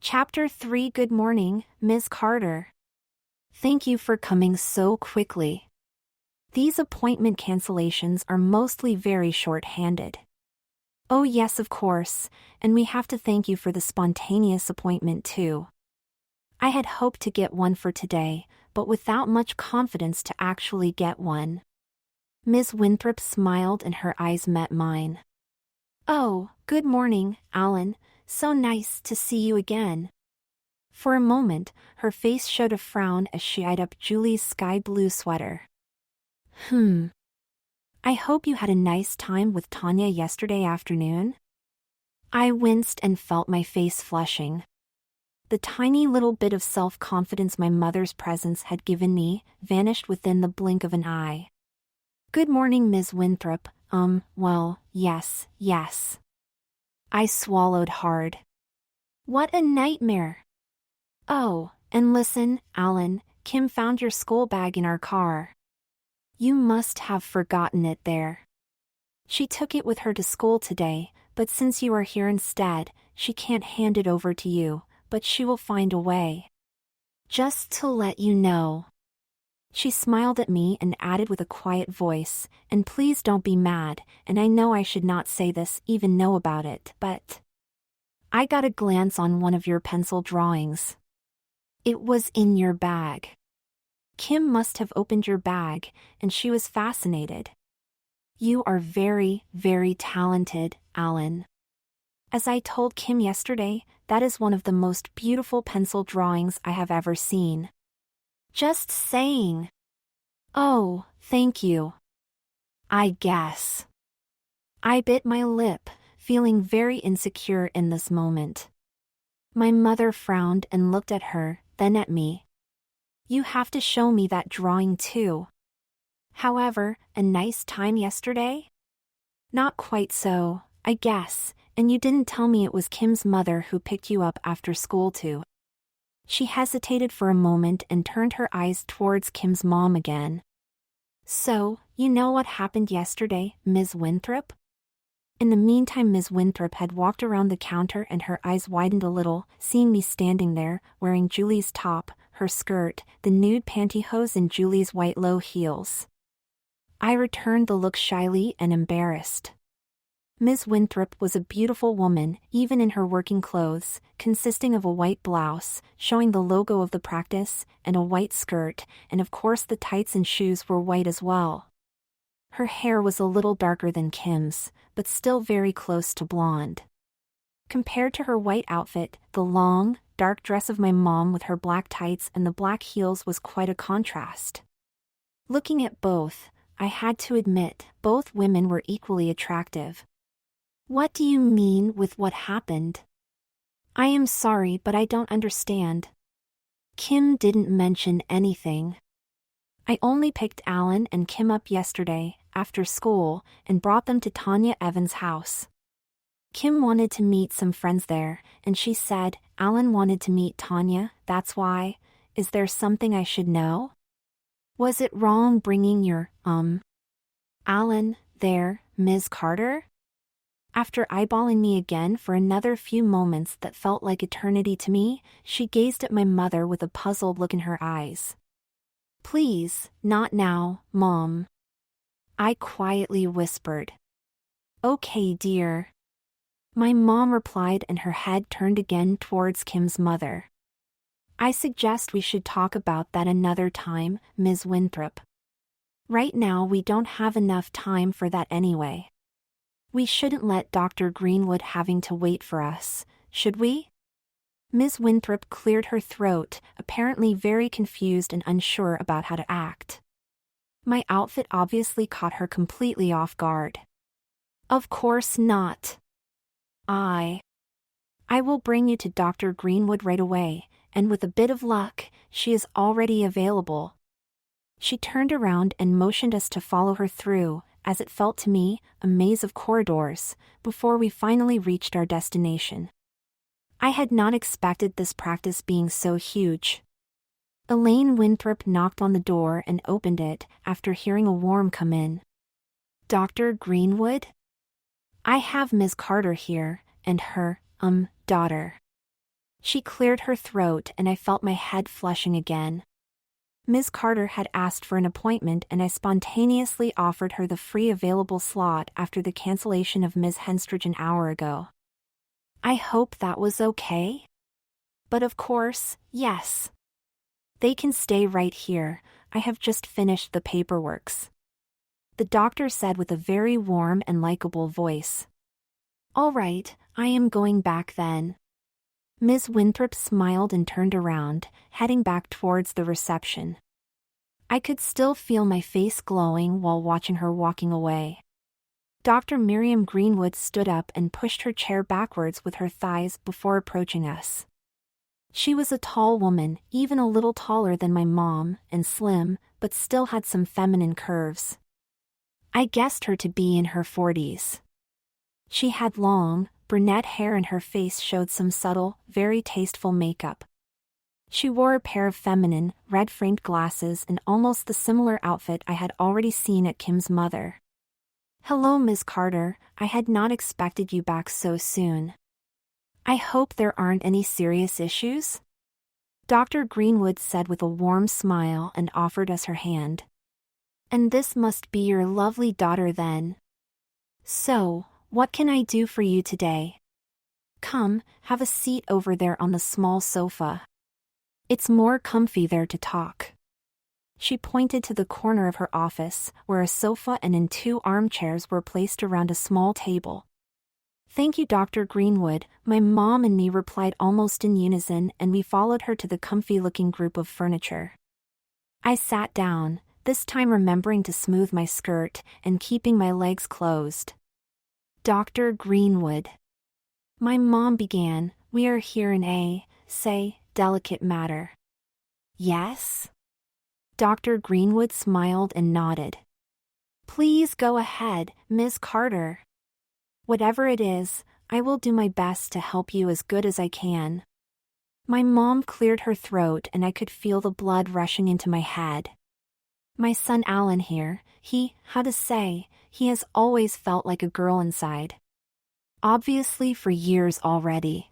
Chapter 3. Good morning, Ms. Carter. Thank you for coming so quickly. These appointment cancellations are mostly very short-handed. Oh yes, of course, and we have to thank you for the spontaneous appointment too. I had hoped to get one for today, but without much confidence to actually get one. Ms. Winthrop smiled and her eyes met mine. Oh, good morning, Alan. So nice to see you again. For a moment, her face showed a frown as she eyed up Julie's sky blue sweater. I hope you had a nice time with Tanya yesterday afternoon. I winced and felt my face flushing. The tiny little bit of self-confidence my mother's presence had given me vanished within the blink of an eye. Good morning, Ms. Winthrop. Well, yes. I swallowed hard. What a nightmare. Oh, and listen, Alan, Kim found your school bag in our car. You must have forgotten it there. She took it with her to school today, but since you are here instead, she can't hand it over to you, but she will find a way. Just to let you know. She smiled at me and added with a quiet voice, and please don't be mad, and I know I should not say this, even know about it, but I got a glance on one of your pencil drawings. It was in your bag. Kim must have opened your bag, and she was fascinated. You are very, very talented, Alan. As I told Kim yesterday, that is one of the most beautiful pencil drawings I have ever seen. Just saying. Oh, thank you. I guess. I bit my lip, feeling very insecure in this moment. My mother frowned and looked at her, then at me. You have to show me that drawing too. However, a nice time yesterday? Not quite so, I guess, and you didn't tell me it was Kim's mother who picked you up after school too. She hesitated for a moment and turned her eyes towards Kim's mom again. So, you know what happened yesterday, Ms. Winthrop? In the meantime, Ms. Winthrop had walked around the counter and her eyes widened a little, seeing me standing there, wearing Julie's top, her skirt, the nude pantyhose and Julie's white low heels. I returned the look shyly and embarrassed. Ms. Winthrop was a beautiful woman, even in her working clothes, consisting of a white blouse, showing the logo of the practice, and a white skirt, and of course the tights and shoes were white as well. Her hair was a little darker than Kim's, but still very close to blonde. Compared to her white outfit, the long, dark dress of my mom with her black tights and the black heels was quite a contrast. Looking at both, I had to admit, both women were equally attractive. What do you mean with what happened? I am sorry, but I don't understand. Kim didn't mention anything. I only picked Alan and Kim up yesterday, after school, and brought them to Tanya Evans' house. Kim wanted to meet some friends there, and she said Alan wanted to meet Tanya, that's why. Is there something I should know? Was it wrong bringing your, Alan, there, Ms. Carter? After eyeballing me again for another few moments that felt like eternity to me, she gazed at my mother with a puzzled look in her eyes. Please, not now, Mom. I quietly whispered. Okay, dear. My mom replied and her head turned again towards Kim's mother. I suggest we should talk about that another time, Ms. Winthrop. Right now we don't have enough time for that anyway. We shouldn't let Dr. Greenwood having to wait for us, should we? Ms. Winthrop cleared her throat, apparently very confused and unsure about how to act. My outfit obviously caught her completely off guard. Of course not. I will bring you to Dr. Greenwood right away, and with a bit of luck, she is already available. She turned around and motioned us to follow her through, as it felt to me, a maze of corridors, before we finally reached our destination. I had not expected this practice being so huge. Elaine Winthrop knocked on the door and opened it after hearing a warm come in. Dr. Greenwood? I have Ms. Carter here, and her, daughter. She cleared her throat and I felt my head flushing again. Ms. Carter had asked for an appointment and I spontaneously offered her the free available slot after the cancellation of Ms. Henstridge an hour ago. I hope that was okay? But of course, yes. They can stay right here, I have just finished the paperworks. The doctor said with a very warm and likable voice. All right, I am going back then. Ms. Winthrop smiled and turned around, heading back towards the reception. I could still feel my face glowing while watching her walking away. Dr. Miriam Greenwood stood up and pushed her chair backwards with her thighs before approaching us. She was a tall woman, even a little taller than my mom, and slim, but still had some feminine curves. I guessed her to be in her 40s. She had long, brunette hair and her face showed some subtle, very tasteful makeup. She wore a pair of feminine, red-framed glasses and almost the similar outfit I had already seen at Kim's mother. Hello, Ms. Carter, I had not expected you back so soon. I hope there aren't any serious issues? Dr. Greenwood said with a warm smile and offered us her hand. And this must be your lovely daughter then. So, what can I do for you today? Come, have a seat over there on the small sofa. It's more comfy there to talk. She pointed to the corner of her office, where a sofa and 2 armchairs were placed around a small table. Thank you, Dr. Greenwood, my mom and me replied almost in unison, and we followed her to the comfy-looking group of furniture. I sat down, this time remembering to smooth my skirt and keeping my legs closed. Dr. Greenwood. My mom began, we are here in a, say, delicate matter. Yes? Dr. Greenwood smiled and nodded. Please go ahead, Ms. Carter. Whatever it is, I will do my best to help you as good as I can. My mom cleared her throat and I could feel the blood rushing into my head. My son Alan here, he has always felt like a girl inside. Obviously for years already.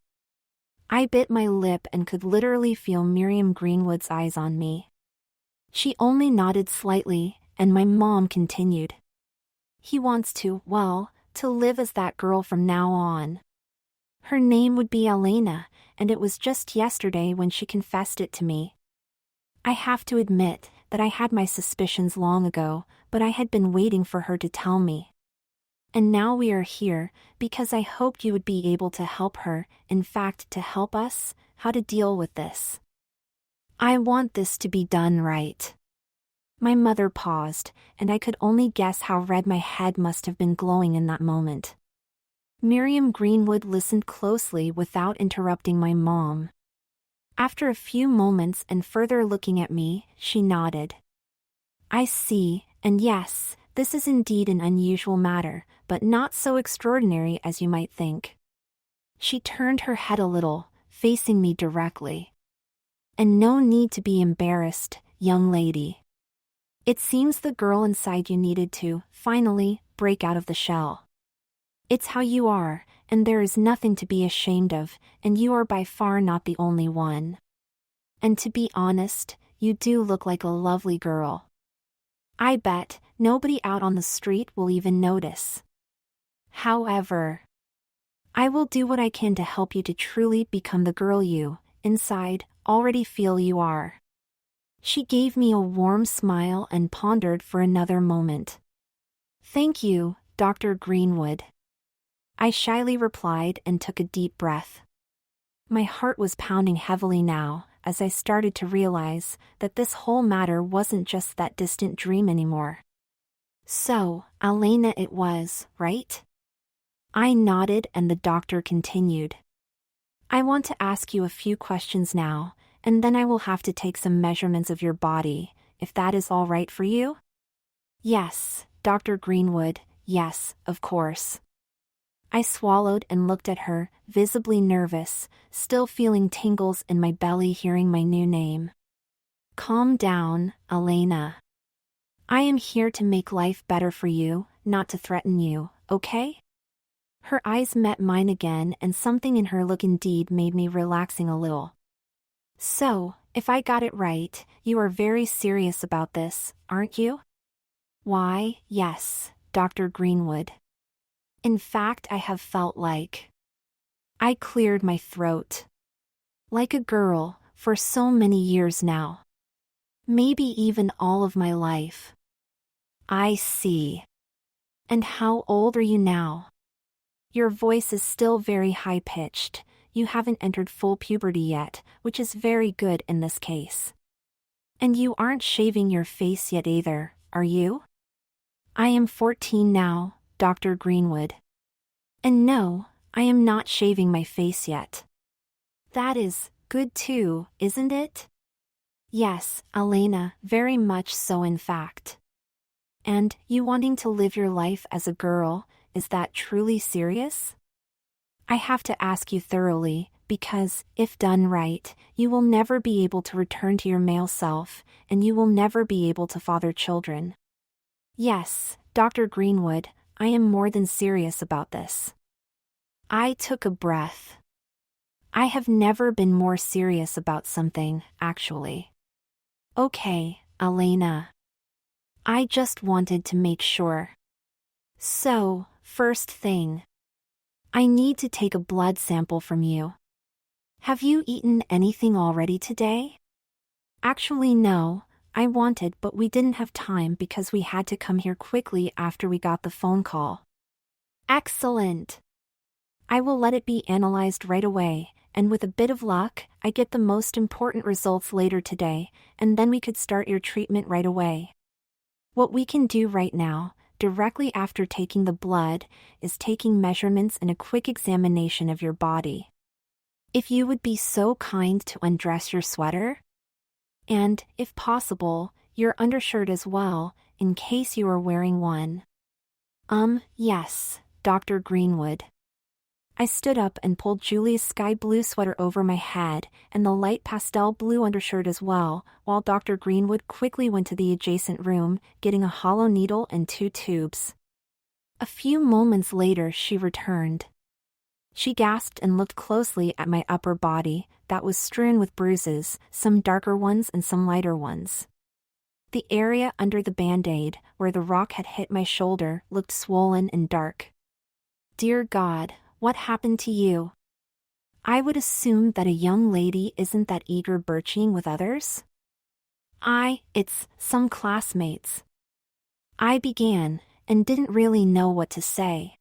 I bit my lip and could literally feel Miriam Greenwood's eyes on me. She only nodded slightly, and my mom continued. He wants to live as that girl from now on. Her name would be Elena, and it was just yesterday when she confessed it to me. I have to admit that I had my suspicions long ago, but I had been waiting for her to tell me. And now we are here, because I hoped you would be able to help her, in fact to help us, how to deal with this. I want this to be done right. My mother paused, and I could only guess how red my head must have been glowing in that moment. Miriam Greenwood listened closely without interrupting my mom. After a few moments and further looking at me, she nodded. I see, and yes, this is indeed an unusual matter, but not so extraordinary as you might think. She turned her head a little, facing me directly. And no need to be embarrassed, young lady. It seems the girl inside you needed to, finally, break out of the shell. It's how you are, and there is nothing to be ashamed of, and you are by far not the only one. And to be honest, you do look like a lovely girl. I bet nobody out on the street will even notice. However, I will do what I can to help you to truly become the girl you, inside, already feel you are. She gave me a warm smile and pondered for another moment. Thank you, Dr. Greenwood. I shyly replied and took a deep breath. My heart was pounding heavily now, as I started to realize that this whole matter wasn't just that distant dream anymore. So, Elena it was, right? I nodded and the doctor continued. I want to ask you a few questions now, and then I will have to take some measurements of your body, if that is all right for you? Yes, Dr. Greenwood, yes, of course. I swallowed and looked at her, visibly nervous, still feeling tingles in my belly hearing my new name. Calm down, Elena. I am here to make life better for you, not to threaten you, okay? Her eyes met mine again, and something in her look indeed made me relaxing a little. So, if I got it right, you are very serious about this, aren't you? Why, yes, Dr. Greenwood. In fact, I have felt like I cleared my throat. Like a girl, for so many years now. Maybe even all of my life. I see. And how old are you now? Your voice is still very high-pitched. You haven't entered full puberty yet, which is very good in this case. And you aren't shaving your face yet either, are you? I am 14 now, Dr. Greenwood. And no, I am not shaving my face yet. That is good too, isn't it? Yes, Elena, very much so in fact. And you wanting to live your life as a girl, is that truly serious? I have to ask you thoroughly, because, if done right, you will never be able to return to your male self, and you will never be able to father children. Yes, Dr. Greenwood, I am more than serious about this. I took a breath. I have never been more serious about something, actually. Okay, Elena. I just wanted to make sure. So, first thing. I need to take a blood sample from you. Have you eaten anything already today? Actually no, I wanted but we didn't have time because we had to come here quickly after we got the phone call. Excellent. I will let it be analyzed right away, and with a bit of luck, I get the most important results later today, and then we could start your treatment right away. What we can do right now, directly after taking the blood, is taking measurements and a quick examination of your body. If you would be so kind to undress your sweater? And, if possible, your undershirt as well, in case you are wearing one. Yes, Dr. Greenwood. I stood up and pulled Julie's sky blue sweater over my head, and the light pastel blue undershirt as well, while Dr. Greenwood quickly went to the adjacent room, getting a hollow needle and 2 tubes. A few moments later she returned. She gasped and looked closely at my upper body, that was strewn with bruises, some darker ones and some lighter ones. The area under the band-aid, where the rock had hit my shoulder, looked swollen and dark. Dear God, what happened to you? I would assume that a young lady isn't that eager birching with others? It's some classmates. I began, and didn't really know what to say.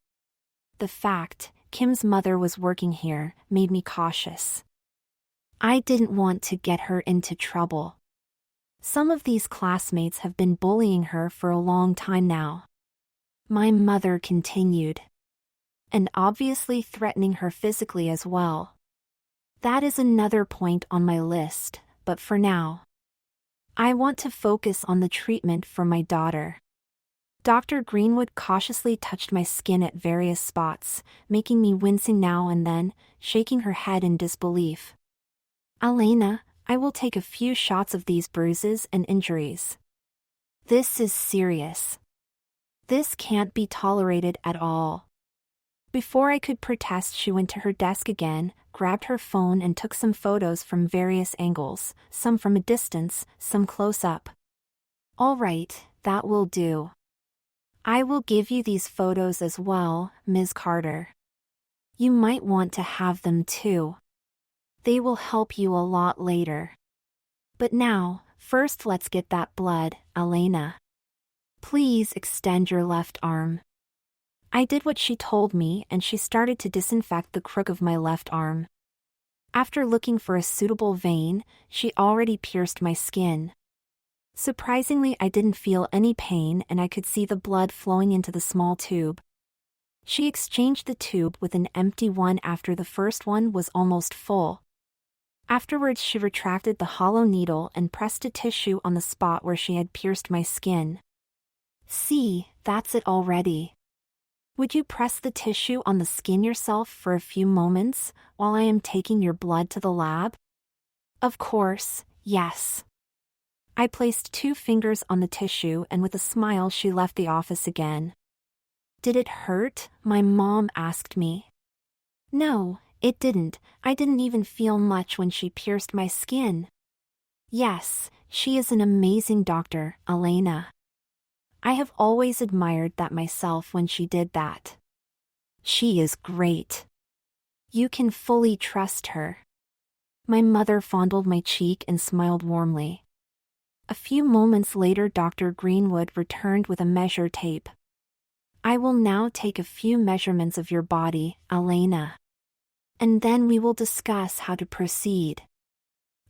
The fact Kim's mother was working here made me cautious. I didn't want to get her into trouble. Some of these classmates have been bullying her for a long time now. My mother continued. And obviously threatening her physically as well. That is another point on my list, but for now, I want to focus on the treatment for my daughter. Dr. Greenwood cautiously touched my skin at various spots, making me wincing now and then, shaking her head in disbelief. Elena, I will take a few shots of these bruises and injuries. This is serious. This can't be tolerated at all. Before I could protest, she went to her desk again, grabbed her phone and took some photos from various angles, some from a distance, some close up. All right, that will do. I will give you these photos as well, Ms. Carter. You might want to have them too. They will help you a lot later. But now, first let's get that blood, Elena. Please extend your left arm. I did what she told me and she started to disinfect the crook of my left arm. After looking for a suitable vein, she already pierced my skin. Surprisingly, I didn't feel any pain and I could see the blood flowing into the small tube. She exchanged the tube with an empty one after the first one was almost full. Afterwards, she retracted the hollow needle and pressed a tissue on the spot where she had pierced my skin. See, that's it already. Would you press the tissue on the skin yourself for a few moments, while I am taking your blood to the lab? Of course, yes. I placed 2 fingers on the tissue and with a smile she left the office again. Did it hurt? My mom asked me. No, it didn't. I didn't even feel much when she pierced my skin. Yes, she is an amazing doctor, Elena. I have always admired that myself when she did that. She is great. You can fully trust her. My mother fondled my cheek and smiled warmly. A few moments later, Dr. Greenwood returned with a measure tape. I will now take a few measurements of your body, Elena. And then we will discuss how to proceed.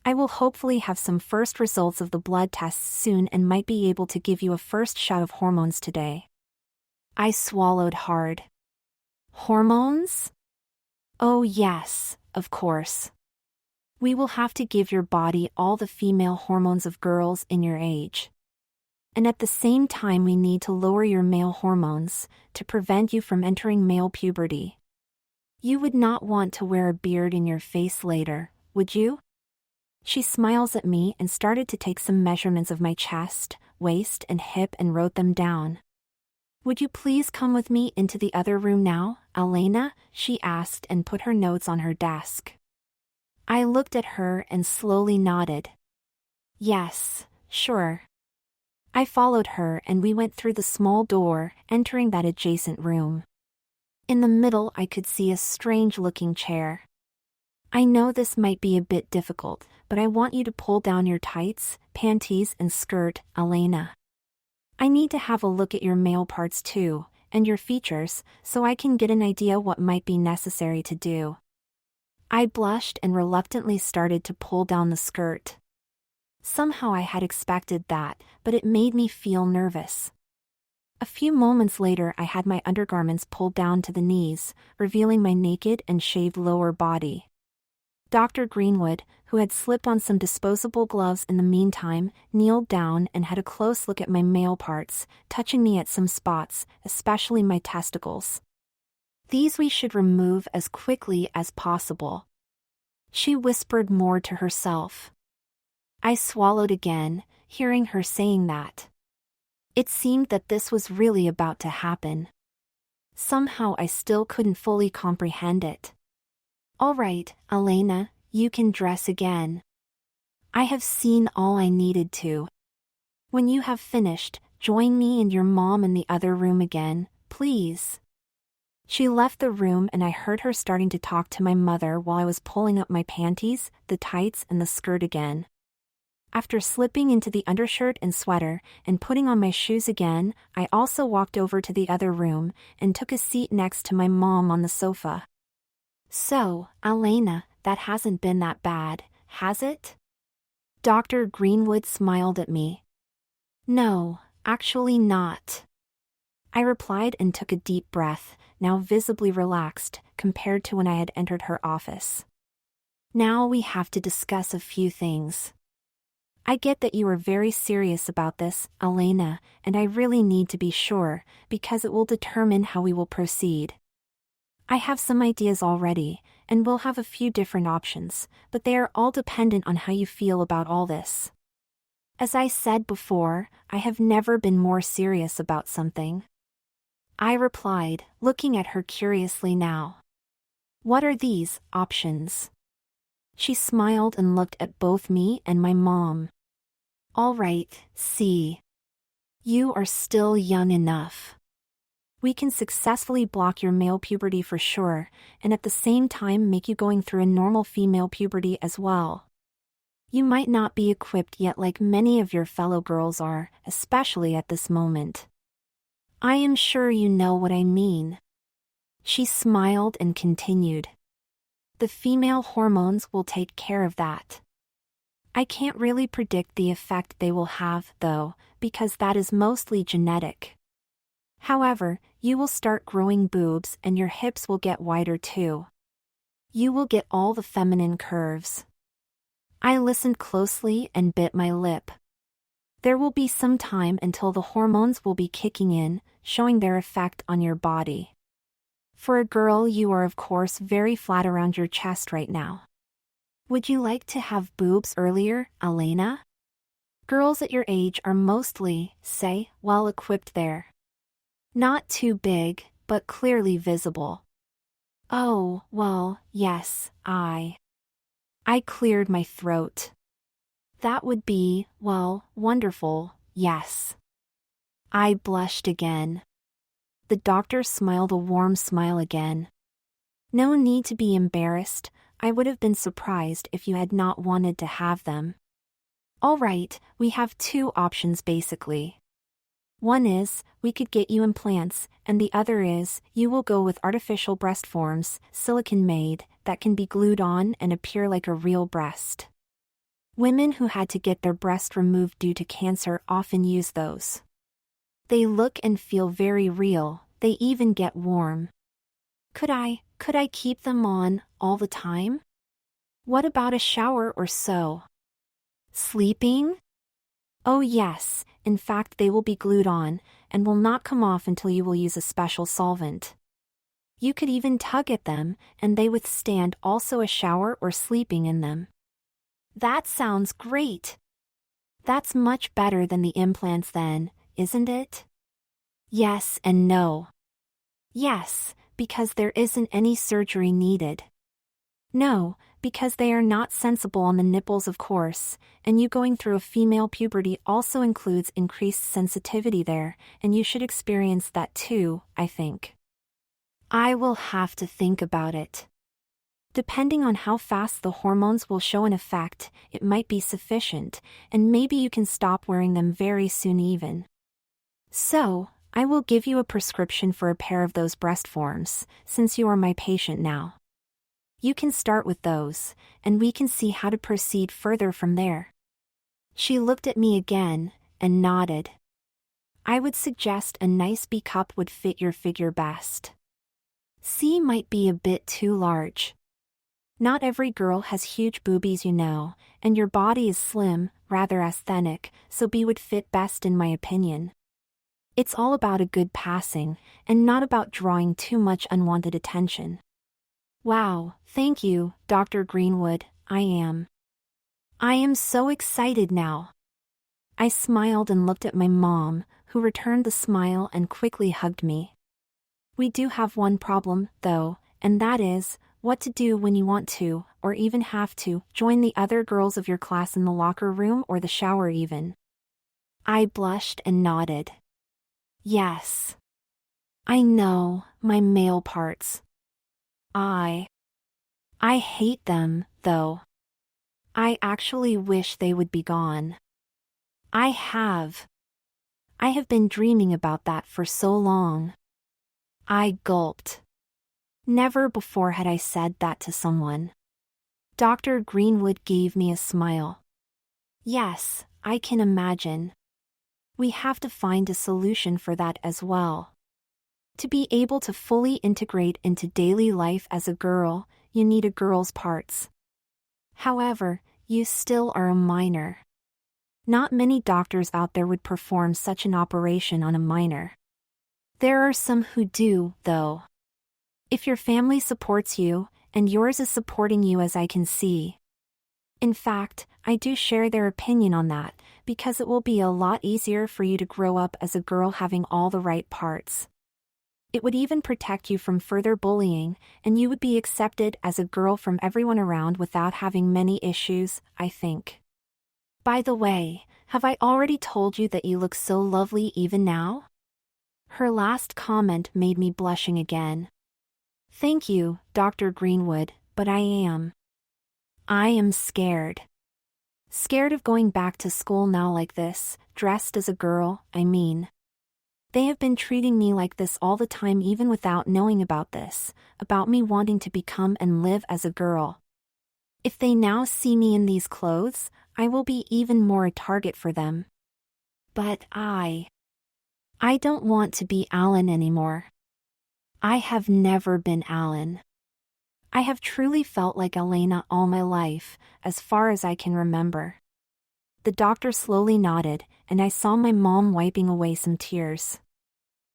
I will hopefully have some first results of the blood tests soon and might be able to give you a first shot of hormones today. I swallowed hard. Hormones? Oh yes, of course. We will have to give your body all the female hormones of girls in your age. And at the same time we need to lower your male hormones, to prevent you from entering male puberty. You would not want to wear a beard in your face later, would you? She smiles at me and started to take some measurements of my chest, waist and hip and wrote them down. Would you please come with me into the other room now, Elena? She asked and put her notes on her desk. I looked at her and slowly nodded. Yes, sure. I followed her and we went through the small door, entering that adjacent room. In the middle I could see a strange-looking chair. I know this might be a bit difficult, but I want you to pull down your tights, panties and skirt, Elena. I need to have a look at your male parts too, and your features, so I can get an idea what might be necessary to do. I blushed and reluctantly started to pull down the skirt. Somehow I had expected that, but it made me feel nervous. A few moments later I had my undergarments pulled down to the knees, revealing my naked and shaved lower body. Dr. Greenwood, who had slipped on some disposable gloves in the meantime, kneeled down and had a close look at my male parts, touching me at some spots, especially my testicles. These we should remove as quickly as possible. She whispered more to herself. I swallowed again, hearing her saying that. It seemed that this was really about to happen. Somehow I still couldn't fully comprehend it. All right, Elena, you can dress again. I have seen all I needed to. When you have finished, join me and your mom in the other room again, please. She left the room and I heard her starting to talk to my mother while I was pulling up my panties, the tights and the skirt again. After slipping into the undershirt and sweater and putting on my shoes again, I also walked over to the other room and took a seat next to my mom on the sofa. So, Elena, that hasn't been that bad, has it? Dr. Greenwood smiled at me. No, actually not. I replied and took a deep breath, now visibly relaxed, compared to when I had entered her office. Now we have to discuss a few things. I get that you are very serious about this, Elena, and I really need to be sure, because it will determine how we will proceed. I have some ideas already, and we'll have a few different options, but they are all dependent on how you feel about all this. As I said before, I have never been more serious about something. I replied, looking at her curiously now. What are these options? She smiled and looked at both me and my mom. All right, see. You are still young enough. We can successfully block your male puberty for sure, and at the same time make you going through a normal female puberty as well. You might not be equipped yet like many of your fellow girls are, especially at this moment. I am sure you know what I mean. She smiled and continued. The female hormones will take care of that. I can't really predict the effect they will have, though, because that is mostly genetic. However, you will start growing boobs and your hips will get wider too. You will get all the feminine curves. I listened closely and bit my lip. There will be some time until the hormones will be kicking in, showing their effect on your body. For a girl, you are of course very flat around your chest right now. Would you like to have boobs earlier, Elena? Girls at your age are mostly, say, well equipped there. Not too big, but clearly visible. Oh, well, yes, I cleared my throat. That would be, well, wonderful, yes. I blushed again. The doctor smiled a warm smile again. No need to be embarrassed, I would have been surprised if you had not wanted to have them. All right, we have two options basically. One is, we could get you implants, and the other is, you will go with artificial breast forms, silicone-made, that can be glued on and appear like a real breast. Women who had to get their breast removed due to cancer often use those. They look and feel very real, they even get warm. Could I keep them on, all the time? What about a shower or so? Sleeping? Oh yes, in fact they will be glued on, and will not come off until you will use a special solvent. You could even tug at them, and they withstand also a shower or sleeping in them. That sounds great! That's much better than the implants then, isn't it? Yes and no. Yes, because there isn't any surgery needed. No, because they are not sensible on the nipples of course, and you going through a female puberty also includes increased sensitivity there, and you should experience that too, I think. I will have to think about it. Depending on how fast the hormones will show an effect, it might be sufficient, and maybe you can stop wearing them very soon even. So, I will give you a prescription for a pair of those breast forms, since you are my patient now. You can start with those, and we can see how to proceed further from there. She looked at me again, and nodded. I would suggest a nice B cup would fit your figure best. C might be a bit too large. Not every girl has huge boobies, you know, and your body is slim, rather aesthetic, so B would fit best in my opinion. It's all about a good passing, and not about drawing too much unwanted attention. Wow, thank you, Dr. Greenwood, I am so excited now. I smiled and looked at my mom, who returned the smile and quickly hugged me. We do have one problem, though, and that is, what to do when you want to, or even have to, join the other girls of your class in the locker room or the shower even. I blushed and nodded. Yes. I know, my male parts. I hate them, though. I actually wish they would be gone. I have been dreaming about that for so long. I gulped. Never before had I said that to someone. Dr. Greenwood gave me a smile. Yes, I can imagine. We have to find a solution for that as well. To be able to fully integrate into daily life as a girl, you need a girl's parts. However, you still are a minor. Not many doctors out there would perform such an operation on a minor. There are some who do, though. If your family supports you, and yours is supporting you as I can see. In fact, I do share their opinion on that, because it will be a lot easier for you to grow up as a girl having all the right parts. It would even protect you from further bullying, and you would be accepted as a girl from everyone around without having many issues, I think. By the way, have I already told you that you look so lovely even now? Her last comment made me blushing again. Thank you, Dr. Greenwood, but I am scared. Scared of going back to school now like this, dressed as a girl, I mean. They have been treating me like this all the time even without knowing about this, about me wanting to become and live as a girl. If they now see me in these clothes, I will be even more a target for them. But I don't want to be Alan anymore. I have never been Alan. I have truly felt like Elena all my life, as far as I can remember. The doctor slowly nodded, and I saw my mom wiping away some tears.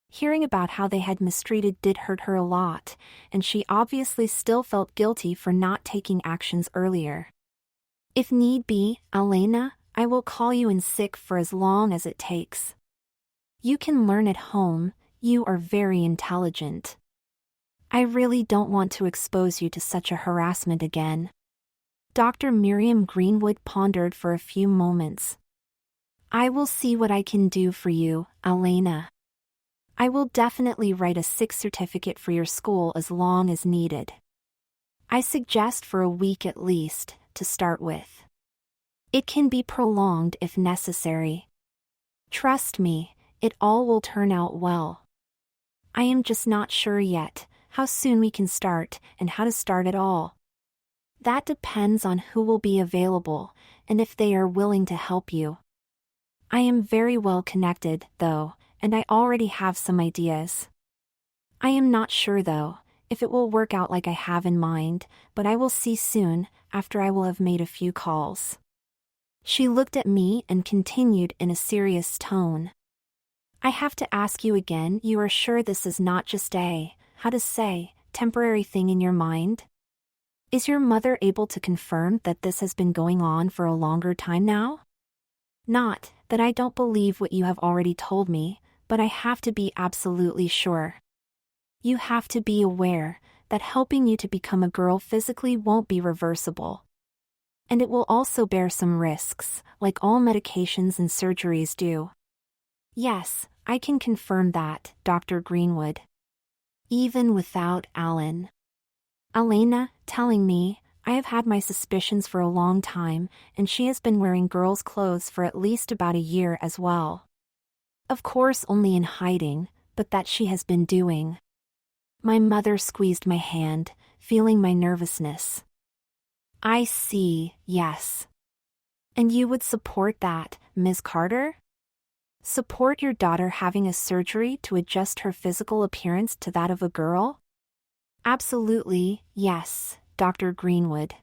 Hearing about how they had mistreated did hurt her a lot, and she obviously still felt guilty for not taking actions earlier. If need be, Elena, I will call you in sick for as long as it takes. You can learn at home, You are very intelligent. I really don't want to expose you to such a harassment again. Dr. Miriam Greenwood pondered for a few moments. I will see what I can do for you, Elena. I will definitely write a sick certificate for your school as long as needed. I suggest for a week at least, to start with. It can be prolonged if necessary. Trust me, it all will turn out well. I am just not sure yet how soon we can start and how to start at all. That depends on who will be available and if they are willing to help you. I am very well connected, though, and I already have some ideas. I am not sure, though, if it will work out like I have in mind, but I will see soon, after I will have made a few calls. She looked at me and continued in a serious tone. I have to ask you again, you are sure this is not just a, temporary thing in your mind? Is your mother able to confirm that this has been going on for a longer time now? Not that I don't believe what you have already told me, but I have to be absolutely sure. You have to be aware that helping you to become a girl physically won't be reversible. And it will also bear some risks, like all medications and surgeries do. Yes, I can confirm that, Dr. Greenwood. Even without Alan. Elena, telling me, I have had my suspicions for a long time, and she has been wearing girls' clothes for at least about a year as well. Of course only in hiding, but that she has been doing. My mother squeezed my hand, feeling my nervousness. I see, yes. And you would support that, Ms. Carter? Support your daughter having a surgery to adjust her physical appearance to that of a girl? Absolutely, yes, Dr. Greenwood.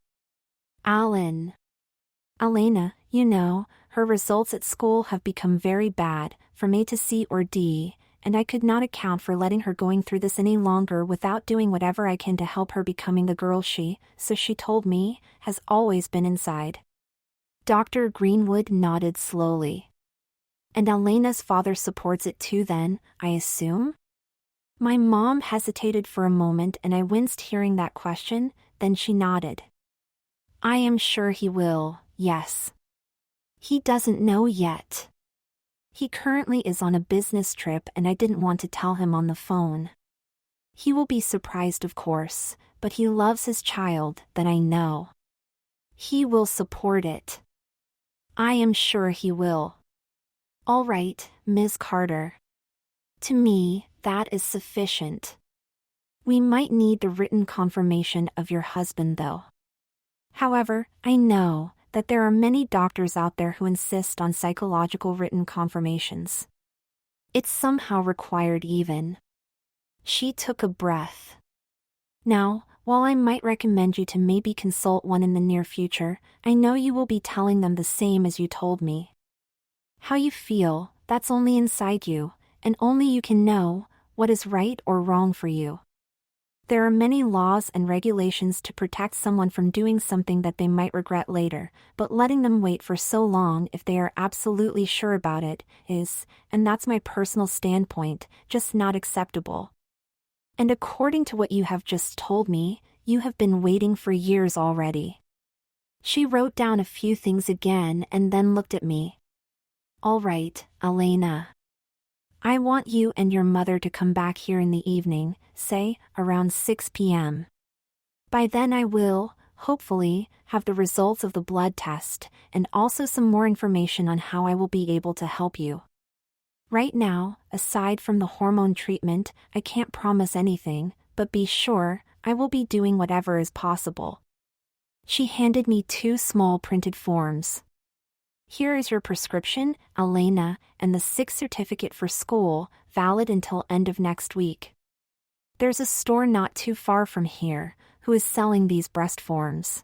Alan. Elena, you know, her results at school have become very bad, from A to C or D, and I could not account for letting her going through this any longer without doing whatever I can to help her becoming the girl she, so she told me, has always been inside. Dr. Greenwood nodded slowly. And Elena's father supports it too then, I assume? My mom hesitated for a moment and I winced hearing that question, then she nodded. I am sure he will, yes. He doesn't know yet. He currently is on a business trip and I didn't want to tell him on the phone. He will be surprised of course, but he loves his child, that I know. He will support it. I am sure he will. All right, Ms. Carter. To me, that is sufficient. We might need the written confirmation of your husband though. However, I know that there are many doctors out there who insist on psychological written confirmations. It's somehow required even. She took a breath. Now, while I might recommend you to maybe consult one in the near future, I know you will be telling them the same as you told me. How you feel, that's only inside you, and only you can know what is right or wrong for you. There are many laws and regulations to protect someone from doing something that they might regret later, but letting them wait for so long if they are absolutely sure about it is, and that's my personal standpoint, just not acceptable. And according to what you have just told me, you have been waiting for years already. She wrote down a few things again and then looked at me. All right, Elena. I want you and your mother to come back here in the evening, say, around 6 p.m. By then I will, hopefully, have the results of the blood test, and also some more information on how I will be able to help you. Right now, aside from the hormone treatment, I can't promise anything, but be sure, I will be doing whatever is possible. She handed me 2 small printed forms. Here is your prescription, Elena, and the sick certificate for school, valid until end of next week. There's a store not too far from here, who is selling these breast forms.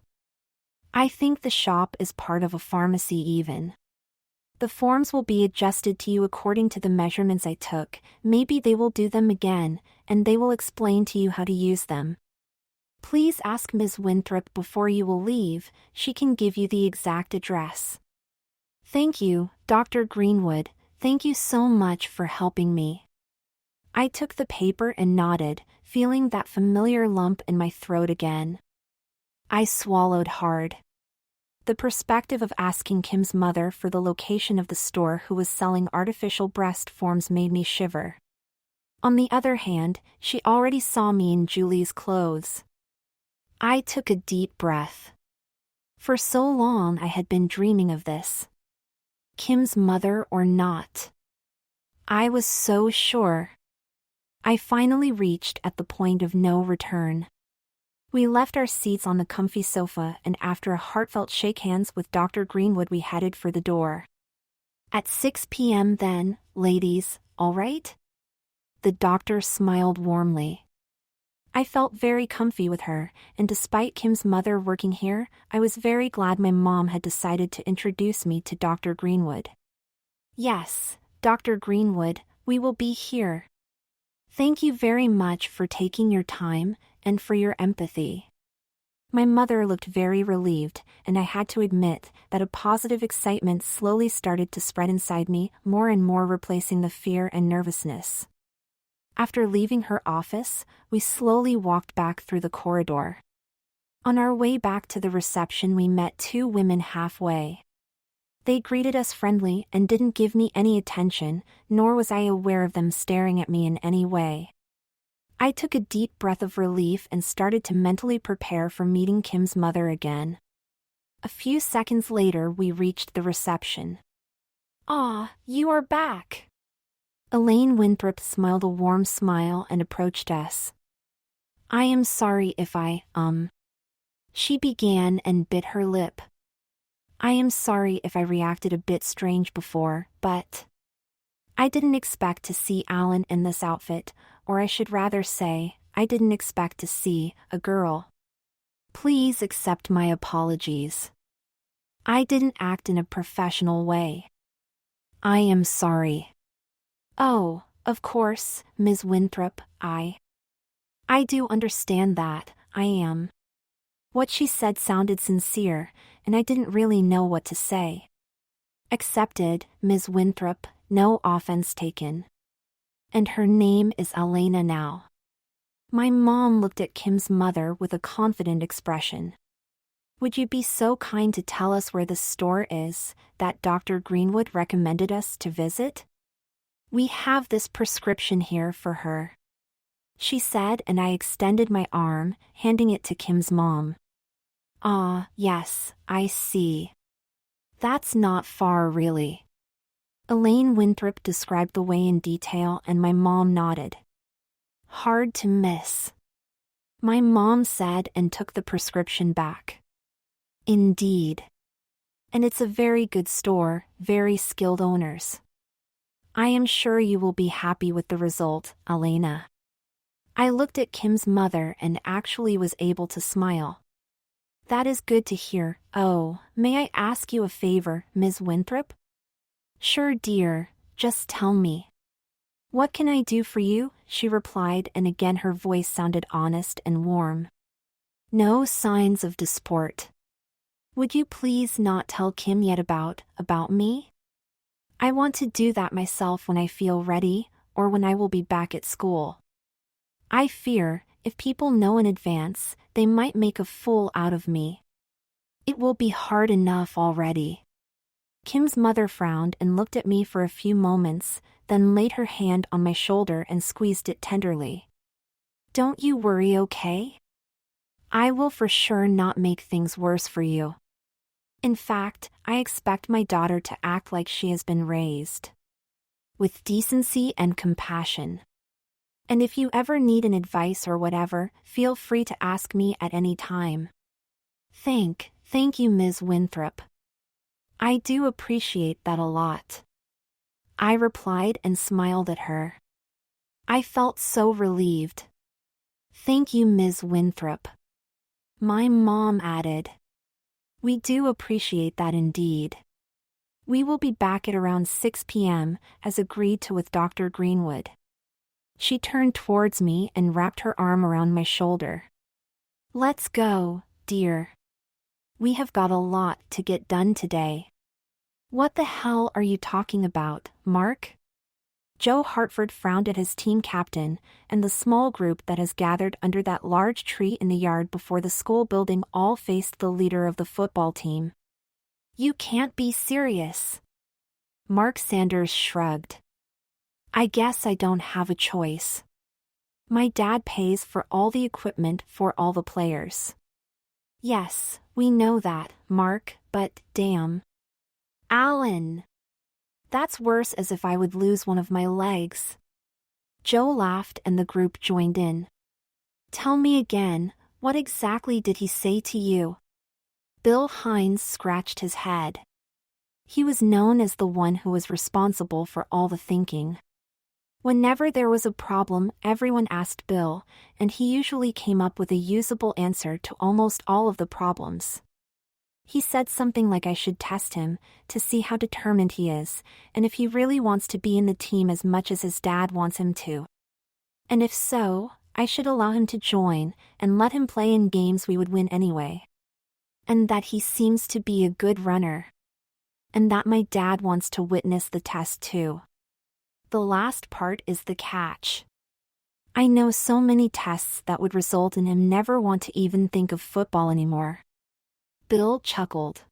I think the shop is part of a pharmacy even. The forms will be adjusted to you according to the measurements I took, maybe they will do them again, and they will explain to you how to use them. Please ask Ms. Winthrop before you will leave, she can give you the exact address. Thank you, Dr. Greenwood, thank you so much for helping me. I took the paper and nodded, feeling that familiar lump in my throat again. I swallowed hard. The perspective of asking Kim's mother for the location of the store who was selling artificial breast forms made me shiver. On the other hand, she already saw me in Julie's clothes. I took a deep breath. For so long I had been dreaming of this. Kim's mother or not. I was so sure. I finally reached at the point of no return. We left our seats on the comfy sofa and after a heartfelt shake hands with Dr. Greenwood we headed for the door. At 6 p.m. then, ladies, all right? The doctor smiled warmly. I felt very comfy with her, and despite Kim's mother working here, I was very glad my mom had decided to introduce me to Dr. Greenwood. Yes, Dr. Greenwood, we will be here. Thank you very much for taking your time and for your empathy. My mother looked very relieved, and I had to admit that a positive excitement slowly started to spread inside me, more and more replacing the fear and nervousness. After leaving her office, we slowly walked back through the corridor. On our way back to the reception we met two women halfway. They greeted us friendly and didn't give me any attention, nor was I aware of them staring at me in any way. I took a deep breath of relief and started to mentally prepare for meeting Kim's mother again. A few seconds later we reached the reception. "Ah, you are back." Elaine Winthrop smiled a warm smile and approached us. "I am sorry if She began and bit her lip. "I am sorry if I reacted a bit strange before, but I didn't expect to see Alan in this outfit, or I should rather say, I didn't expect to see a girl. Please accept my apologies. I didn't act in a professional way. I am sorry." "Oh, of course, Ms. Winthrop, I do understand that, I am." What she said sounded sincere, and I didn't really know what to say. "Accepted, Ms. Winthrop, no offense taken. And her name is Elena now." My mom looked at Kim's mother with a confident expression. "Would you be so kind to tell us where the store is that Dr. Greenwood recommended us to visit? We have this prescription here for her," she said, and I extended my arm, handing it to Kim's mom. "Ah, yes, I see. That's not far really." Elaine Winthrop described the way in detail and my mom nodded. "Hard to miss," my mom said and took the prescription back. "Indeed. And it's a very good store, very skilled owners. I am sure you will be happy with the result, Elena." I looked at Kim's mother and actually was able to smile. "That is good to hear. Oh, may I ask you a favor, Ms. Winthrop?" "Sure, dear, just tell me." "What can I do for you?" she replied, and again her voice sounded honest and warm. "No signs of disport. Would you please not tell Kim yet about me? I want to do that myself when I feel ready, or when I will be back at school. I fear, if people know in advance, they might make a fool out of me. It will be hard enough already." Kim's mother frowned and looked at me for a few moments, then laid her hand on my shoulder and squeezed it tenderly. "Don't you worry, okay? I will for sure not make things worse for you. In fact, I expect my daughter to act like she has been raised. With decency and compassion. And if you ever need an advice or whatever, feel free to ask me at any time." Thank you, Ms. Winthrop. I do appreciate that a lot." I replied and smiled at her. I felt so relieved. "Thank you, Ms. Winthrop." My mom added. "We do appreciate that indeed. We will be back at around 6 p.m., as agreed to with Dr. Greenwood." She turned towards me and wrapped her arm around my shoulder. "Let's go, dear. We have got a lot to get done today." "What the hell are you talking about, Mark?" Joe Hartford frowned at his team captain and the small group that has gathered under that large tree in the yard before the school building all faced the leader of the football team. "You can't be serious." Mark Sanders shrugged. "I guess I don't have a choice. My dad pays for all the equipment for all the players." "Yes, we know that, Mark, but damn. Alan. That's worse, as if I would lose one of my legs." Joe laughed and the group joined in. "Tell me again, what exactly did he say to you?" Bill Hines scratched his head. He was known as the one who was responsible for all the thinking. Whenever there was a problem, everyone asked Bill, and he usually came up with a usable answer to almost all of the problems. He said something like I should test him to see how determined he is, and if he really wants to be in the team as much as his dad wants him to. And if so, I should allow him to join and let him play in games we would win anyway. And that he seems to be a good runner. And that my dad wants to witness the test too. The last part is the catch. I know so many tests that would result in him never want to even think of football anymore. Bill chuckled.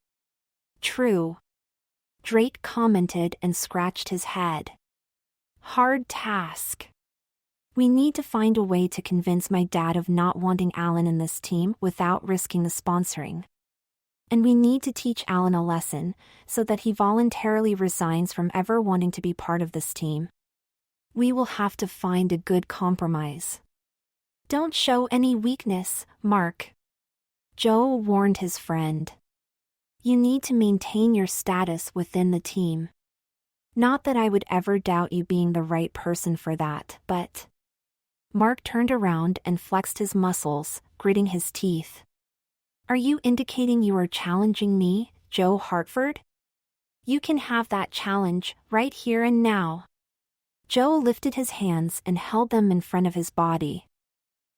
True. Drake commented and scratched his head. Hard task. We need to find a way to convince my dad of not wanting Alan in this team without risking the sponsoring. And we need to teach Alan a lesson so that he voluntarily resigns from ever wanting to be part of this team. We will have to find a good compromise. Don't show any weakness, Mark. Joe warned his friend. You need to maintain your status within the team. Not that I would ever doubt you being the right person for that, but... Mark turned around and flexed his muscles, gritting his teeth. Are you indicating you are challenging me, Joe Hartford? You can have that challenge right here and now. Joe lifted his hands and held them in front of his body.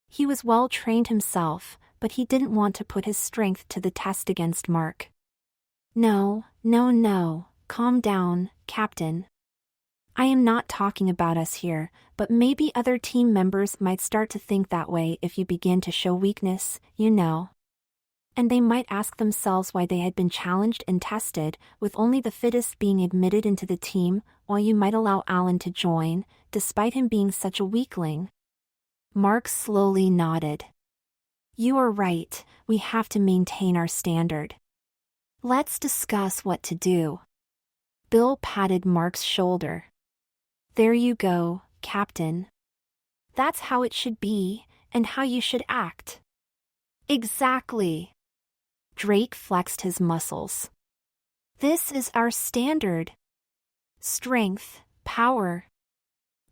He was well trained himself, but he didn't want to put his strength to the test against Mark. No, calm down, Captain. I am not talking about us here, but maybe other team members might start to think that way if you begin to show weakness, you know. And they might ask themselves why they had been challenged and tested, with only the fittest being admitted into the team, while you might allow Alan to join, despite him being such a weakling. Mark slowly nodded. You are right, we have to maintain our standard. Let's discuss what to do. Bill patted Mark's shoulder. There you go, Captain. That's how it should be, and how you should act. Exactly. Drake flexed his muscles. This is our standard. Strength, power.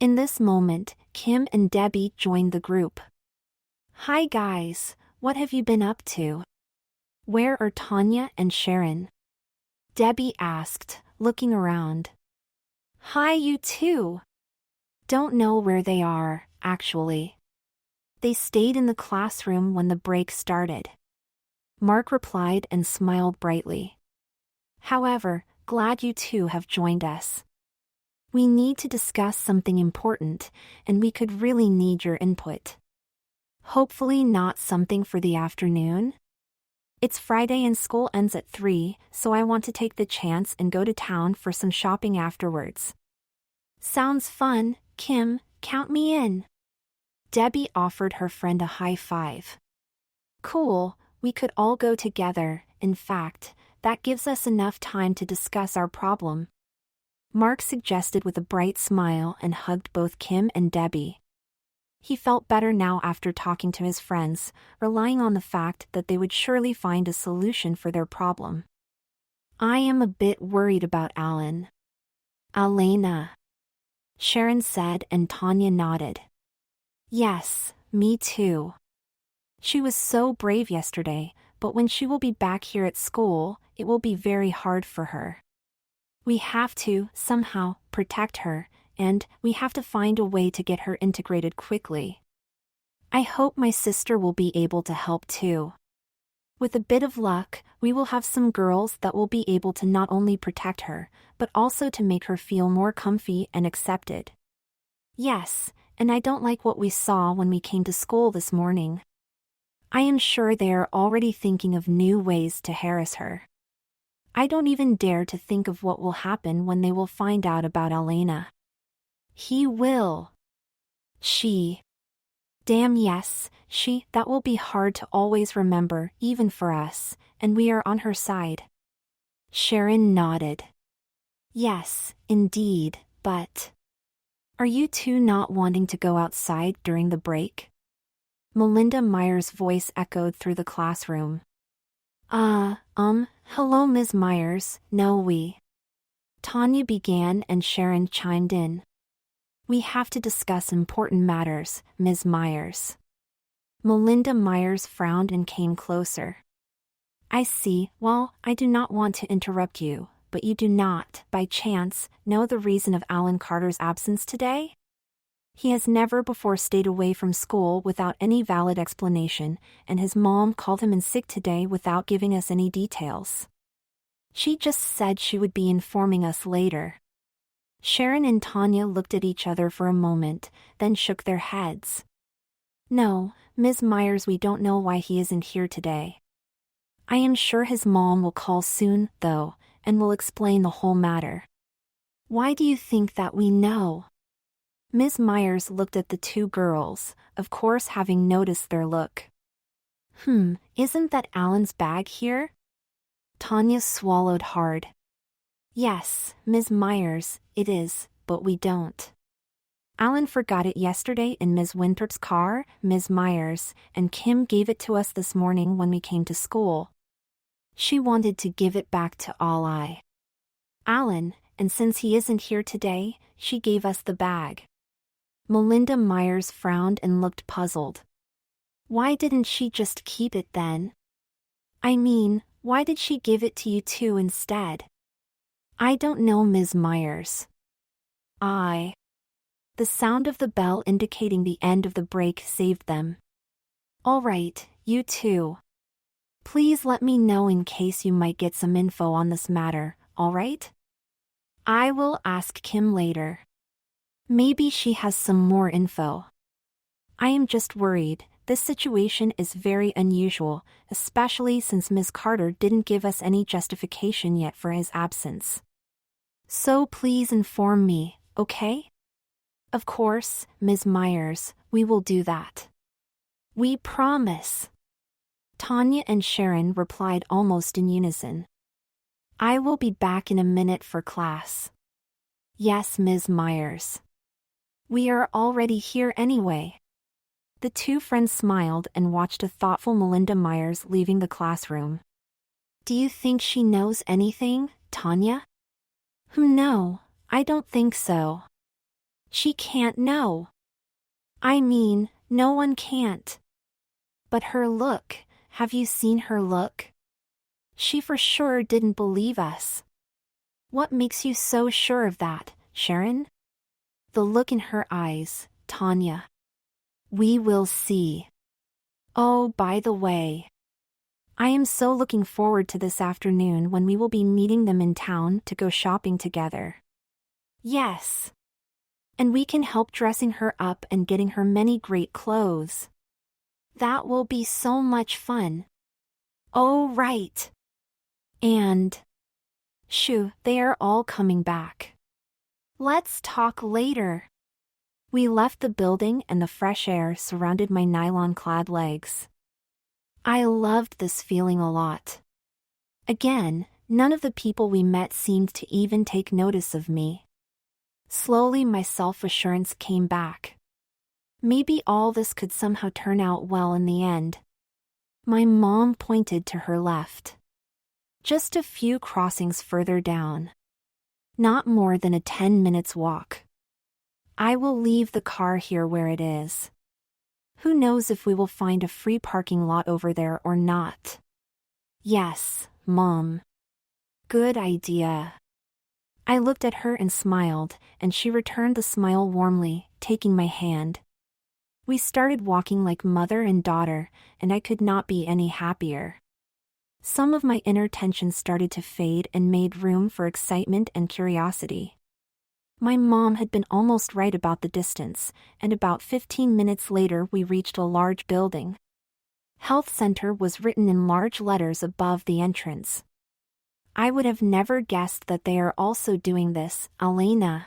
In this moment, Kim and Debbie joined the group. Hi guys, what have you been up to? Where are Tanya and Sharon? Debbie asked, looking around. Hi you too. Don't know where they are, actually. They stayed in the classroom when the break started. Mark replied and smiled brightly. However, glad you two have joined us. We need to discuss something important, and we could really need your input. Hopefully not something for the afternoon? It's Friday and school ends at 3, so I want to take the chance and go to town for some shopping afterwards. Sounds fun, Kim, count me in. Debbie offered her friend a high five. Cool, we could all go together, in fact, that gives us enough time to discuss our problem. Mark suggested with a bright smile and hugged both Kim and Debbie. He felt better now after talking to his friends, relying on the fact that they would surely find a solution for their problem. I am a bit worried about Alan. Alena. Sharon said and Tanya nodded. Yes, me too. She was so brave yesterday, but when she will be back here at school, it will be very hard for her. We have to, somehow, protect her, and we have to find a way to get her integrated quickly. I hope my sister will be able to help too. With a bit of luck, we will have some girls that will be able to not only protect her, but also to make her feel more comfy and accepted. Yes, and I don't like what we saw when we came to school this morning. I am sure they are already thinking of new ways to harass her. I don't even dare to think of what will happen when they will find out about Elena. He will. She. Damn yes, she. That will be hard to always remember, even for us, and we are on her side. Sharon nodded. Yes, indeed, but... Are you two not wanting to go outside during the break? Melinda Myers' voice echoed through the classroom. Hello Ms. Myers, no we. Tanya began and Sharon chimed in. We have to discuss important matters, Ms. Myers. Melinda Myers frowned and came closer. I see. Well, I do not want to interrupt you, but you do not, by chance, know the reason of Alan Carter's absence today? He has never before stayed away from school without any valid explanation, and his mom called him in sick today without giving us any details. She just said she would be informing us later. Sharon and Tanya looked at each other for a moment, then shook their heads. No, Ms. Myers, we don't know why he isn't here today. I am sure his mom will call soon, though, and will explain the whole matter. Why do you think that we know? Ms. Myers looked at the two girls, of course having noticed their look. Isn't that Alan's bag here? Tanya swallowed hard. Yes, Ms. Myers, it is, but we don't. Alan forgot it yesterday in Ms. Winthrop's car, Ms. Myers, and Kim gave it to us this morning when we came to school. She wanted to give it back to Alan, and since he isn't here today, she gave us the bag. Melinda Myers frowned and looked puzzled. Why didn't she just keep it then? I mean, why did she give it to you two instead? I don't know, Ms. Myers. The sound of the bell indicating the end of the break saved them. All right, you two. Please let me know in case you might get some info on this matter, all right? I will ask Kim later. Maybe she has some more info. I am just worried. This situation is very unusual, especially since Ms. Carter didn't give us any justification yet for his absence. So please inform me, okay? Of course, Ms. Myers, we will do that. We promise. Tanya and Sharon replied almost in unison. I will be back in a minute for class. Yes, Ms. Myers. We are already here anyway. The two friends smiled and watched a thoughtful Melinda Myers leaving the classroom. Do you think she knows anything, Tanya? No, I don't think so. She can't know. I mean, no one can't. But her look, have you seen her look? She for sure didn't believe us. What makes you so sure of that, Sharon? The look in her eyes, Tanya. We will see. Oh, by the way. I am so looking forward to this afternoon when we will be meeting them in town to go shopping together. Yes. And we can help dressing her up and getting her many great clothes. That will be so much fun. Oh, right. And... Shoo, they are all coming back. Let's talk later. We left the building and the fresh air surrounded my nylon-clad legs. I loved this feeling a lot. Again, none of the people we met seemed to even take notice of me. Slowly my self-assurance came back. Maybe all this could somehow turn out well in the end. My mom pointed to her left. Just a few crossings further down. Not more than a 10 minutes walk. I will leave the car here where it is. Who knows if we will find a free parking lot over there or not? Yes, Mom. Good idea. I looked at her and smiled, and she returned the smile warmly, taking my hand. We started walking like mother and daughter, and I could not be any happier. Some of my inner tension started to fade and made room for excitement and curiosity. My mom had been almost right about the distance, and about 15 minutes later we reached a large building. Health Center was written in large letters above the entrance. I would have never guessed that they are also doing this, Elena.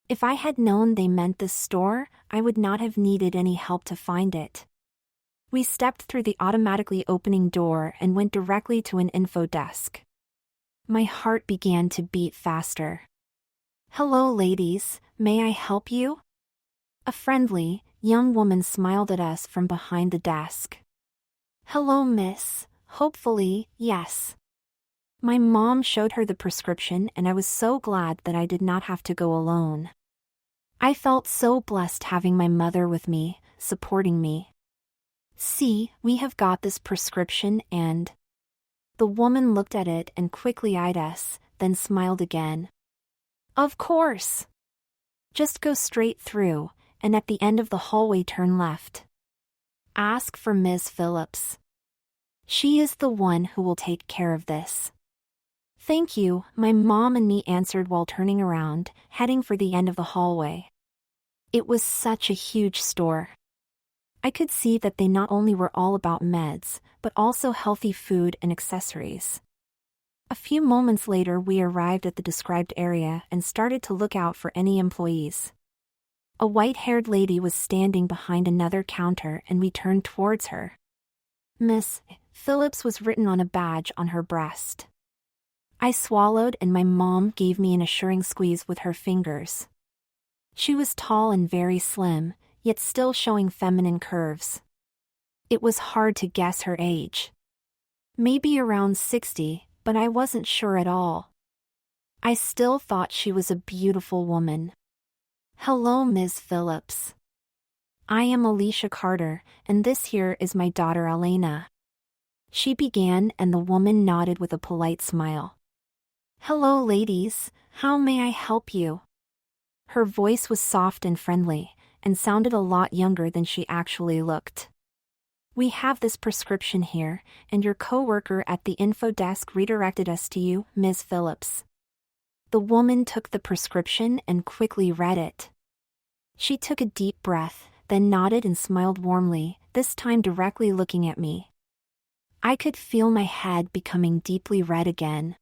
If I had known they meant this store, I would not have needed any help to find it. We stepped through the automatically opening door and went directly to an info desk. My heart began to beat faster. "Hello, ladies, may I help you?" A friendly, young woman smiled at us from behind the desk. "Hello, miss. Hopefully, yes." My mom showed her the prescription and I was so glad that I did not have to go alone. I felt so blessed having my mother with me, supporting me. "See, we have got this prescription and—" The woman looked at it and quickly eyed us, then smiled again. "Of course. Just go straight through, and at the end of the hallway turn left. Ask for Ms. Phillips. She is the one who will take care of this." "Thank you," my mom and me answered while turning around, heading for the end of the hallway. It was such a huge store. I could see that they not only were all about meds, but also healthy food and accessories. A few moments later we arrived at the described area and started to look out for any employees. A white-haired lady was standing behind another counter and we turned towards her. Miss Phillips was written on a badge on her breast. I swallowed and my mom gave me an assuring squeeze with her fingers. She was tall and very slim, yet still showing feminine curves. It was hard to guess her age. Maybe around 60, but I wasn't sure at all. I still thought she was a beautiful woman. "Hello, Ms. Phillips. I am Alicia Carter, and this here is my daughter Elena." She began and the woman nodded with a polite smile. "Hello, ladies, how may I help you?" Her voice was soft and friendly, and sounded a lot younger than she actually looked. "We have this prescription here, and your coworker at the info desk redirected us to you, Ms. Phillips." The woman took the prescription and quickly read it. She took a deep breath, then nodded and smiled warmly, this time directly looking at me. I could feel my head becoming deeply red again.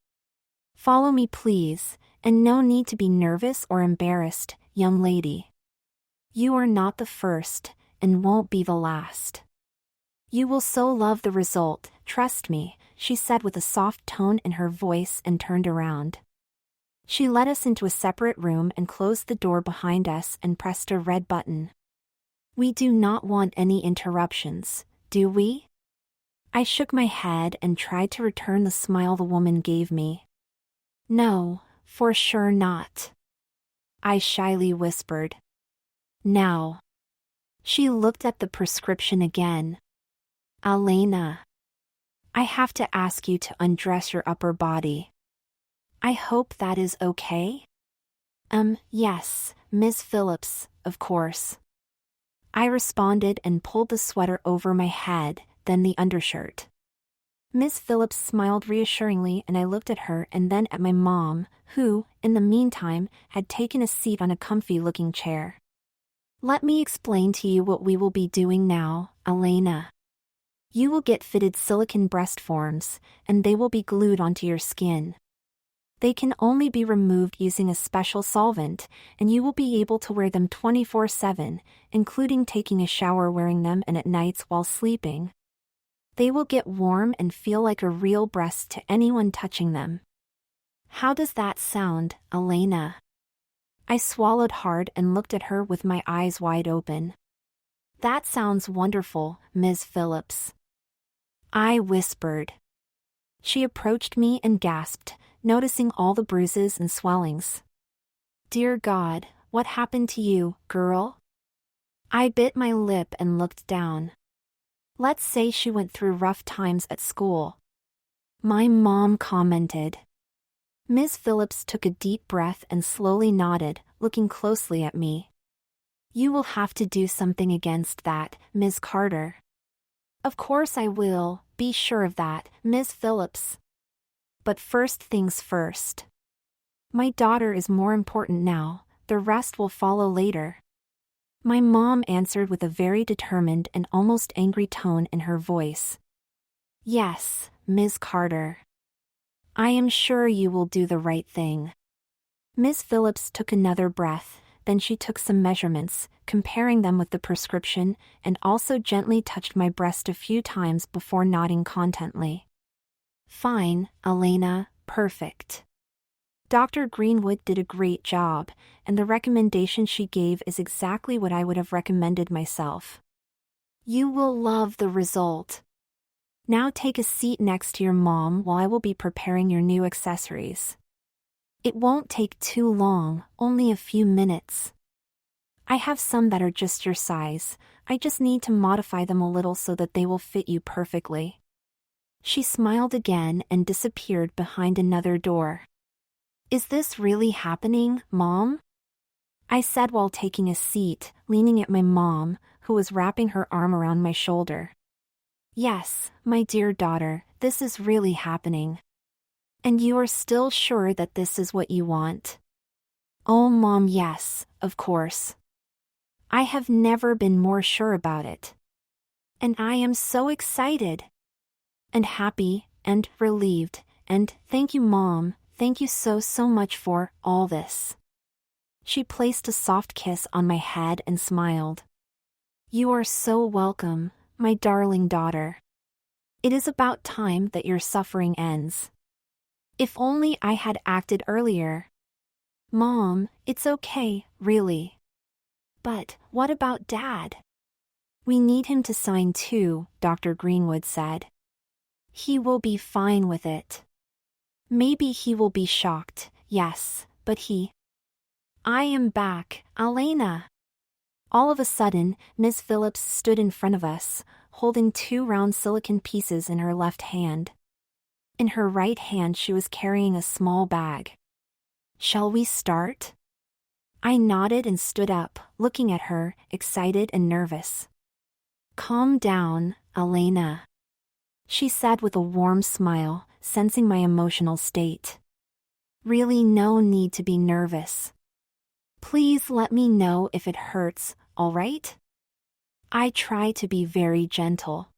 "Follow me please, and no need to be nervous or embarrassed, young lady. You are not the first, and won't be the last. You will so love the result, trust me," she said with a soft tone in her voice and turned around. She led us into a separate room and closed the door behind us and pressed a red button. "We do not want any interruptions, do we?" I shook my head and tried to return the smile the woman gave me. "No, for sure not," I shyly whispered. "Now." She looked at the prescription again. "Elena, I have to ask you to undress your upper body. I hope that is okay?" Yes, Ms. Phillips, of course." I responded and pulled the sweater over my head, then the undershirt. Ms. Phillips smiled reassuringly and I looked at her and then at my mom, who, in the meantime, had taken a seat on a comfy-looking chair. "Let me explain to you what we will be doing now, Elena. You will get fitted silicone breast forms, and they will be glued onto your skin. They can only be removed using a special solvent, and you will be able to wear them 24/7, including taking a shower wearing them and at nights while sleeping. They will get warm and feel like a real breast to anyone touching them. How does that sound, Elena?" I swallowed hard and looked at her with my eyes wide open. "That sounds wonderful, Ms. Phillips," I whispered. She approached me and gasped, noticing all the bruises and swellings. "Dear God, what happened to you, girl?" I bit my lip and looked down. "Let's say she went through rough times at school," my mom commented. Ms. Phillips took a deep breath and slowly nodded, looking closely at me. "You will have to do something against that, Ms. Carter." "Of course I will, be sure of that, Ms. Phillips. But first things first. My daughter is more important now, the rest will follow later. My mom answered with a very determined and almost angry tone in her voice. Yes, Ms. Carter. I am sure you will do the right thing. Ms. Phillips took another breath, then she took some measurements, comparing them with the prescription, and also gently touched my breast a few times before nodding contently. Fine, Elena, perfect. Dr. Greenwood did a great job, and the recommendation she gave is exactly what I would have recommended myself. You will love the result. Now take a seat next to your mom while I will be preparing your new accessories. It won't take too long, only a few minutes. I have some that are just your size, I just need to modify them a little so that they will fit you perfectly. She smiled again and disappeared behind another door. Is this really happening, Mom? I said while taking a seat, leaning at my mom, who was wrapping her arm around my shoulder. Yes, my dear daughter, this is really happening. And you are still sure that this is what you want? Oh, Mom, yes, of course. I have never been more sure about it. And I am so excited. And happy, and relieved, and thank you, Mom, thank you so much for all this. She placed a soft kiss on my head and smiled. You are so welcome, my darling daughter. It is about time that your suffering ends. If only I had acted earlier. Mom, it's okay, really. But what about Dad? We need him to sign too, Dr. Greenwood said. He will be fine with it. Maybe he will be shocked, yes, but I am back, Elena. All of a sudden, Ms. Phillips stood in front of us, holding 2 round silicone pieces in her left hand. In her right hand she was carrying a small bag. Shall we start? I nodded and stood up, looking at her, excited and nervous. Calm down, Elena, she said with a warm smile, sensing my emotional state. Really no need to be nervous. Please let me know if it hurts, all right? I try to be very gentle.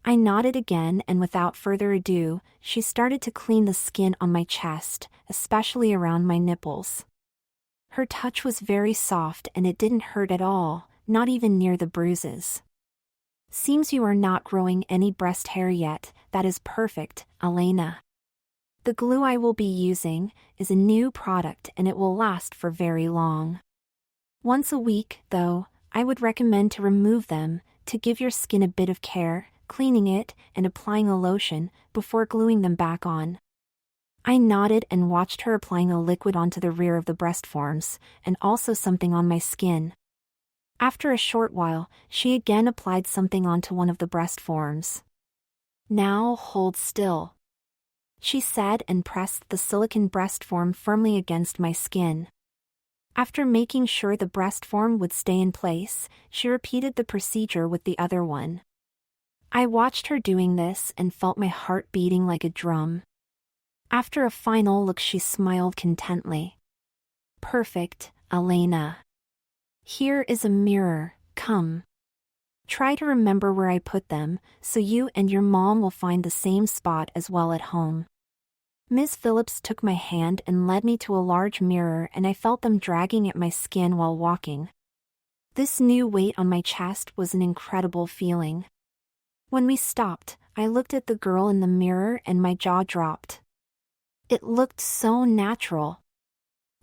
I nodded again and without further ado, she started to clean the skin on my chest, especially around my nipples. Her touch was very soft and it didn't hurt at all, not even near the bruises. Seems you are not growing any breast hair yet, that is perfect, Elena. The glue I will be using is a new product and it will last for very long. Once a week, though, I would recommend to remove them, to give your skin a bit of care, cleaning it and applying a lotion before gluing them back on. I nodded and watched her applying a liquid onto the rear of the breast forms, and also something on my skin. After a short while, she again applied something onto one of the breast forms. Now hold still, she said and pressed the silicone breast form firmly against my skin. After making sure the breast form would stay in place, she repeated the procedure with the other one. I watched her doing this and felt my heart beating like a drum. After a final look, she smiled contently. Perfect, Elena. Here is a mirror, come. Try to remember where I put them, so you and your mom will find the same spot as well at home. Ms. Phillips took my hand and led me to a large mirror and I felt them dragging at my skin while walking. This new weight on my chest was an incredible feeling. When we stopped, I looked at the girl in the mirror and my jaw dropped. It looked so natural.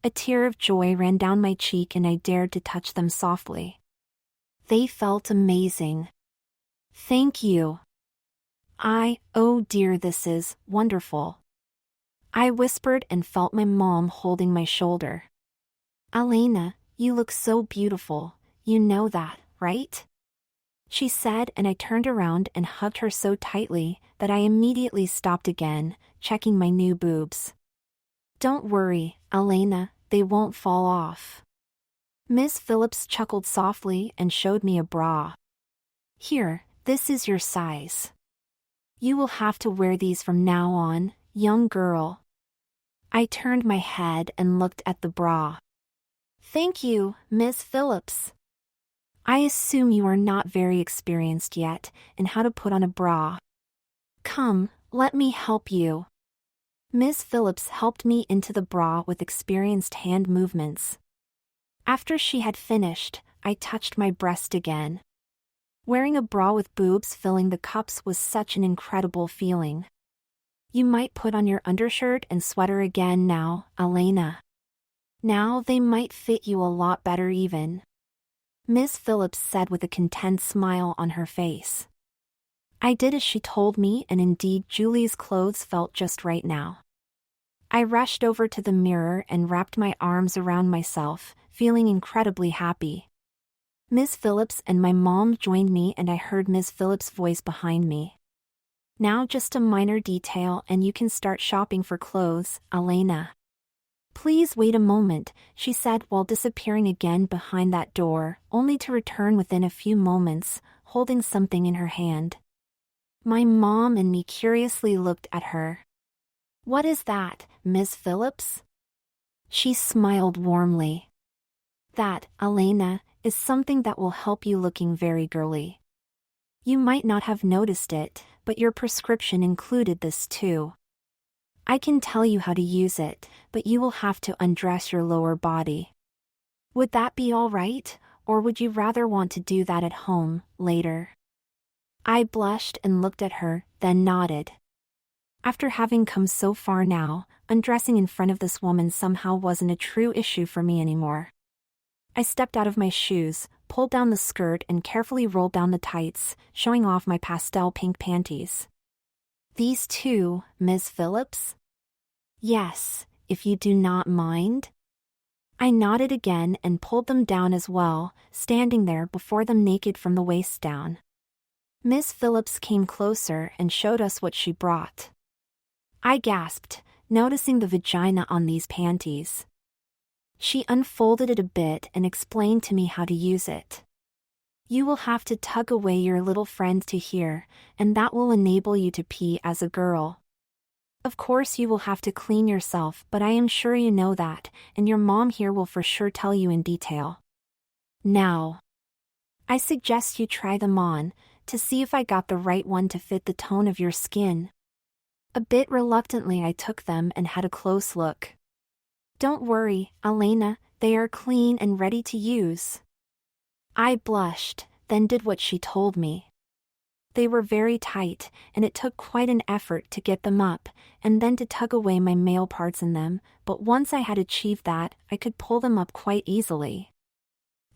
A tear of joy ran down my cheek and I dared to touch them softly. They felt amazing. Thank you. Oh dear, this is wonderful. I whispered and felt my mom holding my shoulder. Elena, you look so beautiful, you know that, right? She said, and I turned around and hugged her so tightly that I immediately stopped again, checking my new boobs. Don't worry, Elena, they won't fall off. Ms. Phillips chuckled softly and showed me a bra. Here, this is your size. You will have to wear these from now on, young girl. I turned my head and looked at the bra. Thank you, Miss Phillips. I assume you are not very experienced yet in how to put on a bra. Come, let me help you. Miss Phillips helped me into the bra with experienced hand movements. After she had finished, I touched my breast again. Wearing a bra with boobs filling the cups was such an incredible feeling. You might put on your undershirt and sweater again now, Elena. Now they might fit you a lot better even. Miss Phillips said with a content smile on her face. I did as she told me, and indeed Julie's clothes felt just right now. I rushed over to the mirror and wrapped my arms around myself, feeling incredibly happy. Miss Phillips and my mom joined me and I heard Miss Phillips' voice behind me. Now just a minor detail and you can start shopping for clothes, Elena. Please wait a moment, she said while disappearing again behind that door, only to return within a few moments, holding something in her hand. My mom and me curiously looked at her. What is that, Miss Phillips? She smiled warmly. That, Elena, is something that will help you looking very girly. You might not have noticed it, but your prescription included this too. I can tell you how to use it, but you will have to undress your lower body. Would that be all right, or would you rather want to do that at home, later? I blushed and looked at her, then nodded. After having come so far now, undressing in front of this woman somehow wasn't a true issue for me anymore. I stepped out of my shoes, pulled down the skirt and carefully rolled down the tights, showing off my pastel pink panties. These too, Miss Phillips? Yes, if you do not mind. I nodded again and pulled them down as well, standing there before them naked from the waist down. Miss Phillips came closer and showed us what she brought. I gasped, noticing the vagina on these panties. She unfolded it a bit and explained to me how to use it. You will have to tug away your little friend to here, and that will enable you to pee as a girl. Of course you will have to clean yourself, but I am sure you know that, and your mom here will for sure tell you in detail. Now, I suggest you try them on, to see if I got the right one to fit the tone of your skin. A bit reluctantly I took them and had a close look. Don't worry, Elena, they are clean and ready to use. I blushed, then did what she told me. They were very tight, and it took quite an effort to get them up, and then to tug away my male parts in them, but once I had achieved that, I could pull them up quite easily.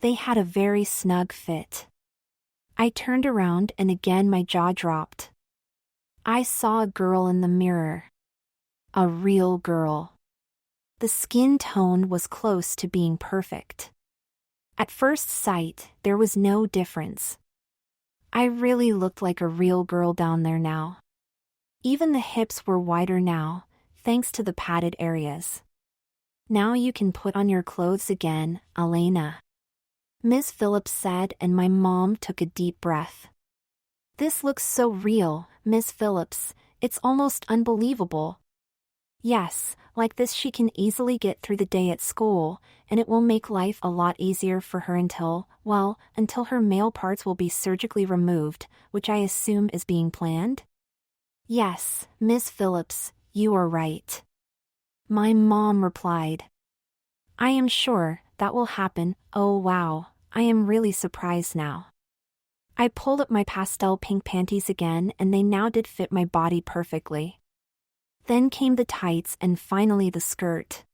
They had a very snug fit. I turned around and again my jaw dropped. I saw a girl in the mirror. A real girl. The skin tone was close to being perfect. At first sight, there was no difference. I really looked like a real girl down there now. Even the hips were wider now, thanks to the padded areas. Now you can put on your clothes again, Elena. Miss Phillips said, and my mom took a deep breath. This looks so real, Miss Phillips, it's almost unbelievable. Yes, like this she can easily get through the day at school, and it will make life a lot easier for her until her male parts will be surgically removed, which I assume is being planned? Yes, Miss Phillips, you are right. My mom replied. I am sure that will happen. Oh wow, I am really surprised now. I pulled up my pastel pink panties again and they now did fit my body perfectly. Then came the tights and finally the skirt.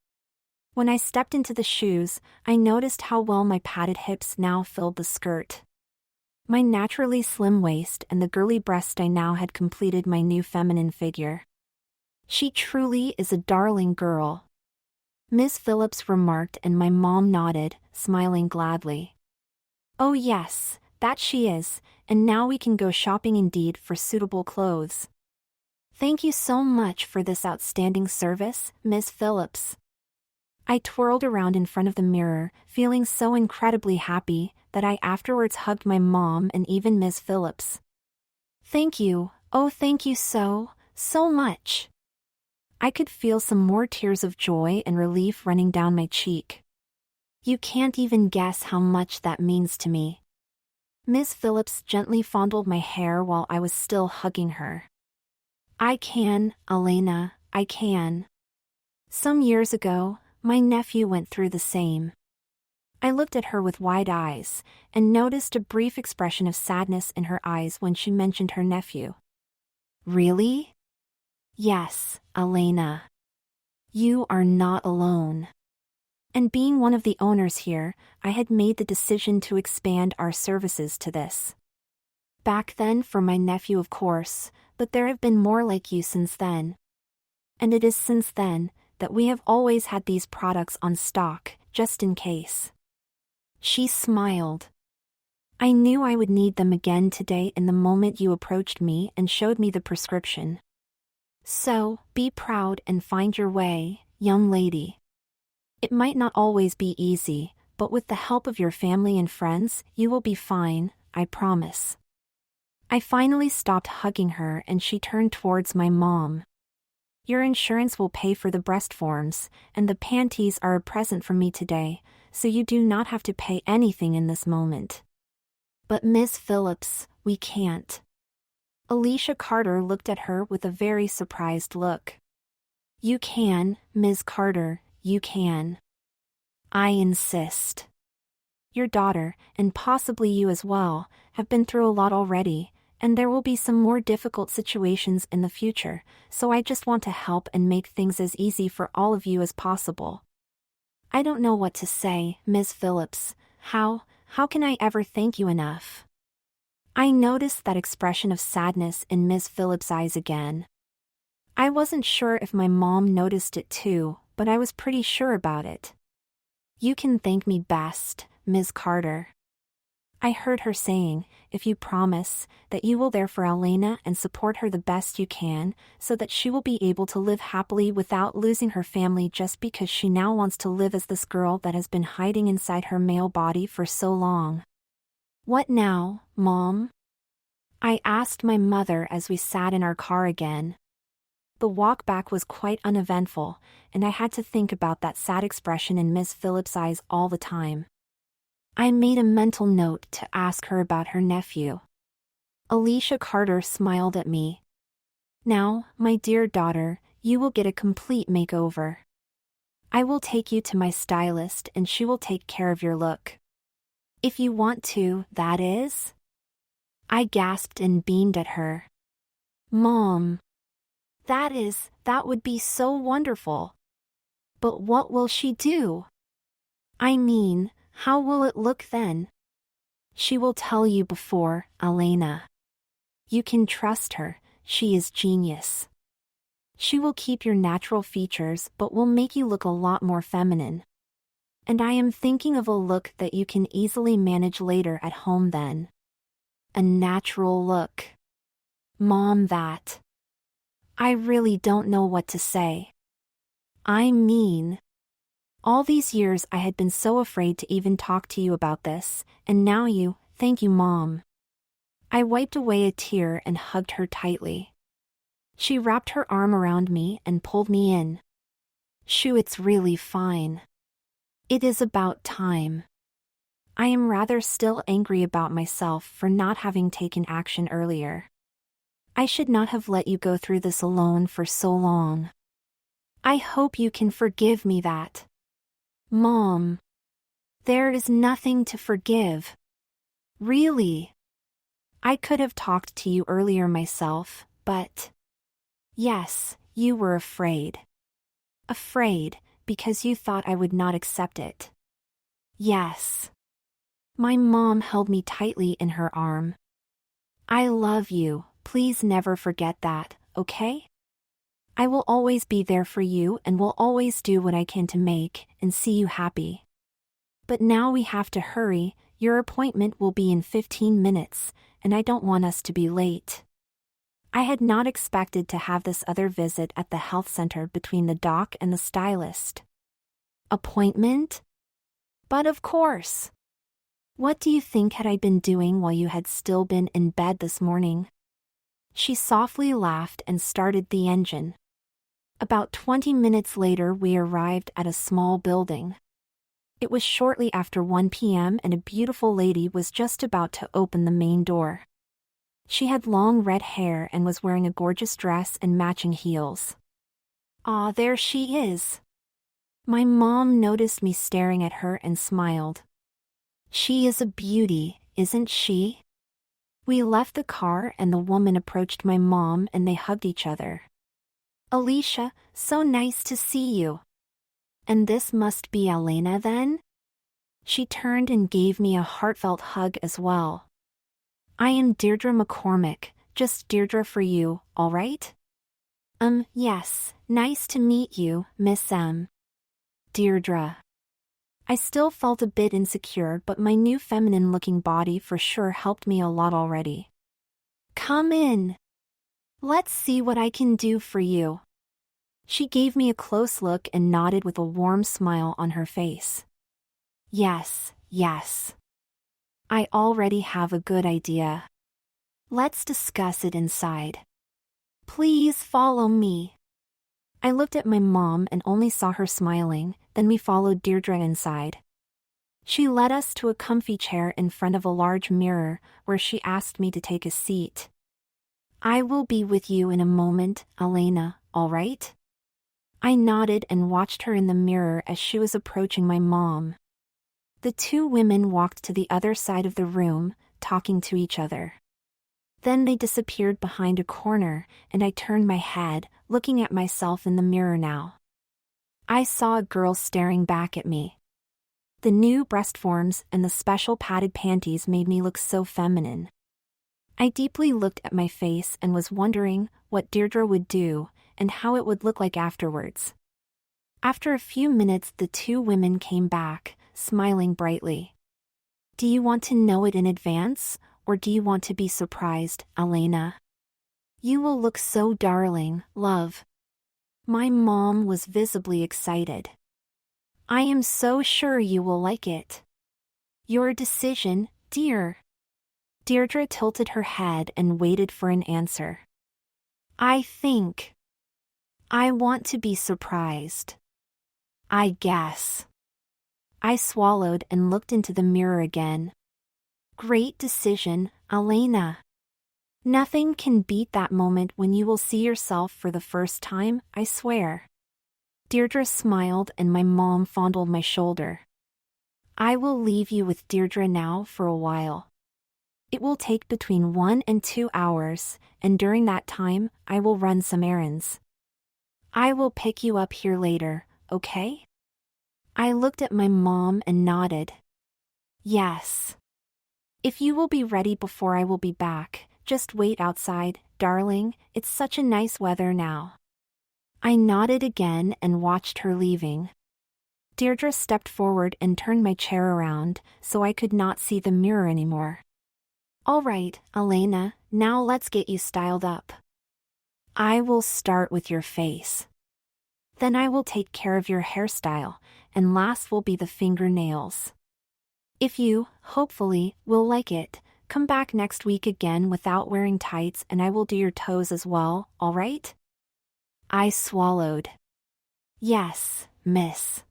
When I stepped into the shoes, I noticed how well my padded hips now filled the skirt. My naturally slim waist and the girly breast I now had completed my new feminine figure. She truly is a darling girl. Miss Phillips remarked and my mom nodded, smiling gladly. Oh yes, that she is, and now we can go shopping indeed for suitable clothes. Thank you so much for this outstanding service, Miss Phillips. I twirled around in front of the mirror, feeling so incredibly happy that I afterwards hugged my mom and even Miss Phillips. Thank you, oh thank you so much. I could feel some more tears of joy and relief running down my cheek. You can't even guess how much that means to me. Miss Phillips gently fondled my hair while I was still hugging her. I can, Elena, I can. Some years ago, my nephew went through the same. I looked at her with wide eyes, and noticed a brief expression of sadness in her eyes when she mentioned her nephew. Really? Yes, Elena. You are not alone. And being one of the owners here, I had made the decision to expand our services to this. Back then for my nephew, of course, but there have been more like you since then. And it is since then that we have always had these products on stock, just in case. She smiled. I knew I would need them again today in the moment you approached me and showed me the prescription. So, be proud and find your way, young lady. It might not always be easy, but with the help of your family and friends, you will be fine, I promise. I finally stopped hugging her and she turned towards my mom. Your insurance will pay for the breast forms, and the panties are a present from me today, so you do not have to pay anything in this moment. But Miss Phillips, we can't. Alicia Carter looked at her with a very surprised look. You can, Ms. Carter, you can. I insist. Your daughter, and possibly you as well, have been through a lot already, and there will be some more difficult situations in the future, so I just want to help and make things as easy for all of you as possible. I don't know what to say, Ms. Phillips. How can I ever thank you enough? I noticed that expression of sadness in Ms. Phillips' eyes again. I wasn't sure if my mom noticed it too, but I was pretty sure about it. You can thank me best, Ms. Carter. I heard her saying, if you promise, that you will there for Elena and support her the best you can, so that she will be able to live happily without losing her family just because she now wants to live as this girl that has been hiding inside her male body for so long. What now, Mom? I asked my mother as we sat in our car again. The walk back was quite uneventful, and I had to think about that sad expression in Miss Phillips' eyes all the time. I made a mental note to ask her about her nephew. Alicia Carter smiled at me. Now, my dear daughter, you will get a complete makeover. I will take you to my stylist and she will take care of your look. If you want to, that is. I gasped and beamed at her. Mom. That would be so wonderful. But what will she do? I mean, how will it look then? She will tell you before, Elena. You can trust her, she is genius. She will keep your natural features but will make you look a lot more feminine. And I am thinking of a look that you can easily manage later at home then. A natural look. Mom, that. I really don't know what to say. I mean, all these years I had been so afraid to even talk to you about this, and now thank you, Mom. I wiped away a tear and hugged her tightly. She wrapped her arm around me and pulled me in. Shoo, it's really fine. It is about time. I am rather still angry about myself for not having taken action earlier. I should not have let you go through this alone for so long. I hope you can forgive me that. Mom. There is nothing to forgive. Really. I could have talked to you earlier myself, but... Yes, you were afraid. Afraid, because you thought I would not accept it. Yes. My mom held me tightly in her arm. I love you, please never forget that, okay? I will always be there for you and will always do what I can to make and see you happy. But now we have to hurry, your appointment will be in 15 minutes, and I don't want us to be late. I had not expected to have this other visit at the health center between the doc and the stylist. Appointment? But of course. What do you think had I been doing while you had still been in bed this morning? She softly laughed and started the engine. About 20 minutes later we arrived at a small building. It was shortly after 1 p.m. and a beautiful lady was just about to open the main door. She had long red hair and was wearing a gorgeous dress and matching heels. Ah, there she is. My mom noticed me staring at her and smiled. She is a beauty, isn't she? We left the car and the woman approached my mom and they hugged each other. Alicia, so nice to see you. And this must be Elena then? She turned and gave me a heartfelt hug as well. I am Deirdre McCormick, just Deirdre for you, all right? Yes, nice to meet you, Miss M. Deirdre. I still felt a bit insecure, but my new feminine-looking body for sure helped me a lot already. Come in. Let's see what I can do for you. She gave me a close look and nodded with a warm smile on her face. Yes, yes. I already have a good idea. Let's discuss it inside. Please follow me. I looked at my mom and only saw her smiling, then we followed Deirdre inside. She led us to a comfy chair in front of a large mirror, where she asked me to take a seat. I will be with you in a moment, Elena, all right? I nodded and watched her in the mirror as she was approaching my mom. The two women walked to the other side of the room, talking to each other. Then they disappeared behind a corner, and I turned my head, looking at myself in the mirror now. I saw a girl staring back at me. The new breast forms and the special padded panties made me look so feminine. I deeply looked at my face and was wondering what Deirdre would do and how it would look like afterwards. After a few minutes, the two women came back, smiling brightly. Do you want to know it in advance, or do you want to be surprised, Elena? You will look so darling, love. My mom was visibly excited. I am so sure you will like it. Your decision, dear. Deirdre tilted her head and waited for an answer. I think. I want to be surprised. I guess. I swallowed and looked into the mirror again. Great decision, Elena. Nothing can beat that moment when you will see yourself for the first time, I swear. Deirdre smiled and my mom fondled my shoulder. I will leave you with Deirdre now for a while. It will take between 1 and 2 hours, and during that time, I will run some errands. I will pick you up here later, okay? I looked at my mom and nodded. Yes. If you will be ready before I will be back, just wait outside, darling, it's such a nice weather now. I nodded again and watched her leaving. Deirdre stepped forward and turned my chair around, so I could not see the mirror anymore. All right, Elena, now let's get you styled up. I will start with your face. Then I will take care of your hairstyle, and last will be the fingernails. If you, hopefully, will like it, come back next week again without wearing tights and I will do your toes as well, all right? I swallowed. Yes, miss.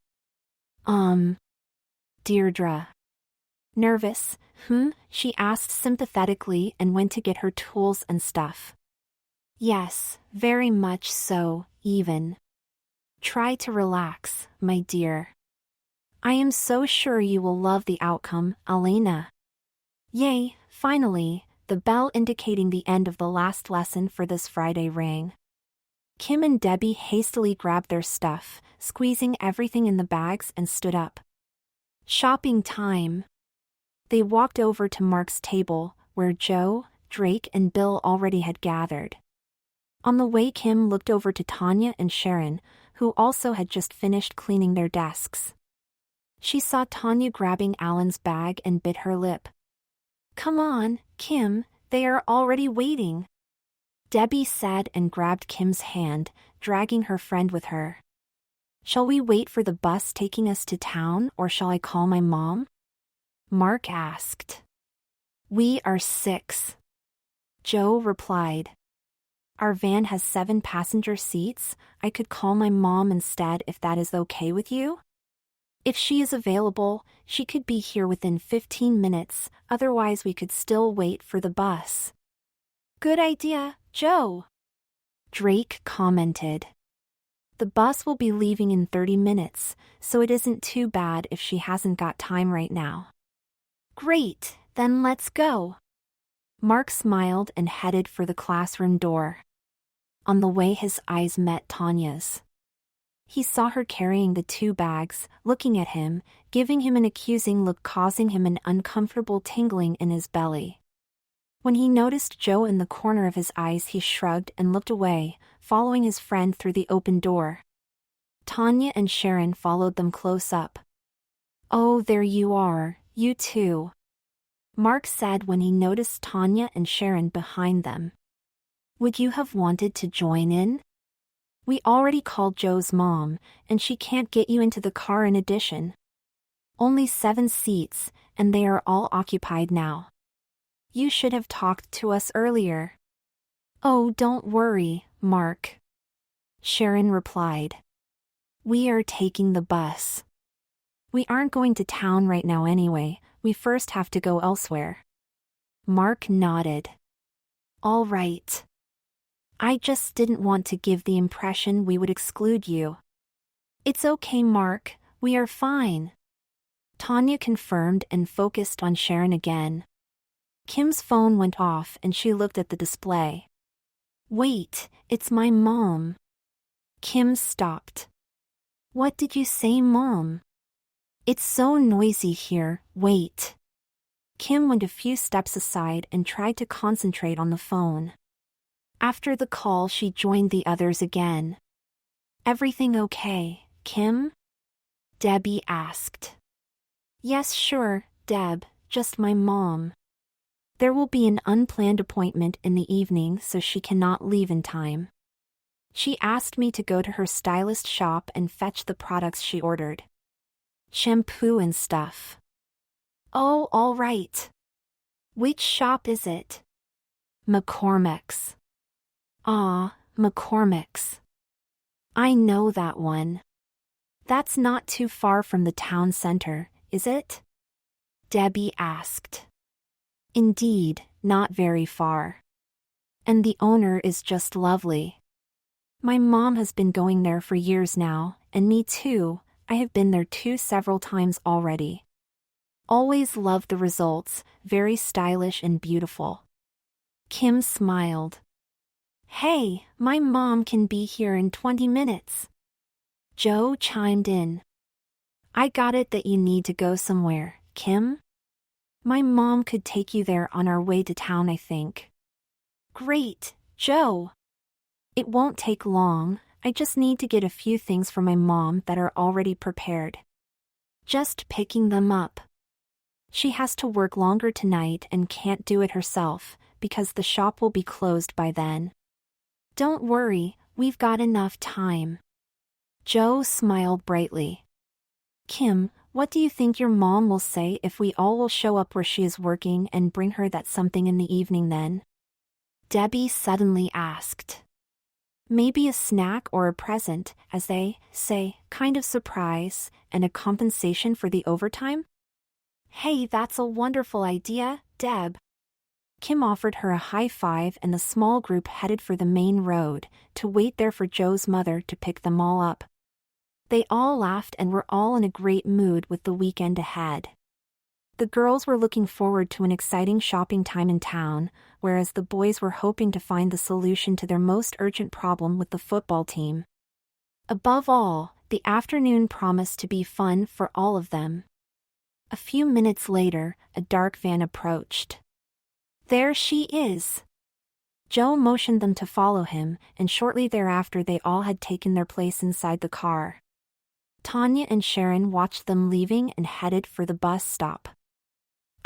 Deirdre. Nervous, she asked sympathetically and went to get her tools and stuff. Yes, very much so, even. Try to relax, my dear. I am so sure you will love the outcome, Elena. Yay, finally, the bell indicating the end of the last lesson for this Friday rang. Kim and Debbie hastily grabbed their stuff, squeezing everything in the bags and stood up. Shopping time. They walked over to Mark's table, where Joe, Drake and Bill already had gathered. On the way, Kim looked over to Tanya and Sharon, who also had just finished cleaning their desks. She saw Tanya grabbing Alan's bag and bit her lip. Come on, Kim, they are already waiting. Debbie said and grabbed Kim's hand, dragging her friend with her. Shall we wait for the bus taking us to town or shall I call my mom? Mark asked. We are 6. Joe replied. Our van has 7 passenger seats. I could call my mom instead if that is okay with you? If she is available, she could be here within 15 minutes, otherwise we could still wait for the bus. Good idea, Joe. Drake commented. The bus will be leaving in 30 minutes, so it isn't too bad if she hasn't got time right now. Great, then let's go. Mark smiled and headed for the classroom door. On the way, his eyes met Tanya's. He saw her carrying the 2 bags, looking at him, giving him an accusing look, causing him an uncomfortable tingling in his belly. When he noticed Joe in the corner of his eyes, he shrugged and looked away, following his friend through the open door. Tanya and Sharon followed them close up. Oh, there you are, you two. Mark said when he noticed Tanya and Sharon behind them. Would you have wanted to join in? We already called Joe's mom, and she can't get you into the car in addition. Only 7 seats, and they are all occupied now. You should have talked to us earlier. Oh, don't worry, Mark. Sharon replied. We are taking the bus. We aren't going to town right now anyway, we first have to go elsewhere. Mark nodded. All right. I just didn't want to give the impression we would exclude you. It's okay, Mark, we are fine. Tanya confirmed and focused on Sharon again. Kim's phone went off and she looked at the display. Wait, it's my mom. Kim stopped. What did you say, Mom? It's so noisy here, wait. Kim went a few steps aside and tried to concentrate on the phone. After the call, she joined the others again. Everything okay, Kim? Debbie asked. Yes, sure, Deb, just my mom. There will be an unplanned appointment in the evening, so she cannot leave in time. She asked me to go to her stylist shop and fetch the products she ordered. Shampoo and stuff. Oh, all right. Which shop is it? McCormick's. Ah, McCormick's. I know that one. That's not too far from the town center, is it? Debbie asked. Indeed, not very far. And the owner is just lovely. My mom has been going there for years now, and me too, I have been there too several times already. Always loved the results, very stylish and beautiful. Kim smiled. Hey, my mom can be here in 20 minutes. Joe chimed in. I got it that you need to go somewhere, Kim. My mom could take you there on our way to town, I think. Great, Joe. It won't take long, I just need to get a few things for my mom that are already prepared. Just picking them up. She has to work longer tonight and can't do it herself, because the shop will be closed by then. Don't worry, we've got enough time. Joe smiled brightly. Kim, what do you think your mom will say if we all will show up where she is working and bring her that something in the evening then? Debbie suddenly asked. Maybe a snack or a present, as they say, kind of surprise, and a compensation for the overtime? Hey, that's a wonderful idea, Deb. Kim offered her a high five and the small group headed for the main road, to wait there for Joe's mother to pick them all up. They all laughed and were all in a great mood with the weekend ahead. The girls were looking forward to an exciting shopping time in town, whereas the boys were hoping to find the solution to their most urgent problem with the football team. Above all, the afternoon promised to be fun for all of them. A few minutes later, a dark van approached. There she is. Joe motioned them to follow him, and shortly thereafter they all had taken their place inside the car. Tanya and Sharon watched them leaving and headed for the bus stop.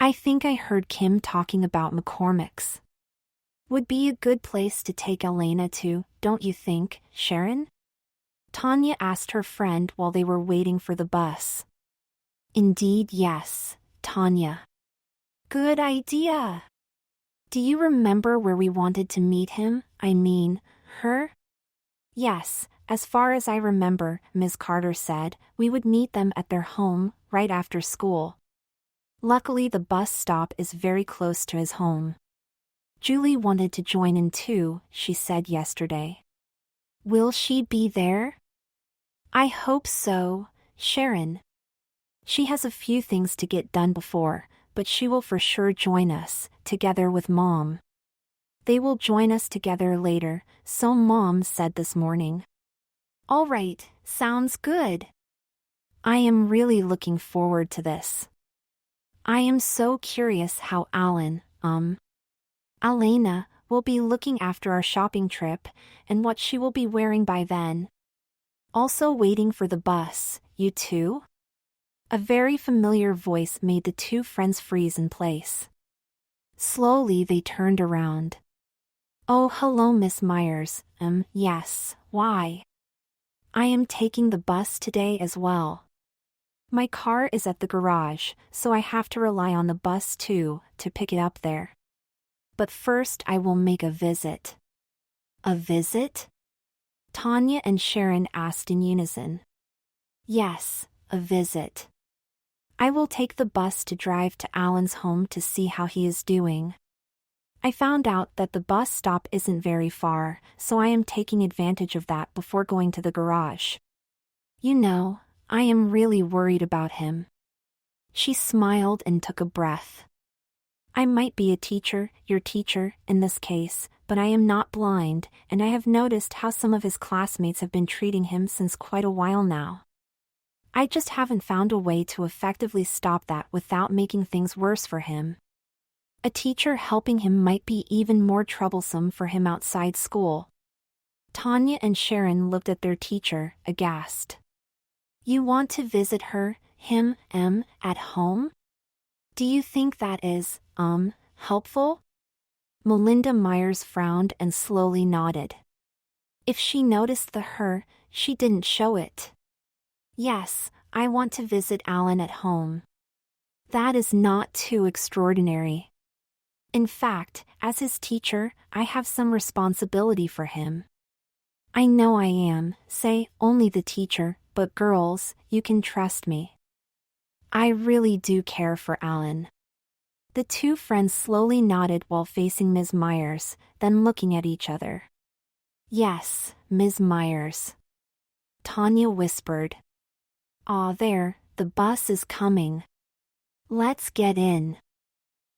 I think I heard Kim talking about McCormick's. Would be a good place to take Elena to, don't you think, Sharon? Tanya asked her friend while they were waiting for the bus. Indeed, yes, Tanya. Good idea. Do you remember where we wanted to meet him, I mean, her? Yes, As far as I remember, Ms. Carter said, we would meet them at their home, right after school. Luckily, the bus stop is very close to his home. Julie wanted to join in too, she said yesterday. Will she be there? I hope so, Sharon. She has a few things to get done before, but she will for sure join us, together with Mom. They will join us together later, so Mom said this morning. All right, sounds good. I am really looking forward to this. I am so curious how Alena, will be looking after our shopping trip, and what she will be wearing by then. Also waiting for the bus, you too? A very familiar voice made the two friends freeze in place. Slowly they turned around. Oh, hello, Miss Myers. Yes, why? I am taking the bus today as well. My car is at the garage, so I have to rely on the bus too, to pick it up there. But first I will make a visit. A visit? Tanya and Sharon asked in unison. Yes, a visit. I will take the bus to drive to Alan's home to see how he is doing. I found out that the bus stop isn't very far, so I am taking advantage of that before going to the garage. You know, I am really worried about him. She smiled and took a breath. I might be a teacher, your teacher, in this case, but I am not blind, and I have noticed how some of his classmates have been treating him since quite a while now. I just haven't found a way to effectively stop that without making things worse for him. A teacher helping him might be even more troublesome for him outside school. Tanya and Sharon looked at their teacher, aghast. You want to visit him, at home? Do you think that is, helpful? Melinda Myers frowned and slowly nodded. If she noticed the her, she didn't show it. Yes, I want to visit Alan at home. That is not too extraordinary. In fact, as his teacher, I have some responsibility for him. I know I am, say, only the teacher, but girls, you can trust me. I really do care for Alan. The two friends slowly nodded while facing Ms. Myers, then looking at each other. Yes, Ms. Myers. Tanya whispered. Ah, there, the bus is coming. Let's get in.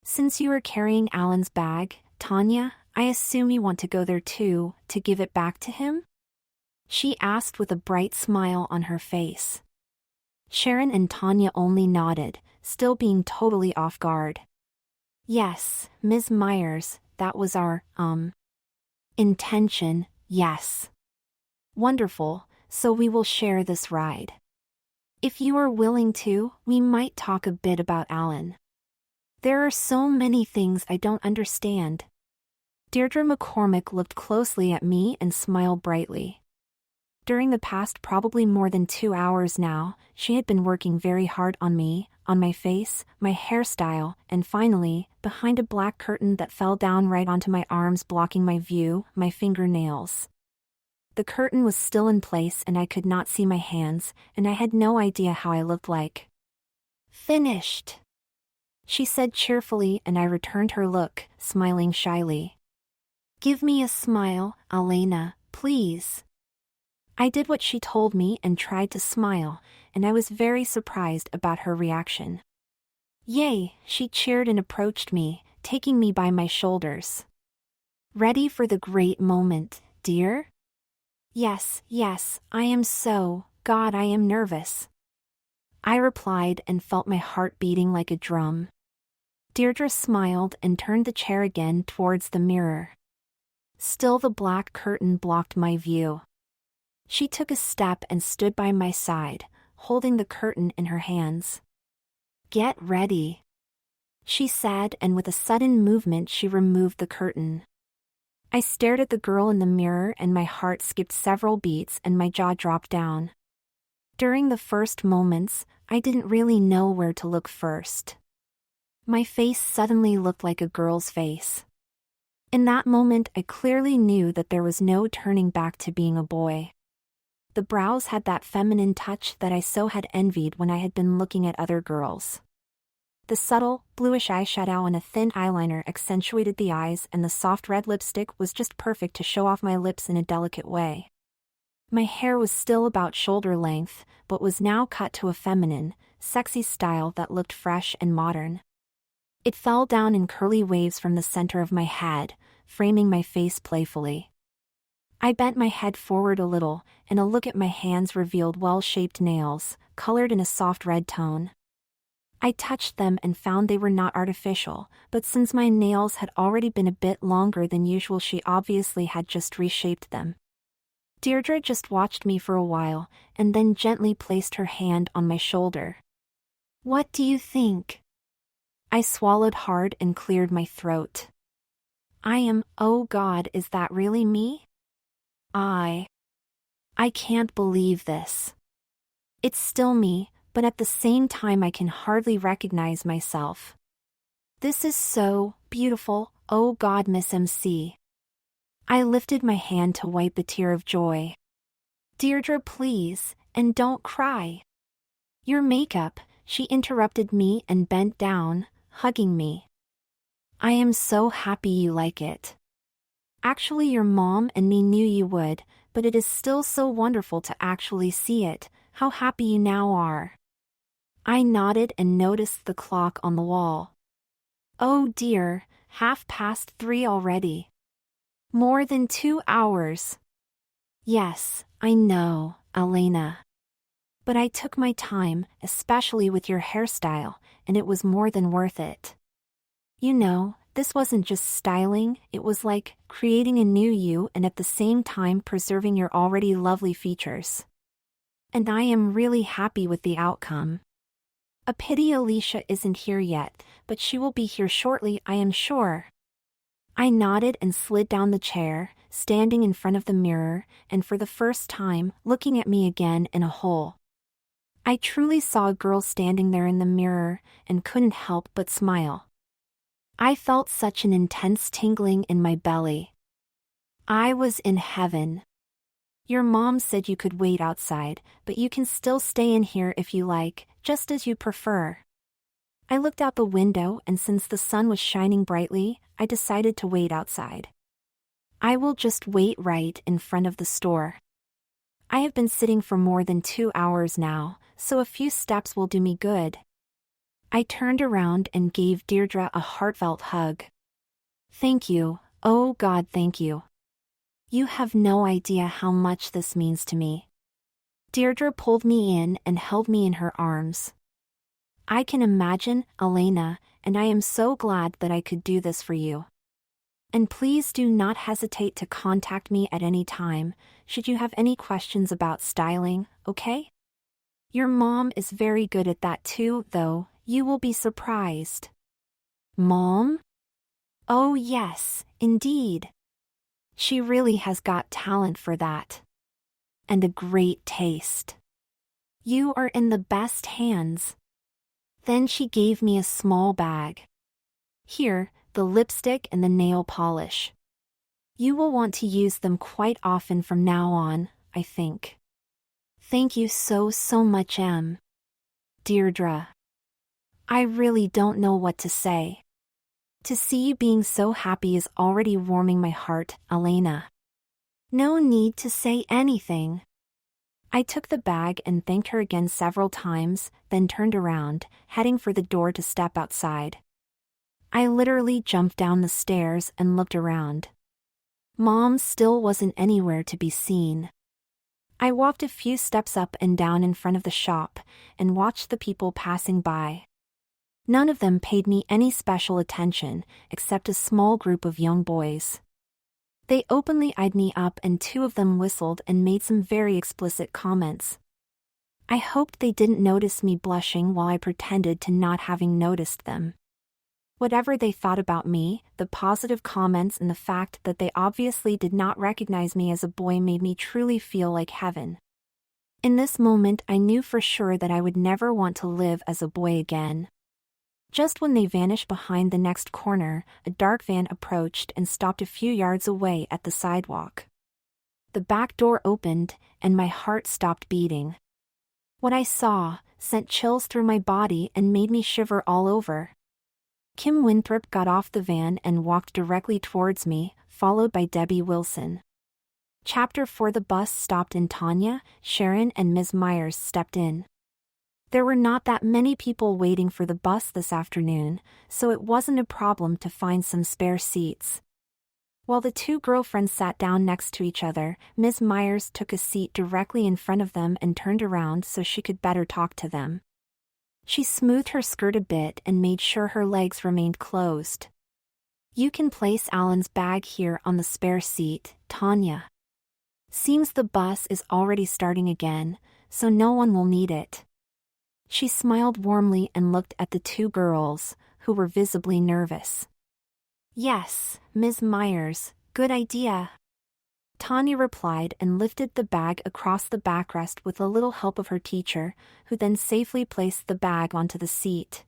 Since you are carrying Alan's bag, Tanya, I assume you want to go there too, to give it back to him? She asked with a bright smile on her face. Sharon and Tanya only nodded, still being totally off guard. Yes, Ms. Myers, that was our, intention, yes. Wonderful, so we will share this ride. If you are willing to, we might talk a bit about Alan. There are so many things I don't understand. Deirdre McCormick looked closely at me and smiled brightly. During the past probably more than 2 hours now, she had been working very hard on me, on my face, my hairstyle, and finally, behind a black curtain that fell down right onto my arms blocking my view, my fingernails. The curtain was still in place and I could not see my hands, and I had no idea how I looked like. Finished, she said cheerfully, and I returned her look, smiling shyly. Give me a smile, Alena, please. I did what she told me and tried to smile, and I was very surprised about her reaction. Yay, she cheered and approached me, taking me by my shoulders. Ready for the great moment, dear? Yes, I am so, God, I am nervous. I replied and felt my heart beating like a drum. Deirdre smiled and turned the chair again towards the mirror. Still the black curtain blocked my view. She took a step and stood by my side, holding the curtain in her hands. Get ready, she said, and with a sudden movement she removed the curtain. I stared at the girl in the mirror and my heart skipped several beats and my jaw dropped down. During the first moments, I didn't really know where to look first. My face suddenly looked like a girl's face. In that moment I clearly knew that there was no turning back to being a boy. The brows had that feminine touch that I so had envied when I had been looking at other girls. The subtle, bluish eyeshadow and a thin eyeliner accentuated the eyes, and the soft red lipstick was just perfect to show off my lips in a delicate way. My hair was still about shoulder length, but was now cut to a feminine, sexy style that looked fresh and modern. It fell down in curly waves from the center of my head, framing my face playfully. I bent my head forward a little, and a look at my hands revealed well-shaped nails, colored in a soft red tone. I touched them and found they were not artificial, but since my nails had already been a bit longer than usual, she obviously had just reshaped them. Deirdre just watched me for a while, and then gently placed her hand on my shoulder. "What do you think?" I swallowed hard and cleared my throat. Oh God, is that really me? I can't believe this. It's still me, but at the same time I can hardly recognize myself. This is so beautiful, oh God, Miss MC. I lifted my hand to wipe a tear of joy. Deirdre, please, and don't cry. Your makeup, she interrupted me and bent down, hugging me. I am so happy you like it. Actually, your mom and me knew you would, but it is still so wonderful to actually see it. How happy you now are. I nodded and noticed the clock on the wall. Oh dear, 3:30 already. More than 2 hours. Yes, I know, Elena. But I took my time, especially with your hairstyle, and it was more than worth it. You know, this wasn't just styling, it was like creating a new you and at the same time preserving your already lovely features. And I am really happy with the outcome. A pity Alicia isn't here yet, but she will be here shortly, I am sure. I nodded and slid down the chair, standing in front of the mirror, and for the first time, looking at me again in a hole. I truly saw a girl standing there in the mirror, and couldn't help but smile. I felt such an intense tingling in my belly. I was in heaven. Your mom said you could wait outside, but you can still stay in here if you like, just as you prefer. I looked out the window, and since the sun was shining brightly, I decided to wait outside. I will just wait right in front of the store. I have been sitting for more than 2 hours now, so a few steps will do me good. I turned around and gave Deirdre a heartfelt hug. Thank you, oh God, thank you. You have no idea how much this means to me. Deirdre pulled me in and held me in her arms. I can imagine, Elena, and I am so glad that I could do this for you. And please do not hesitate to contact me at any time, should you have any questions about styling, okay? Your mom is very good at that too, though, you will be surprised. Mom? Oh yes, indeed. She really has got talent for that. And a great taste. You are in the best hands. Then she gave me a small bag. Here, the lipstick and the nail polish. You will want to use them quite often from now on, I think. Thank you so much, Deirdre. I really don't know what to say. To see you being so happy is already warming my heart, Elena. No need to say anything. I took the bag and thanked her again several times, then turned around, heading for the door to step outside. I literally jumped down the stairs and looked around. Mom still wasn't anywhere to be seen. I walked a few steps up and down in front of the shop, and watched the people passing by. None of them paid me any special attention, except a small group of young boys. They openly eyed me up, and 2 of them whistled and made some very explicit comments. I hoped they didn't notice me blushing while I pretended to not having noticed them. Whatever they thought about me, the positive comments and the fact that they obviously did not recognize me as a boy made me truly feel like heaven. In this moment, I knew for sure that I would never want to live as a boy again. Just when they vanished behind the next corner, a dark van approached and stopped a few yards away at the sidewalk. the back door opened, and my heart stopped beating. What I saw sent chills through my body and made me shiver all over. Kim Winthrop got off the van and walked directly towards me, followed by Debbie Wilson. Chapter 4. The bus stopped and Tanya, Sharon and Ms. Myers stepped in. There were not that many people waiting for the bus this afternoon, so it wasn't a problem to find some spare seats. While the two girlfriends sat down next to each other, Ms. Myers took a seat directly in front of them and turned around so she could better talk to them. She smoothed her skirt a bit and made sure her legs remained closed. "You can place Alan's bag here on the spare seat, Tanya. Seems the bus is already starting again, so no one will need it." She smiled warmly and looked at the two girls, who were visibly nervous. "Yes, Ms. Myers, good idea," Tanya replied and lifted the bag across the backrest with a little help of her teacher, who then safely placed the bag onto the seat.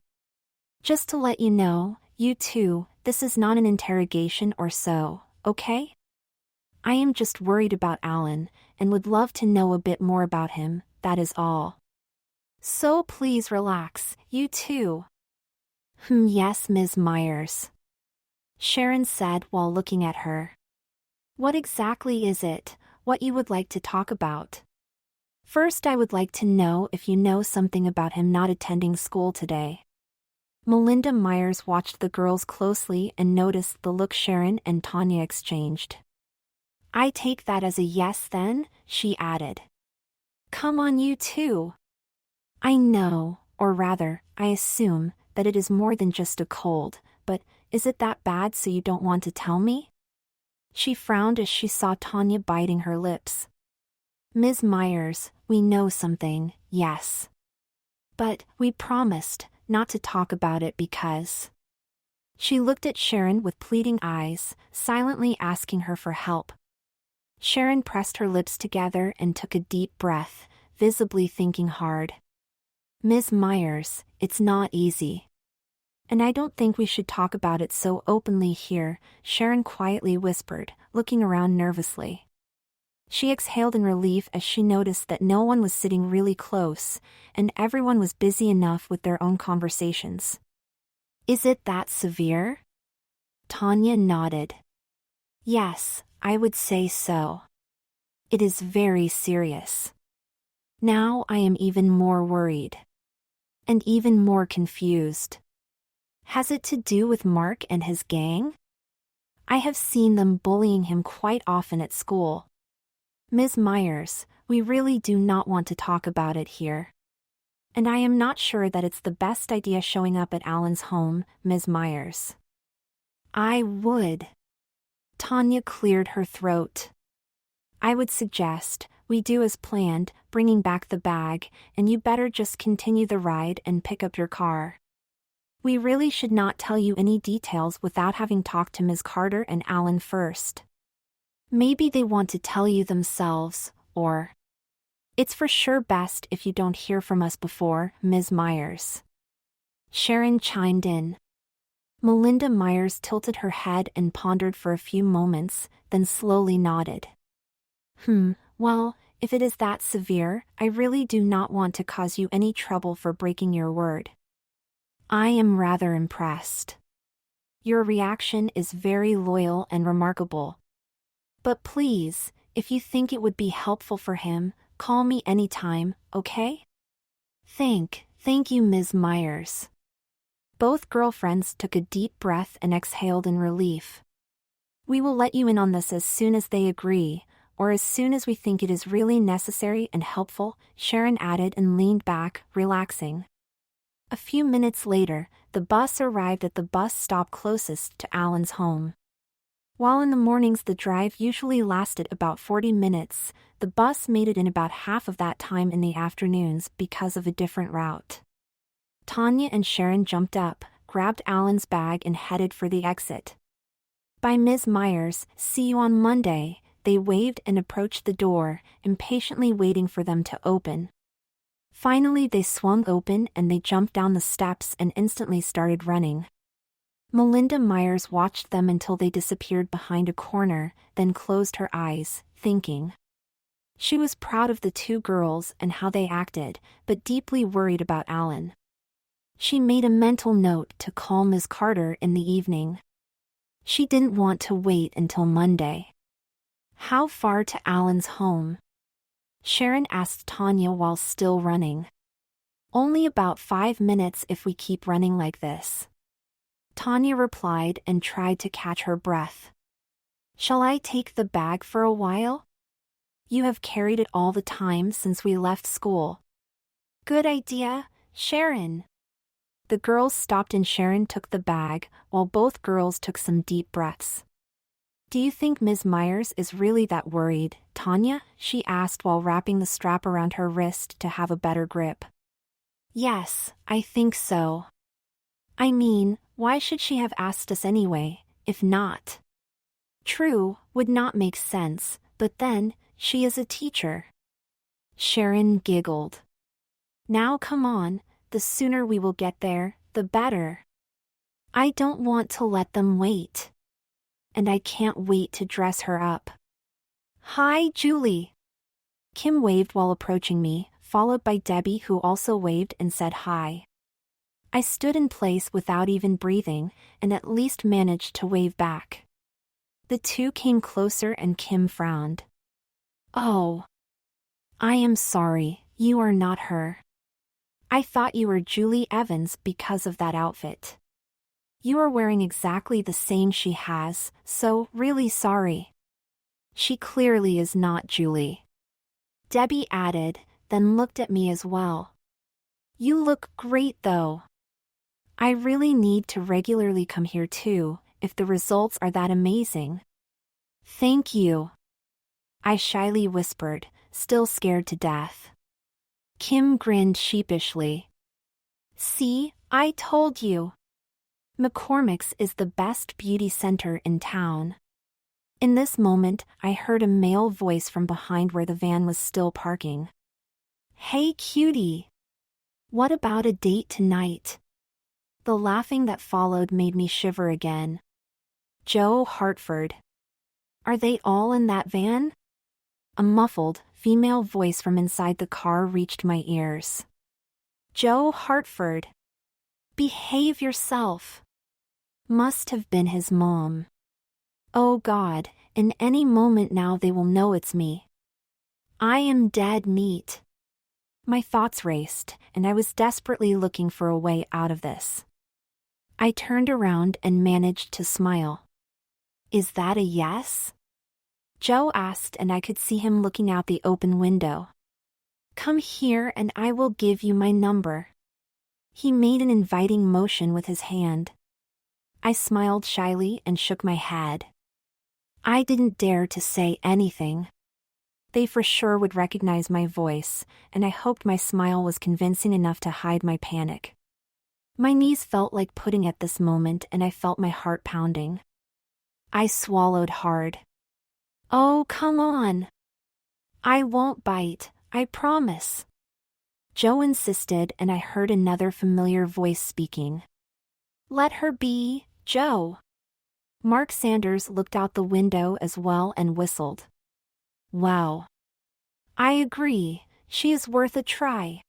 "Just to let you know, you two, this is not an interrogation or so, okay? I am just worried about Alan, and would love to know a bit more about him, that is all. So please relax, you two." Yes, Ms. Myers," Sharon said while looking at her. "What exactly is it, what you would like to talk about? First, I would like to know if you know something about him not attending school today." Melinda Myers watched the girls closely and noticed the look Sharon and Tanya exchanged. "I take that as a yes then," she added. "Come on, you two. I know, or rather, I assume, that it is more than just a cold, but is it that bad so you don't want to tell me?" She frowned as she saw Tanya biting her lips. "Ms. Myers, we know something, yes. But we promised not to talk about it because..." She looked at Sharon with pleading eyes, silently asking her for help. Sharon pressed her lips together and took a deep breath, visibly thinking hard. "Ms. Myers, it's not easy. And I don't think we should talk about it so openly here," Sharon quietly whispered, looking around nervously. She exhaled in relief as she noticed that no one was sitting really close, and everyone was busy enough with their own conversations. "Is it that severe?" Tanya nodded. "Yes, I would say so. It is very serious. Now I am even more worried. And even more confused. Has it to do with Mark and his gang? I have seen them bullying him quite often at school. Ms. Myers, we really do not want to talk about it here. And I am not sure that it's the best idea showing up at Alan's home, Ms. Myers." "I would." Tanya cleared her throat. "I would suggest we do as planned, bringing back the bag, and you better just continue the ride and pick up your car. We really should not tell you any details without having talked to Ms. Carter and Alan first. Maybe they want to tell you themselves, or... It's for sure best if you don't hear from us before, Ms. Myers." Sharon chimed in. Melinda Myers tilted her head and pondered for a few moments, then slowly nodded. Well, if it is that severe, I really do not want to cause you any trouble for breaking your word. I am rather impressed. Your reaction is very loyal and remarkable. But please, if you think it would be helpful for him, call me anytime, okay? Thank you, Ms. Myers." Both girlfriends took a deep breath and exhaled in relief. "We will let you in on this as soon as they agree, or as soon as we think it is really necessary and helpful," Sharon added and leaned back, relaxing. A few minutes later, the bus arrived at the bus stop closest to Alan's home. While in the mornings the drive usually lasted about 40 minutes, the bus made it in about half of that time in the afternoons because of a different route. Tanya and Sharon jumped up, grabbed Alan's bag and headed for the exit. "Bye, Ms. Myers, see you on Monday," they waved and approached the door, impatiently waiting for them to open. Finally they swung open and they jumped down the steps and instantly started running. Melinda Myers watched them until they disappeared behind a corner, then closed her eyes, thinking. She was proud of the two girls and how they acted, but deeply worried about Alan. She made a mental note to call Ms. Carter in the evening. She didn't want to wait until Monday. How far to Alan's home? Sharon asked Tanya while still running. Only about 5 minutes if we keep running like this. Tanya replied and tried to catch her breath. Shall I take the bag for a while? You have carried it all the time since we left school. Good idea, Sharon. The girls stopped and Sharon took the bag, while both girls took some deep breaths. Do you think Ms. Myers is really that worried, Tanya? She asked while wrapping the strap around her wrist to have a better grip. Yes, I think so. I mean, why should she have asked us anyway, if not? True, would not make sense, but then, she is a teacher. Sharon giggled. Now come on, the sooner we will get there, the better. I don't want to let them wait. And I can't wait to dress her up. Hi, Julie. Kim waved while approaching me, followed by Debbie who also waved and said hi. I stood in place without even breathing, and at least managed to wave back. The two came closer and Kim frowned. Oh. I am sorry, you are not her. I thought you were Julie Evans because of that outfit. You are wearing exactly the same she has, so really sorry. She clearly is not Julie. Debbie added, then looked at me as well. You look great though. I really need to regularly come here too, if the results are that amazing. Thank you. I shyly whispered, still scared to death. Kim grinned sheepishly. See, I told you. McCormick's is the best beauty center in town. In this moment, I heard a male voice from behind where the van was still parking. Hey cutie. What about a date tonight? The laughing that followed made me shiver again. Joe Hartford. Are they all in that van? A muffled, female voice from inside the car reached my ears. Joe Hartford. Behave yourself. Must have been his mom. Oh God, in any moment now they will know it's me. I am dead meat. My thoughts raced, and I was desperately looking for a way out of this. I turned around and managed to smile. Is that a yes? Joe asked, and I could see him looking out the open window. Come here and I will give you my number. He made an inviting motion with his hand. I smiled shyly and shook my head. I didn't dare to say anything. They for sure would recognize my voice, and I hoped my smile was convincing enough to hide my panic. My knees felt like pudding at this moment and I felt my heart pounding. I swallowed hard. Oh, come on. I won't bite, I promise. Joe insisted, and I heard another familiar voice speaking. Let her be, Joe. Mark Sanders looked out the window as well and whistled. Wow. I agree, she is worth a try.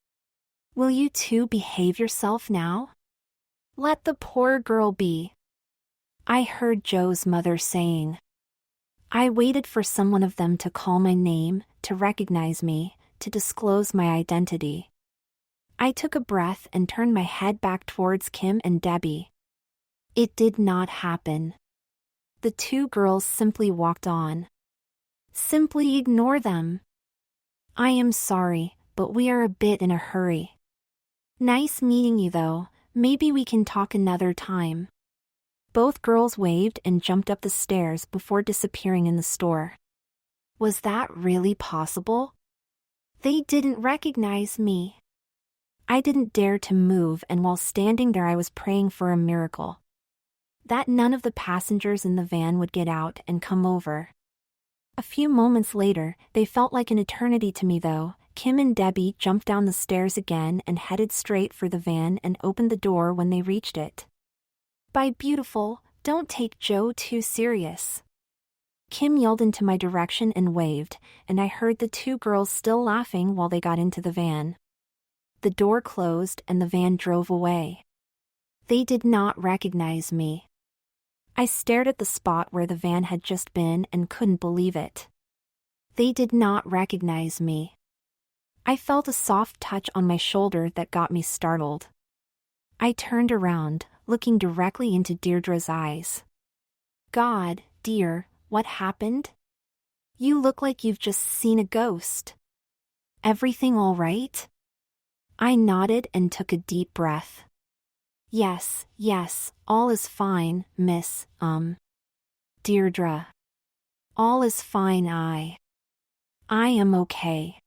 Will you two behave yourself now? Let the poor girl be. I heard Joe's mother saying. I waited for someone of them to call my name, to recognize me, to disclose my identity. I took a breath and turned my head back towards Kim and Debbie. It did not happen. The two girls simply walked on. Simply ignore them. I am sorry, but we are a bit in a hurry. Nice meeting you though, maybe we can talk another time. Both girls waved and jumped up the stairs before disappearing in the store. Was that really possible? They didn't recognize me. I didn't dare to move, and while standing there I was praying for a miracle. That none of the passengers in the van would get out and come over. A few moments later, they felt like an eternity to me though. Kim and Debbie jumped down the stairs again and headed straight for the van and opened the door when they reached it. By beautiful, don't take Joe too serious. Kim yelled into my direction and waved, and I heard the two girls still laughing while they got into the van. The door closed and the van drove away. They did not recognize me. I stared at the spot where the van had just been and couldn't believe it. They did not recognize me. I felt a soft touch on my shoulder that got me startled. I turned around, looking directly into Deirdre's eyes. God, dear, what happened? You look like you've just seen a ghost. Everything all right? I nodded and took a deep breath. Yes, all is fine, Miss, Deirdre. All is fine, I am okay.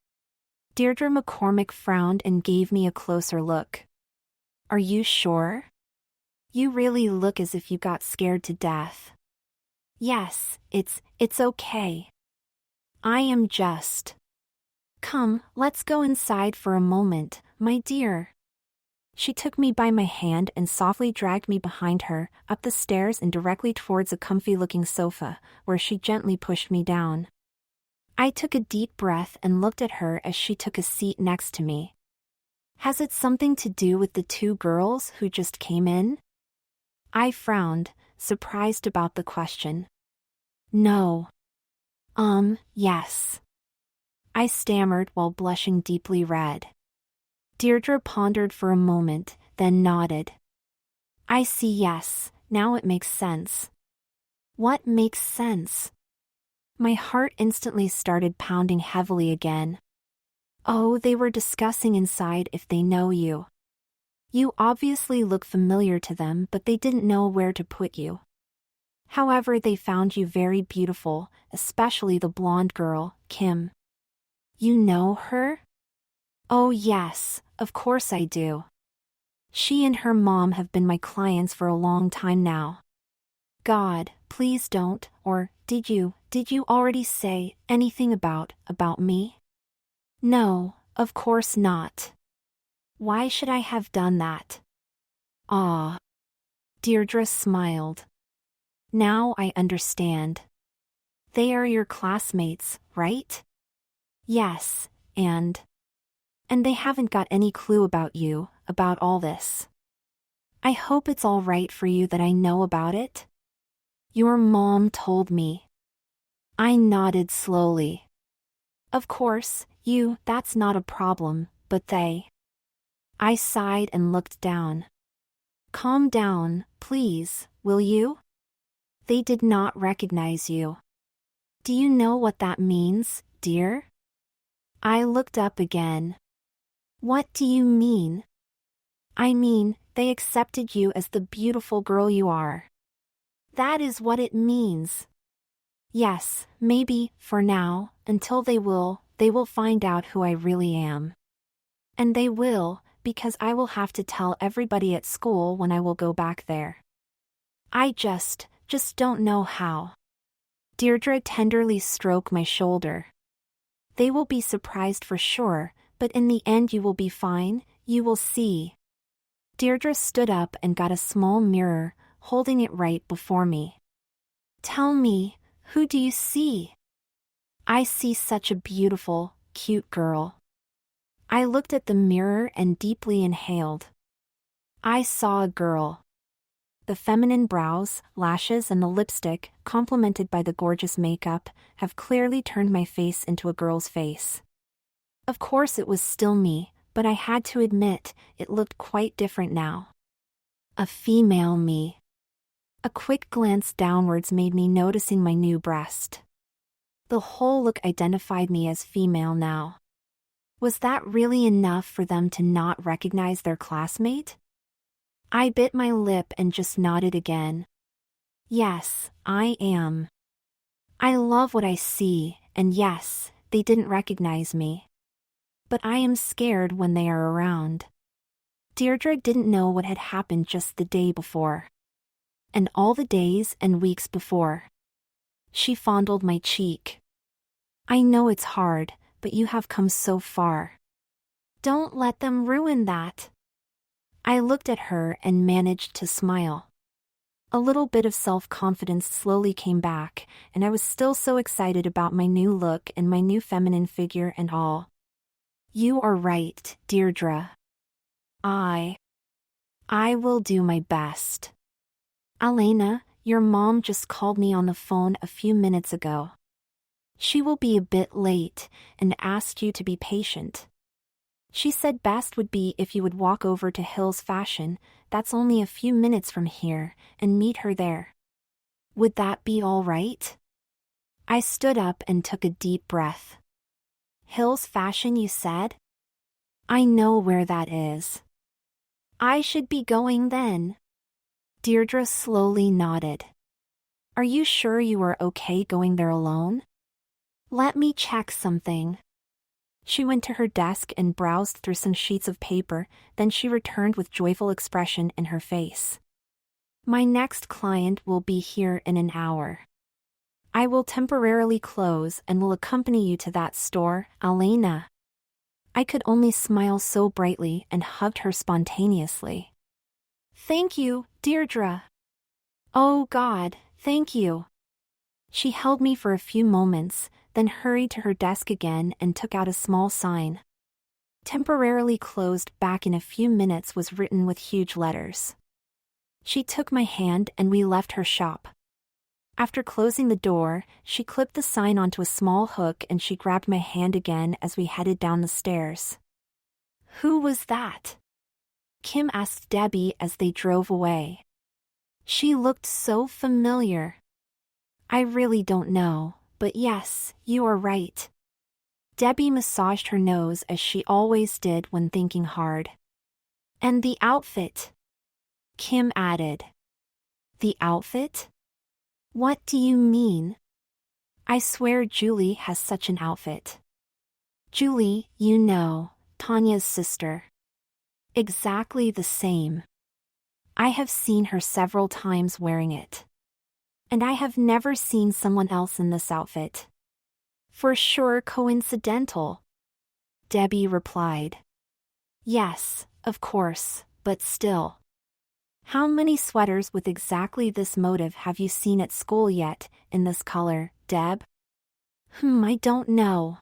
Deirdre McCormick frowned and gave me a closer look. Are you sure? You really look as if you got scared to death. Yes, it's okay. I am just. Come, let's go inside for a moment, my dear. She took me by my hand and softly dragged me behind her, up the stairs and directly towards a comfy-looking sofa, where she gently pushed me down. I took a deep breath and looked at her as she took a seat next to me. Has it something to do with the two girls who just came in? I frowned, surprised about the question. No. Yes. I stammered while blushing deeply red. Deirdre pondered for a moment, then nodded. I see, yes, now it makes sense. What makes sense? My heart instantly started pounding heavily again. Oh, they were discussing inside if they know you. You obviously look familiar to them, but they didn't know where to put you. However, they found you very beautiful, especially the blonde girl, Kim. You know her? Oh yes, of course I do. She and her mom have been my clients for a long time now. God, please don't, or did you already say anything about me? No, of course not. Why should I have done that? Ah. Deirdre smiled. Now I understand. They are your classmates, right? Yes, and they haven't got any clue about you, about all this. I hope it's all right for you that I know about it. Your mom told me. I nodded slowly. Of course, that's not a problem, but they. I sighed and looked down. Calm down, please, will you? They did not recognize you. Do you know what that means, dear? I looked up again. What do you mean? I mean, they accepted you as the beautiful girl you are. That is what it means. Yes, maybe, for now, until they will find out who I really am. And they will, because I will have to tell everybody at school when I will go back there. I just don't know how. Deirdre tenderly stroked my shoulder. They will be surprised for sure, but in the end you will be fine, you will see. Deirdre stood up and got a small mirror, holding it right before me. Tell me, who do you see? I see such a beautiful, cute girl. I looked at the mirror and deeply inhaled. I saw a girl. The feminine brows, lashes and the lipstick, complemented by the gorgeous makeup, have clearly turned my face into a girl's face. Of course it was still me, but I had to admit, it looked quite different now. A female me. A quick glance downwards made me noticing my new breast. The whole look identified me as female now. Was that really enough for them to not recognize their classmate? I bit my lip and just nodded again. Yes, I am. I love what I see, and yes, they didn't recognize me. But I am scared when they are around. Deirdre didn't know what had happened just the day before. And all the days and weeks before. She fondled my cheek. I know it's hard, but you have come so far. Don't let them ruin that. I looked at her and managed to smile. A little bit of self-confidence slowly came back, and I was still so excited about my new look and my new feminine figure and all. You are right, Deirdre. I will do my best. Elena, your mom just called me on the phone a few minutes ago. She will be a bit late and asked you to be patient. She said best would be if you would walk over to Hills Fashion, that's only a few minutes from here, and meet her there. Would that be all right? I stood up and took a deep breath. Hills Fashion, you said? I know where that is. I should be going then. Deirdre slowly nodded. Are you sure you are okay going there alone? Let me check something. She went to her desk and browsed through some sheets of paper, then she returned with joyful expression in her face. My next client will be here in an hour. I will temporarily close and will accompany you to that store, Elena. I could only smile so brightly and hugged her spontaneously. Thank you, Deirdre. Oh God, thank you. She held me for a few moments, then hurried to her desk again and took out a small sign. Temporarily closed back in a few minutes was written with huge letters. She took my hand and we left her shop. After closing the door, she clipped the sign onto a small hook and she grabbed my hand again as we headed down the stairs. Who was that? Kim asked Debbie as they drove away. She looked so familiar. I really don't know, but yes, you are right. Debbie massaged her nose as she always did when thinking hard. And the outfit, Kim added. The outfit? What do you mean? I swear Julie has such an outfit. Julie, you know, Tanya's sister. Exactly the same. I have seen her several times wearing it. And I have never seen someone else in this outfit. For sure coincidental. Debbie replied. Yes, of course, but still. How many sweaters with exactly this motif have you seen at school yet, in this color, Deb? I don't know.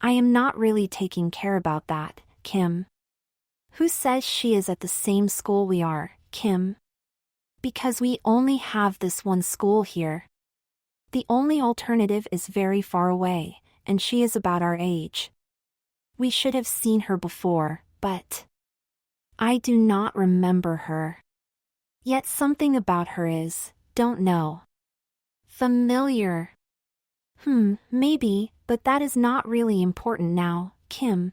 I am not really taking care about that, Kim. Who says she is at the same school we are, Kim? Because we only have this one school here. The only alternative is very far away, and she is about our age. We should have seen her before, but I do not remember her. Yet something about her is, don't know. Familiar. Maybe, but that is not really important now, Kim.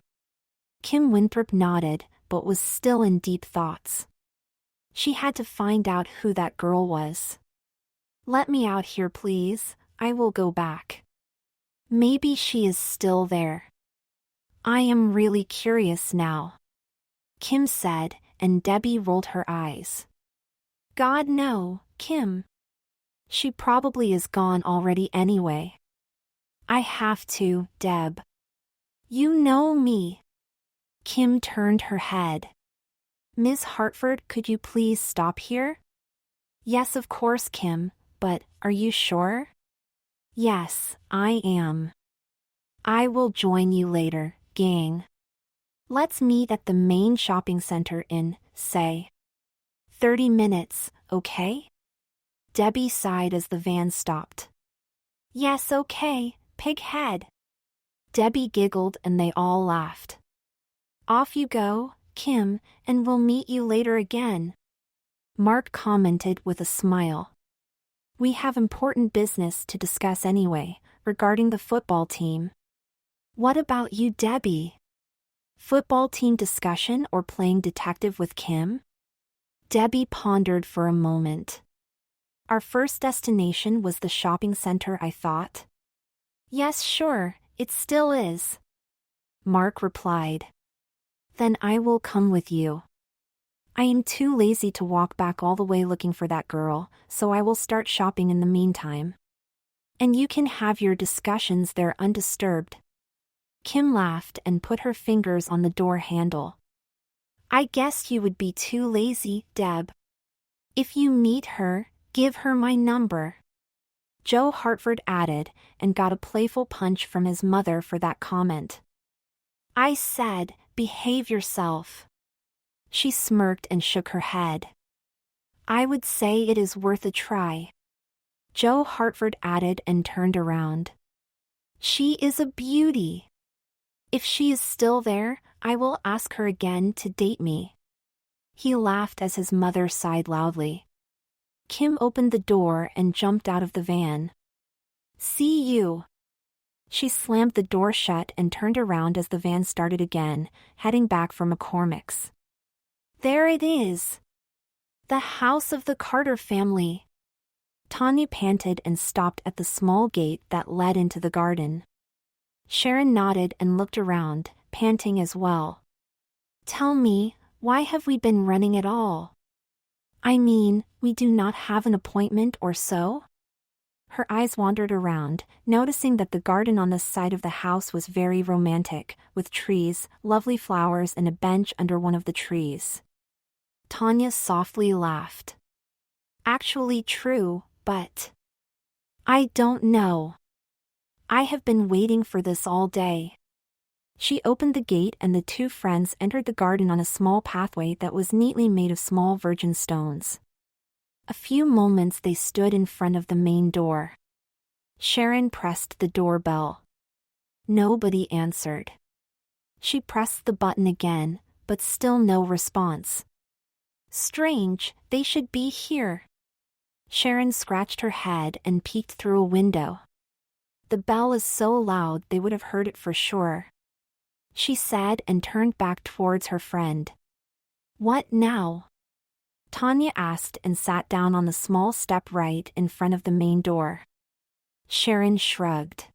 Kim Winthrop nodded, but was still in deep thoughts. She had to find out who that girl was. Let me out here, please. I will go back. Maybe she is still there. I am really curious now, Kim said, and Debbie rolled her eyes. God no, Kim. She probably is gone already anyway. I have to, Deb. You know me. Kim turned her head. Ms. Hartford, could you please stop here? Yes, of course, Kim, but are you sure? Yes, I am. I will join you later, gang. Let's meet at the main shopping center in, say, 30 minutes, okay? Debbie sighed as the van stopped. Yes, okay, pighead. Debbie giggled and they all laughed. Off you go, Kim, and we'll meet you later again. Mark commented with a smile. We have important business to discuss anyway, regarding the football team. What about you, Debbie? Football team discussion or playing detective with Kim? Debbie pondered for a moment. Our first destination was the shopping center, I thought. Yes, sure, it still is. Mark replied. Then I will come with you. I am too lazy to walk back all the way looking for that girl, so I will start shopping in the meantime. And you can have your discussions there undisturbed. Kim laughed and put her fingers on the door handle. I guess you would be too lazy, Deb. If you meet her, give her my number. Joe Hartford added, and got a playful punch from his mother for that comment. I said, behave yourself. She smirked and shook her head. I would say it is worth a try. Joe Hartford added and turned around. She is a beauty. If she is still there, I will ask her again to date me. He laughed as his mother sighed loudly. Kim opened the door and jumped out of the van. See you. She slammed the door shut and turned around as the van started again, heading back for McCormick's. There it is. The house of the Carter family. Tanya panted and stopped at the small gate that led into the garden. Sharon nodded and looked around, panting as well. Tell me, why have we been running at all? I mean, we do not have an appointment or so? Her eyes wandered around, noticing that the garden on the side of the house was very romantic, with trees, lovely flowers and a bench under one of the trees. Tanya softly laughed. Actually true, but I don't know. I have been waiting for this all day. She opened the gate and the two friends entered the garden on a small pathway that was neatly made of small virgin stones. A few moments they stood in front of the main door. Sharon pressed the doorbell. Nobody answered. She pressed the button again, but still no response. Strange, they should be here. Sharon scratched her head and peeked through a window. The bell is so loud they would have heard it for sure. She said and turned back towards her friend. What now? Tanya asked and sat down on the small step right in front of the main door. Sharon shrugged.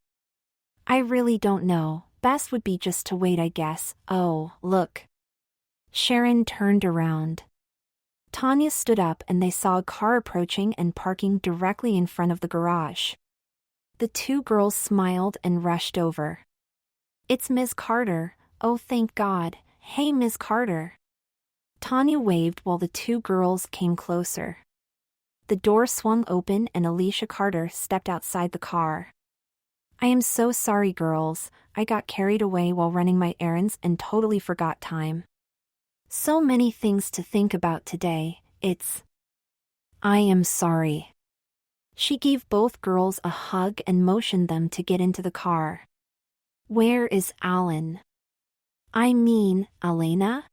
I really don't know, best would be just to wait I guess. Oh, look. Sharon turned around. Tanya stood up and they saw a car approaching and parking directly in front of the garage. The two girls smiled and rushed over. It's Ms. Carter, oh thank God, hey Ms. Carter. Tanya waved while the two girls came closer. The door swung open and Alicia Carter stepped outside the car. I am so sorry girls, I got carried away while running my errands and totally forgot time. So many things to think about today, I am sorry. She gave both girls a hug and motioned them to get into the car. Where is Alan? I mean, Elena?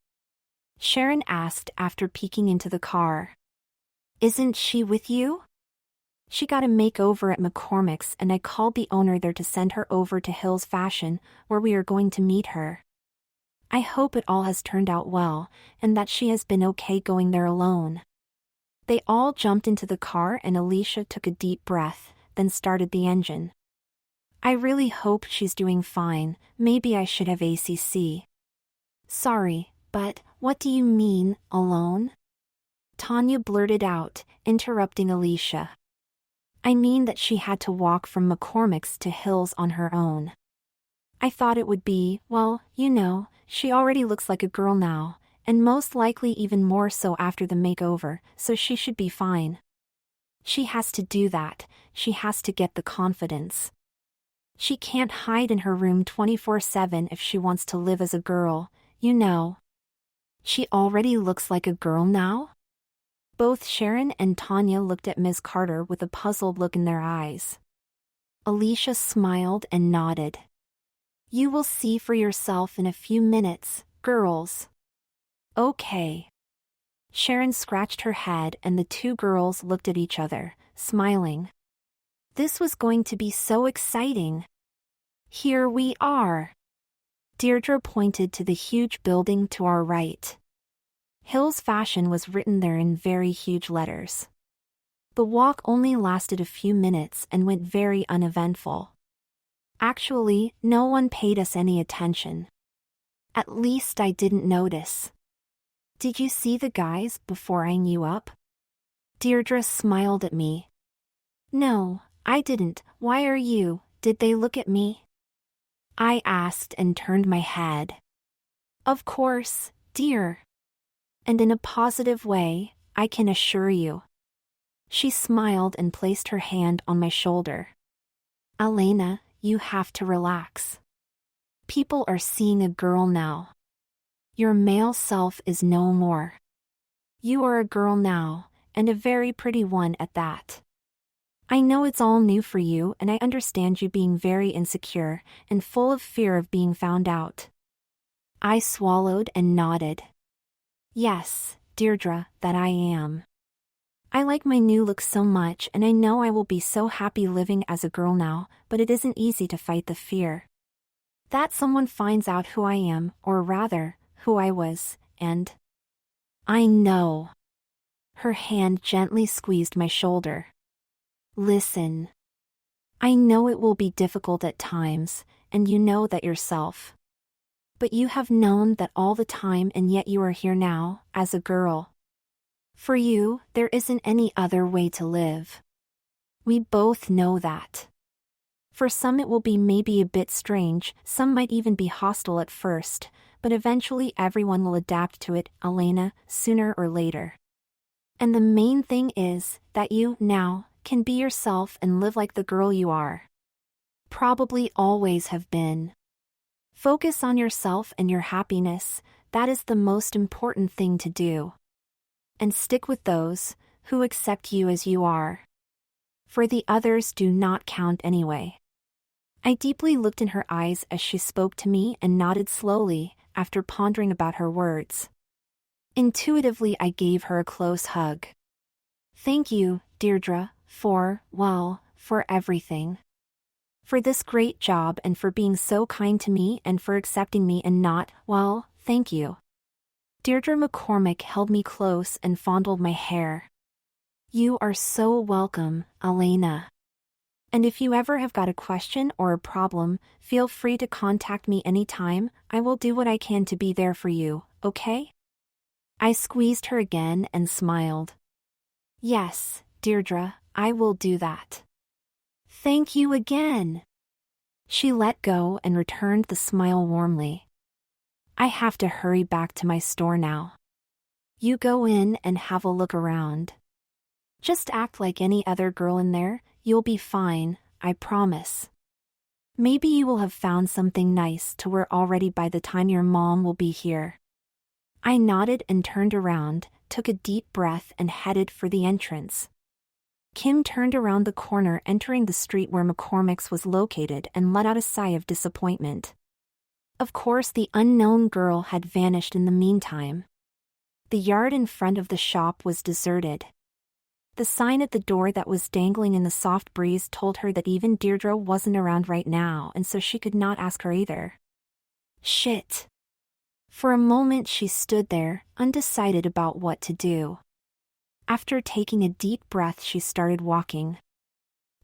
Sharon asked after peeking into the car. Isn't she with you? She got a makeover at McCormick's and I called the owner there to send her over to Hills Fashion, where we are going to meet her. I hope it all has turned out well, and that she has been okay going there alone. They all jumped into the car and Alicia took a deep breath, then started the engine. I really hope she's doing fine, maybe I should have ACC. Sorry, but, what do you mean, alone? Tanya blurted out, interrupting Alicia. I mean that she had to walk from McCormick's to Hills on her own. I thought it would be, well, you know, she already looks like a girl now, and most likely even more so after the makeover, so she should be fine. She has to do that, she has to get the confidence. She can't hide in her room 24/7 if she wants to live as a girl, you know. She already looks like a girl now? Both Sharon and Tanya looked at Ms. Carter with a puzzled look in their eyes. Alicia smiled and nodded. You will see for yourself in a few minutes, girls. Okay. Sharon scratched her head and the two girls looked at each other, smiling. This was going to be so exciting. Here we are. Deirdre pointed to the huge building to our right. Hills Fashion was written there in very huge letters. The walk only lasted a few minutes and went very uneventful. Actually, no one paid us any attention. At least I didn't notice. Did you see the guys before eyeing you up? Deirdre smiled at me. No, I didn't. Why are you? Did they look at me? I asked and turned my head. Of course, dear. And in a positive way, I can assure you. She smiled and placed her hand on my shoulder. Elena, you have to relax. People are seeing a girl now. Your male self is no more. You are a girl now, and a very pretty one at that. I know it's all new for you, and I understand you being very insecure and full of fear of being found out. I swallowed and nodded. Yes, Deirdre, that I am. I like my new look so much, and I know I will be so happy living as a girl now, but it isn't easy to fight the fear that someone finds out who I am, or rather, who I was, and I know. Her hand gently squeezed my shoulder. Listen. I know it will be difficult at times, and you know that yourself. But you have known that all the time, and yet you are here now, as a girl. For you, there isn't any other way to live. We both know that. For some it will be maybe a bit strange, some might even be hostile at first, but eventually everyone will adapt to it, Elena, sooner or later. And the main thing is that you, now, can be yourself and live like the girl you are. Probably always have been. Focus on yourself and your happiness, that is the most important thing to do. And stick with those who accept you as you are. For the others do not count anyway. I deeply looked in her eyes as she spoke to me and nodded slowly, after pondering about her words. Intuitively I gave her a close hug. Thank you, Deirdre, for everything. For this great job and for being so kind to me and for accepting me and not, thank you. Deirdre McCormick held me close and fondled my hair. You are so welcome, Elena. And if you ever have got a question or a problem, feel free to contact me anytime. I will do what I can to be there for you, okay? I squeezed her again and smiled. Yes, Deirdre, I will do that. Thank you again. She let go and returned the smile warmly. I have to hurry back to my store now. You go in and have a look around. Just act like any other girl in there, you'll be fine, I promise. Maybe you will have found something nice to wear already by the time your mom will be here. I nodded and turned around, took a deep breath and headed for the entrance. Kim turned around the corner entering the street where McCormick's was located and let out a sigh of disappointment. Of course the unknown girl had vanished in the meantime. The yard in front of the shop was deserted. The sign at the door that was dangling in the soft breeze told her that even Deirdre wasn't around right now, and so she could not ask her either. Shit. For a moment she stood there, undecided about what to do. After taking a deep breath she started walking.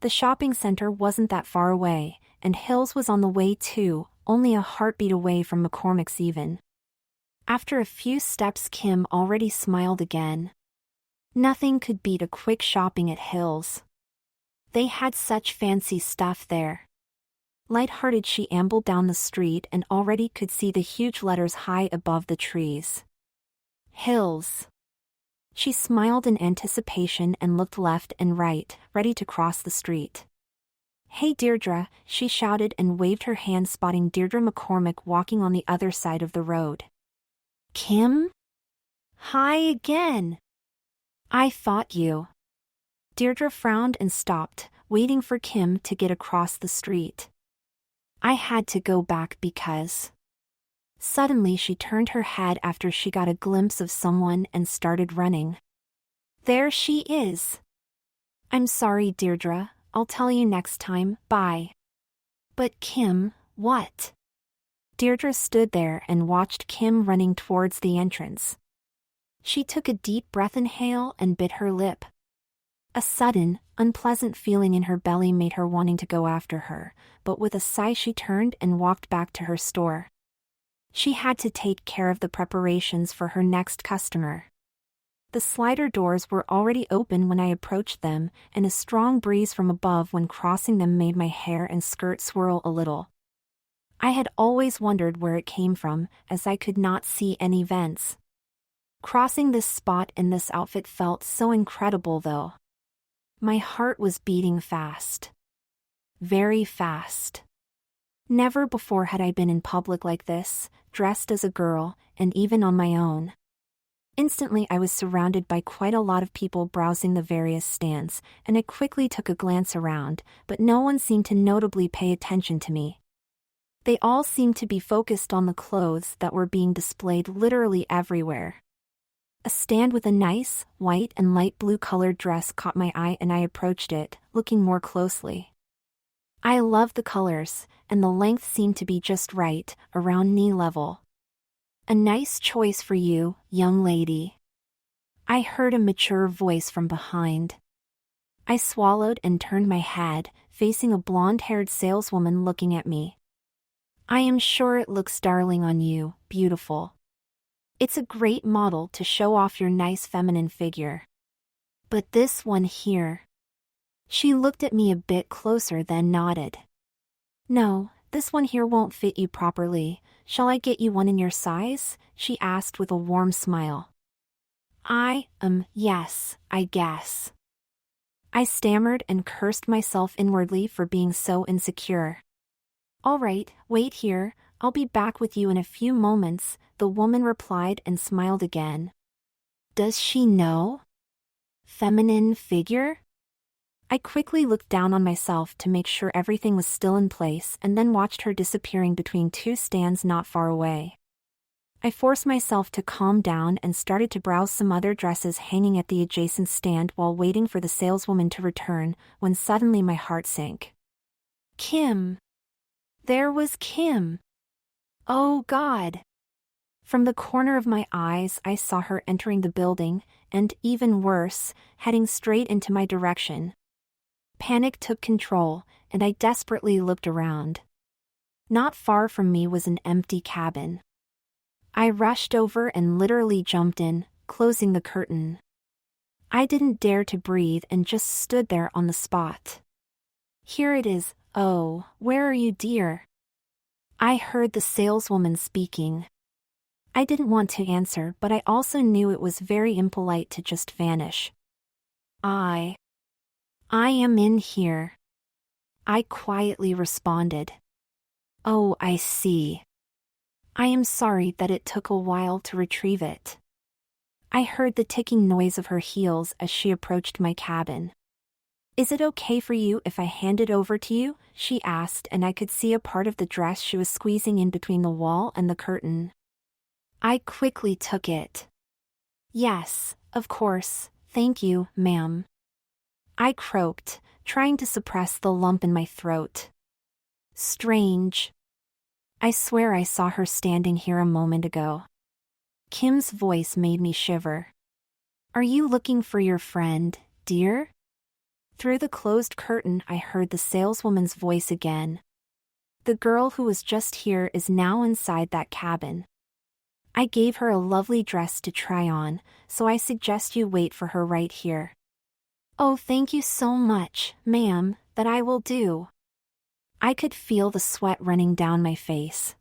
The shopping center wasn't that far away, and Hills was on the way too, only a heartbeat away from McCormick's even. After a few steps Kim already smiled again. Nothing could beat a quick shopping at Hills. They had such fancy stuff there. Light-hearted she ambled down the street and already could see the huge letters high above the trees. Hills. She smiled in anticipation and looked left and right, ready to cross the street. Hey Deirdre, she shouted and waved her hand spotting Deirdre McCormick walking on the other side of the road. Kim? Hi again. I thought you. Deirdre frowned and stopped, waiting for Kim to get across the street. I had to go back because... Suddenly she turned her head after she got a glimpse of someone and started running. There she is. I'm sorry, Deirdre, I'll tell you next time, bye. But Kim, what? Deirdre stood there and watched Kim running towards the entrance. She took a deep breath inhale and bit her lip. A sudden, unpleasant feeling in her belly made her wanting to go after her, but with a sigh she turned and walked back to her store. She had to take care of the preparations for her next customer. The slider doors were already open when I approached them, and a strong breeze from above when crossing them made my hair and skirt swirl a little. I had always wondered where it came from, as I could not see any vents. Crossing this spot in this outfit felt so incredible though. My heart was beating fast. Very fast. Never before had I been in public like this, dressed as a girl, and even on my own. Instantly I was surrounded by quite a lot of people browsing the various stands, and I quickly took a glance around, but no one seemed to notably pay attention to me. They all seemed to be focused on the clothes that were being displayed literally everywhere. A stand with a nice, white and light blue colored dress caught my eye and I approached it, looking more closely. I loved the colors, and the length seemed to be just right, around knee level. A nice choice for you, young lady. I heard a mature voice from behind. I swallowed and turned my head, facing a blonde-haired saleswoman looking at me. I am sure it looks darling on you, beautiful. It's a great model to show off your nice feminine figure. But this one here. She looked at me a bit closer then nodded. No, this one here won't fit you properly. Shall I get you one in your size? She asked with a warm smile. Yes, I guess. I stammered and cursed myself inwardly for being so insecure. All right, wait here, I'll be back with you in a few moments, the woman replied and smiled again. Does she know? Feminine figure? I quickly looked down on myself to make sure everything was still in place and then watched her disappearing between two stands not far away. I forced myself to calm down and started to browse some other dresses hanging at the adjacent stand while waiting for the saleswoman to return, when suddenly my heart sank. Kim! There was Kim! Oh God! From the corner of my eyes I saw her entering the building, and, even worse, heading straight into my direction. Panic took control, and I desperately looked around. Not far from me was an empty cabin. I rushed over and literally jumped in, closing the curtain. I didn't dare to breathe and just stood there on the spot. Here it is. Oh, where are you, dear? I heard the saleswoman speaking. I didn't want to answer, but I also knew it was very impolite to just vanish. I am in here. I quietly responded. Oh, I see. I am sorry that it took a while to retrieve it. I heard the ticking noise of her heels as she approached my cabin. Is it okay for you if I hand it over to you? She asked, and I could see a part of the dress she was squeezing in between the wall and the curtain. I quickly took it. Yes, of course, thank you, ma'am. I croaked, trying to suppress the lump in my throat. Strange. I swear I saw her standing here a moment ago. Kim's voice made me shiver. Are you looking for your friend, dear? Through the closed curtain I heard the saleswoman's voice again. The girl who was just here is now inside that cabin. I gave her a lovely dress to try on, so I suggest you wait for her right here. Oh, thank you so much, ma'am, that I will do. I could feel the sweat running down my face.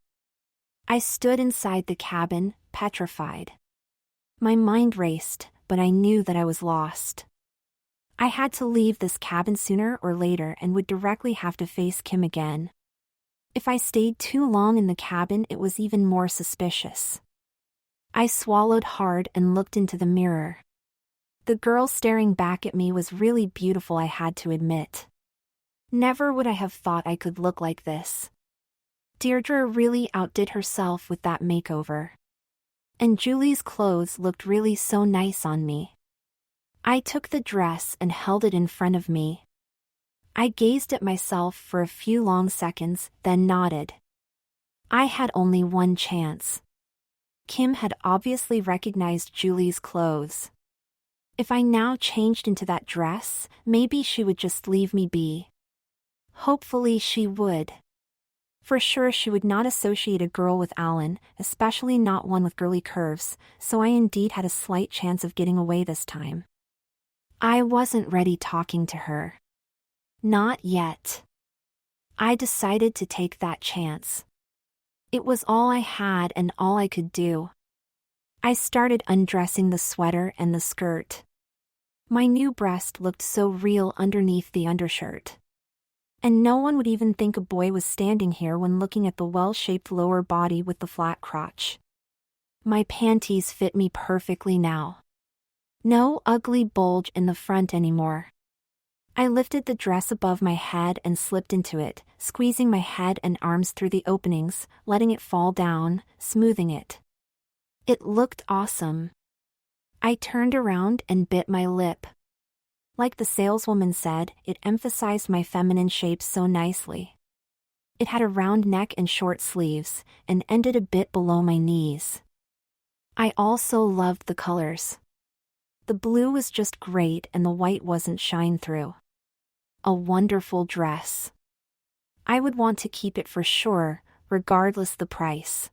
I stood inside the cabin, petrified. My mind raced, but I knew that I was lost. I had to leave this cabin sooner or later and would directly have to face Kim again. If I stayed too long in the cabin, it was even more suspicious. I swallowed hard and looked into the mirror. The girl staring back at me was really beautiful, I had to admit. Never would I have thought I could look like this. Deirdre really outdid herself with that makeover. And Julie's clothes looked really so nice on me. I took the dress and held it in front of me. I gazed at myself for a few long seconds, then nodded. I had only one chance. Kim had obviously recognized Julie's clothes. If I now changed into that dress, maybe she would just leave me be. Hopefully she would. For sure she would not associate a girl with Alan, especially not one with girly curves, so I indeed had a slight chance of getting away this time. I wasn't ready talking to her. Not yet. I decided to take that chance. It was all I had and all I could do. I started undressing the sweater and the skirt. My new breast looked so real underneath the undershirt. And no one would even think a boy was standing here when looking at the well-shaped lower body with the flat crotch. My panties fit me perfectly now. No ugly bulge in the front anymore. I lifted the dress above my head and slipped into it, squeezing my head and arms through the openings, letting it fall down, smoothing it. It looked awesome. I turned around and bit my lip. Like the saleswoman said, it emphasized my feminine shape so nicely. It had a round neck and short sleeves, and ended a bit below my knees. I also loved the colors. The blue was just great and the white wasn't shine through. A wonderful dress. I would want to keep it for sure, regardless the price.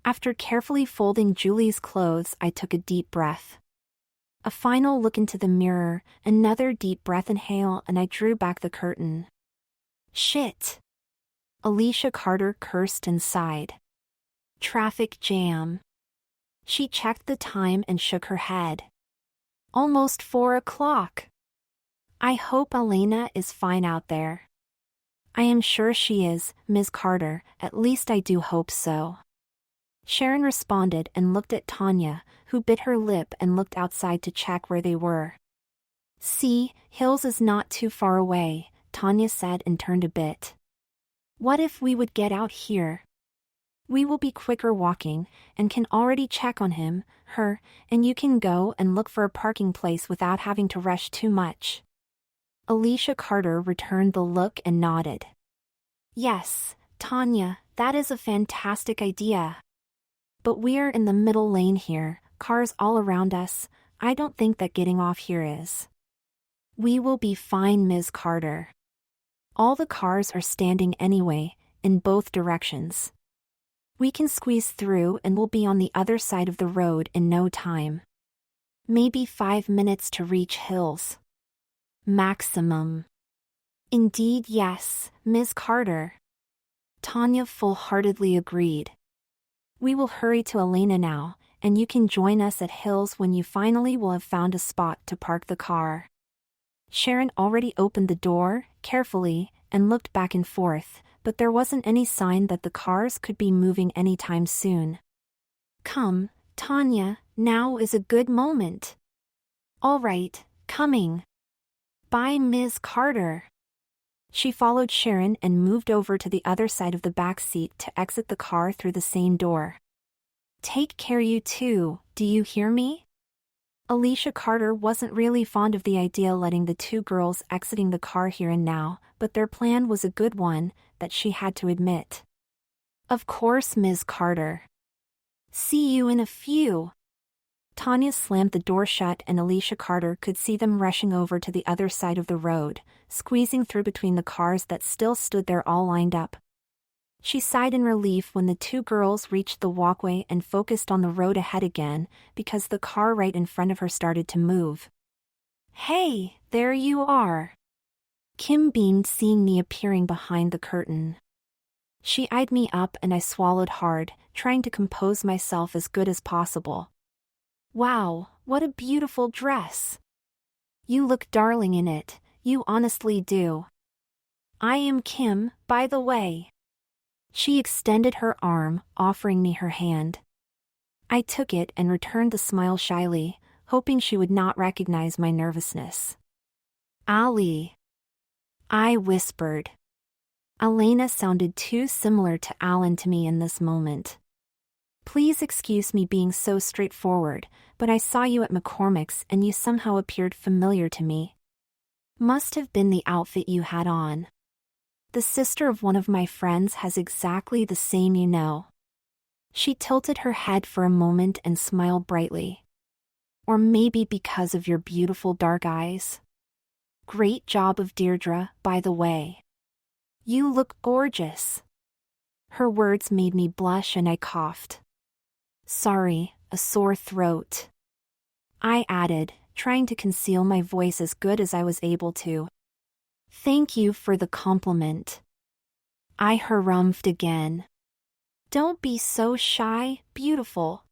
After carefully folding Julie's clothes, I took a deep breath. A final look into the mirror, another deep breath inhale, and I drew back the curtain. Shit! Alicia Carter cursed and sighed. Traffic jam. She checked the time and shook her head. Almost 4 o'clock. I hope Elena is fine out there. I am sure she is, Ms. Carter, at least I do hope so. Sharon responded and looked at Tanya, who bit her lip and looked outside to check where they were. See, Hills is not too far away, Tanya said and turned a bit. What if we would get out here? We will be quicker walking, and can already check on him, her, and you can go and look for a parking place without having to rush too much. Alicia Carter returned the look and nodded. Yes, Tanya, that is a fantastic idea. But we're in the middle lane here, cars all around us. I don't think that getting off here is. We will be fine, Ms. Carter. All the cars are standing anyway, in both directions. We can squeeze through and we'll be on the other side of the road in no time. Maybe 5 minutes to reach Hills. Maximum. Indeed, yes, Ms. Carter. Tanya full-heartedly agreed. We will hurry to Elena now, and you can join us at Hills when you finally will have found a spot to park the car. Sharon already opened the door, carefully, and looked back and forth, but there wasn't any sign that the cars could be moving anytime soon. Come, Tanya, now is a good moment. All right, coming. Bye, Ms. Carter. She followed Sharon and moved over to the other side of the back seat to exit the car through the same door. Take care, you two, do you hear me? Alicia Carter wasn't really fond of the idea letting the two girls exiting the car here and now, but their plan was a good one, that she had to admit. Of course, Ms. Carter. See you in a few. Tanya slammed the door shut and Alicia Carter could see them rushing over to the other side of the road, squeezing through between the cars that still stood there all lined up. She sighed in relief when the two girls reached the walkway and focused on the road ahead again, because the car right in front of her started to move. Hey, there you are. Kim beamed, seeing me appearing behind the curtain. She eyed me up and I swallowed hard, trying to compose myself as good as possible. Wow, what a beautiful dress. You look darling in it, you honestly do. I am Kim, by the way. She extended her arm, offering me her hand. I took it and returned the smile shyly, hoping she would not recognize my nervousness. Ali. I whispered. Elena sounded too similar to Alan to me in this moment. Please excuse me being so straightforward, but I saw you at McCormick's and you somehow appeared familiar to me. Must have been the outfit you had on. The sister of one of my friends has exactly the same, you know. She tilted her head for a moment and smiled brightly. Or maybe because of your beautiful dark eyes. Great job of Deirdre, by the way. You look gorgeous. Her words made me blush and I coughed. Sorry, a sore throat. I added, trying to conceal my voice as good as I was able to. Thank you for the compliment. I harumphed again. Don't be so shy, beautiful.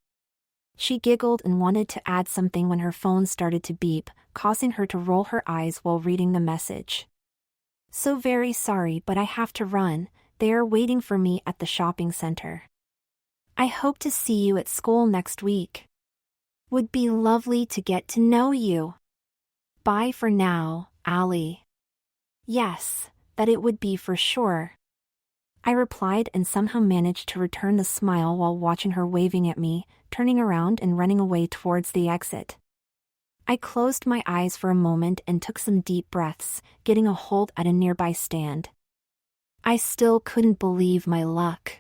She giggled and wanted to add something when her phone started to beep, causing her to roll her eyes while reading the message. So very sorry, but I have to run. They are waiting for me at the shopping center. I hope to see you at school next week. Would be lovely to get to know you. Bye for now, Allie. Yes, that it would be for sure. I replied and somehow managed to return the smile while watching her waving at me, turning around and running away towards the exit. I closed my eyes for a moment and took some deep breaths, getting a hold at a nearby stand. I still couldn't believe my luck.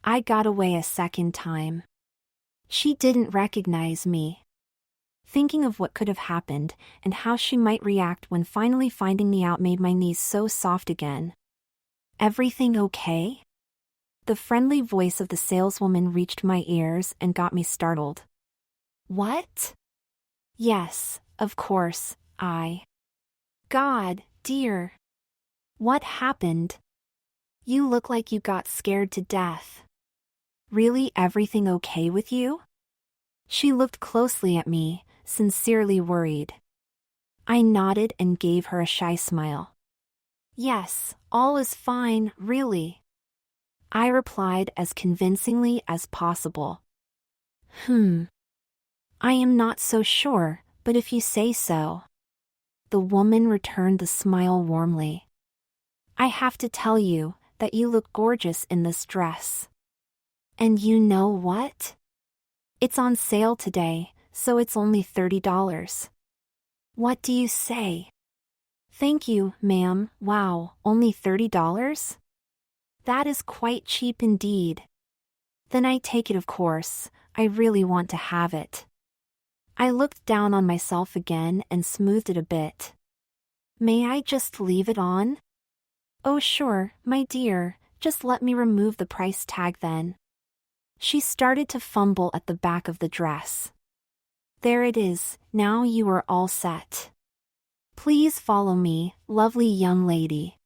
I got away a second time. She didn't recognize me. Thinking of what could have happened and how she might react when finally finding me out made my knees so soft again. Everything okay? The friendly voice of the saleswoman reached my ears and got me startled. What? Yes, of course, God, dear. What happened? You look like you got scared to death. Really, everything okay with you? She looked closely at me, sincerely worried. I nodded and gave her a shy smile. Yes, all is fine, really. I replied as convincingly as possible. I am not so sure, but if you say so. The woman returned the smile warmly. I have to tell you that you look gorgeous in this dress. And you know what? It's on sale today, so it's only $30. What do you say? Thank you, ma'am. Wow, only $30? That is quite cheap indeed. Then I take it, of course. I really want to have it. I looked down on myself again and smoothed it a bit. May I just leave it on? Oh sure, my dear, just let me remove the price tag then. She started to fumble at the back of the dress. There it is, now you are all set. Please follow me, lovely young lady.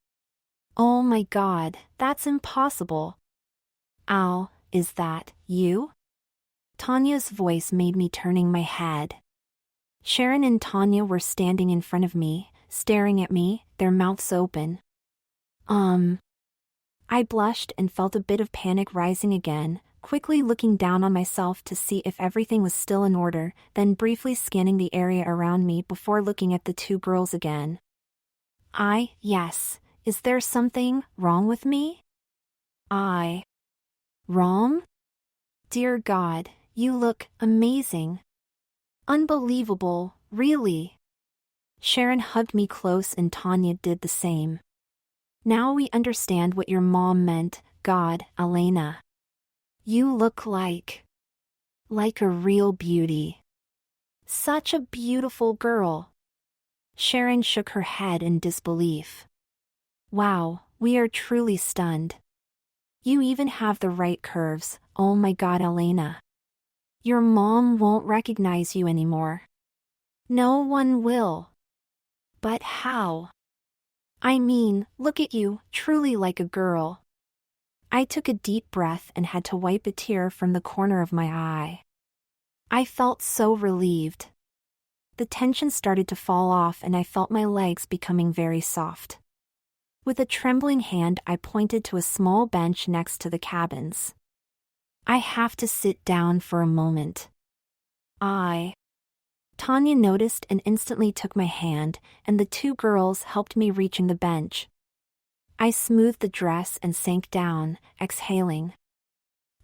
Oh my God, that's impossible. Ow, is that you? Tanya's voice made me turning my head. Sharon and Tanya were standing in front of me, staring at me, their mouths open. I blushed and felt a bit of panic rising again, quickly looking down on myself to see if everything was still in order, then briefly scanning the area around me before looking at the two girls again. Yes, is there something wrong with me? Wrong? Dear God, you look amazing. Unbelievable, really. Sharon hugged me close and Tanya did the same. Now we understand what your mom meant, God, Elena. You look like a real beauty. Such a beautiful girl. Sharon shook her head in disbelief. Wow, we are truly stunned. You even have the right curves, oh my God, Elena. Your mom won't recognize you anymore. No one will. But how? I mean, look at you, truly like a girl. I took a deep breath and had to wipe a tear from the corner of my eye. I felt so relieved. The tension started to fall off and I felt my legs becoming very soft. With a trembling hand, I pointed to a small bench next to the cabins. I have to sit down for a moment. Tanya noticed and instantly took my hand, and the two girls helped me reaching the bench. I smoothed the dress and sank down, exhaling.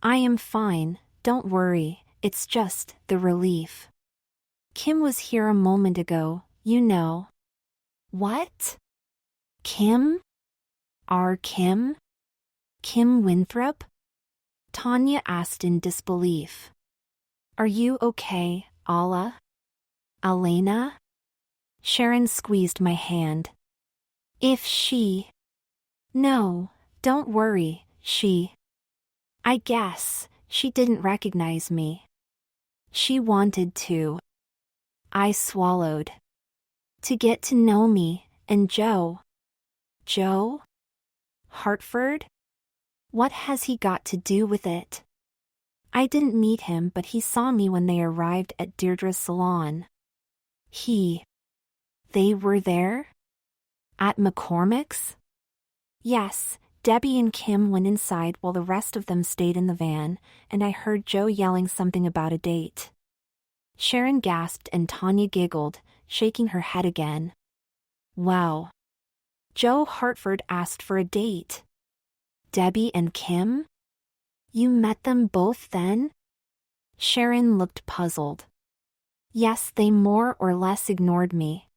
I am fine, don't worry, it's just the relief. Kim was here a moment ago, you know. What? Kim? Our Kim? Kim Winthrop? Tanya asked in disbelief. Are you okay, Elena? Sharon squeezed my hand. No, don't worry, I guess, she didn't recognize me. She wanted to. I swallowed. To get to know me, and Joe? Hartford? What has he got to do with it? I didn't meet him, but he saw me when they arrived at Deirdre's salon. They were there? At McCormick's? Yes, Debbie and Kim went inside while the rest of them stayed in the van, and I heard Joe yelling something about a date. Sharon gasped and Tanya giggled, shaking her head again. Wow. Joe Hartford asked for a date. Debbie and Kim? You met them both then? Sharon looked puzzled. Yes, they more or less ignored me.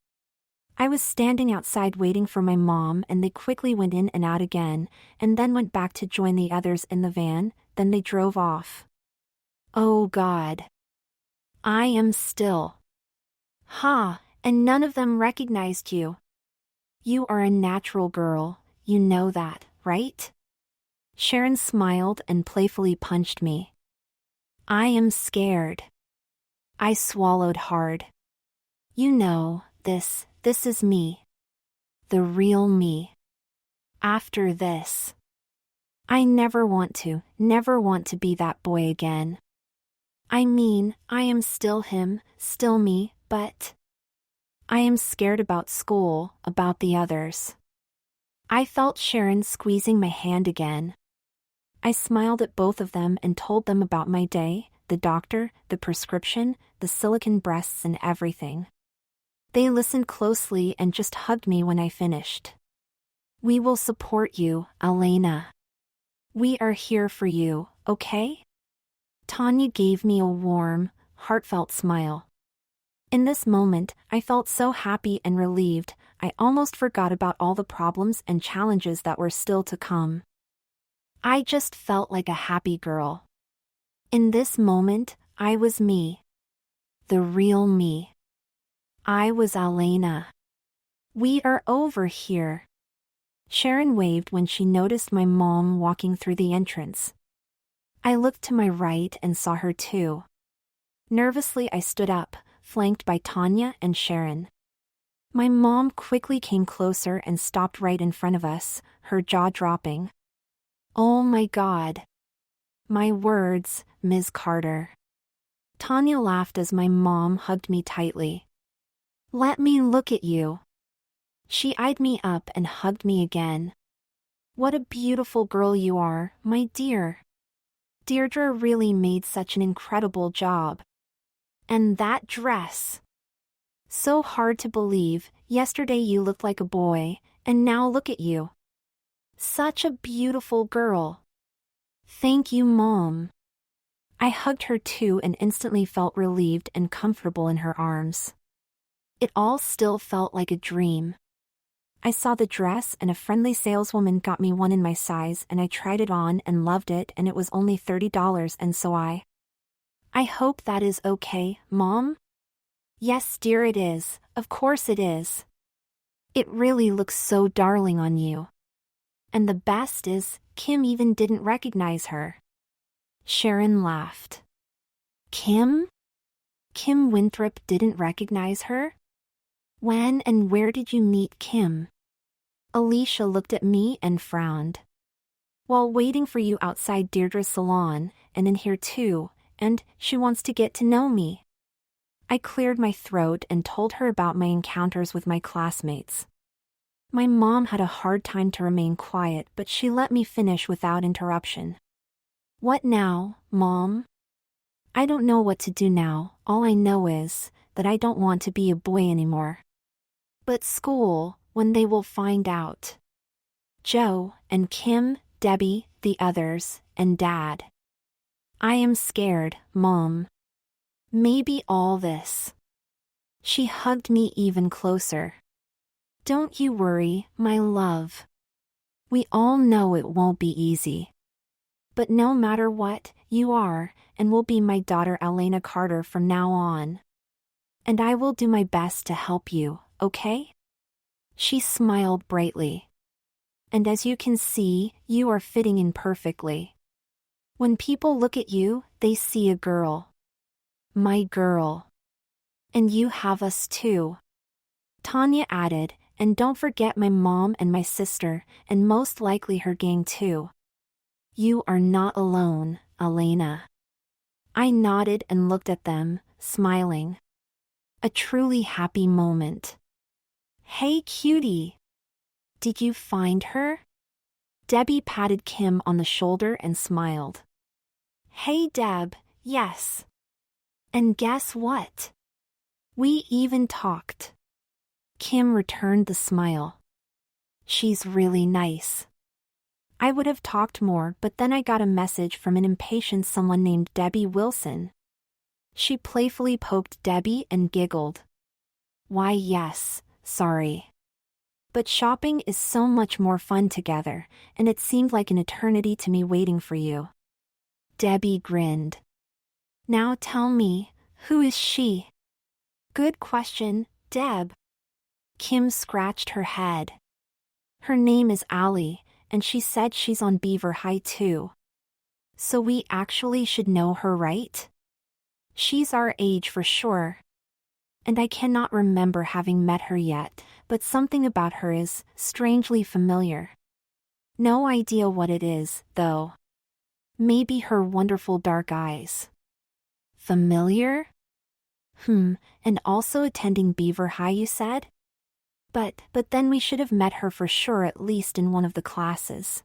I was standing outside waiting for my mom, and they quickly went in and out again, and then went back to join the others in the van. Then they drove off. Oh God. I am still. And none of them recognized you. You are a natural girl, you know that, right? Sharon smiled and playfully punched me. I am scared. I swallowed hard. You know, this is me. The real me. After this. I never want to be that boy again. I mean, I am still him, still me, but I am scared about school, about the others. I felt Sharon squeezing my hand again. I smiled at both of them and told them about my day, the doctor, the prescription, the silicone breasts and everything. They listened closely and just hugged me when I finished. We will support you, Elena. We are here for you, okay? Tanya gave me a warm, heartfelt smile. In this moment, I felt so happy and relieved, I almost forgot about all the problems and challenges that were still to come. I just felt like a happy girl. In this moment, I was me. The real me. I was Elena. We are over here. Sharon waved when she noticed my mom walking through the entrance. I looked to my right and saw her too. Nervously, I stood up, flanked by Tanya and Sharon. My mom quickly came closer and stopped right in front of us, her jaw dropping. Oh my God. My words, Ms. Carter. Tanya laughed as my mom hugged me tightly. Let me look at you. She eyed me up and hugged me again. What a beautiful girl you are, my dear. Deirdre really made such an incredible job. And that dress. So hard to believe, yesterday you looked like a boy, and now look at you. Such a beautiful girl. Thank you, Mom. I hugged her too and instantly felt relieved and comfortable in her arms. It all still felt like a dream. I saw the dress and a friendly saleswoman got me one in my size and I tried it on and loved it and it was only $30 and so I hope that is okay, Mom? Yes, dear, it is. Of course it is. It really looks so darling on you. And the best is, Kim even didn't recognize her. Sharon laughed. Kim? Kim Winthrop didn't recognize her? When and where did you meet Kim? Alicia looked at me and frowned. While waiting for you outside Deirdre's salon, and in here too, and she wants to get to know me. I cleared my throat and told her about my encounters with my classmates. My mom had a hard time to remain quiet, but she let me finish without interruption. What now, Mom? I don't know what to do now, all I know is that I don't want to be a boy anymore. But school, when they will find out. Joe, and Kim, Debbie, the others, and Dad. I am scared, Mom. Maybe all this. She hugged me even closer. Don't you worry, my love. We all know it won't be easy. But no matter what, you are, and will be my daughter Elena Carter from now on. And I will do my best to help you, okay? She smiled brightly. And as you can see, you are fitting in perfectly. When people look at you, they see a girl. My girl. And you have us too. Tanya added, and don't forget my mom and my sister, and most likely her gang too. You are not alone, Elena. I nodded and looked at them, smiling. A truly happy moment. Hey cutie! Did you find her? Debbie patted Kim on the shoulder and smiled. Hey Deb, yes. And guess what? We even talked. Kim returned the smile. She's really nice. I would have talked more, but then I got a message from an impatient someone named Debbie Wilson. She playfully poked Debbie and giggled. Why yes, sorry. But shopping is so much more fun together, and it seemed like an eternity to me waiting for you. Debbie grinned. Now tell me, who is she? Good question, Deb. Kim scratched her head. Her name is Allie, and she said she's on Beaver High too. So we actually should know her, right? She's our age for sure. And I cannot remember having met her yet, but something about her is strangely familiar. No idea what it is, though. Maybe her wonderful dark eyes. Familiar? And also attending Beaver High, you said? But then we should have met her for sure, at least in one of the classes.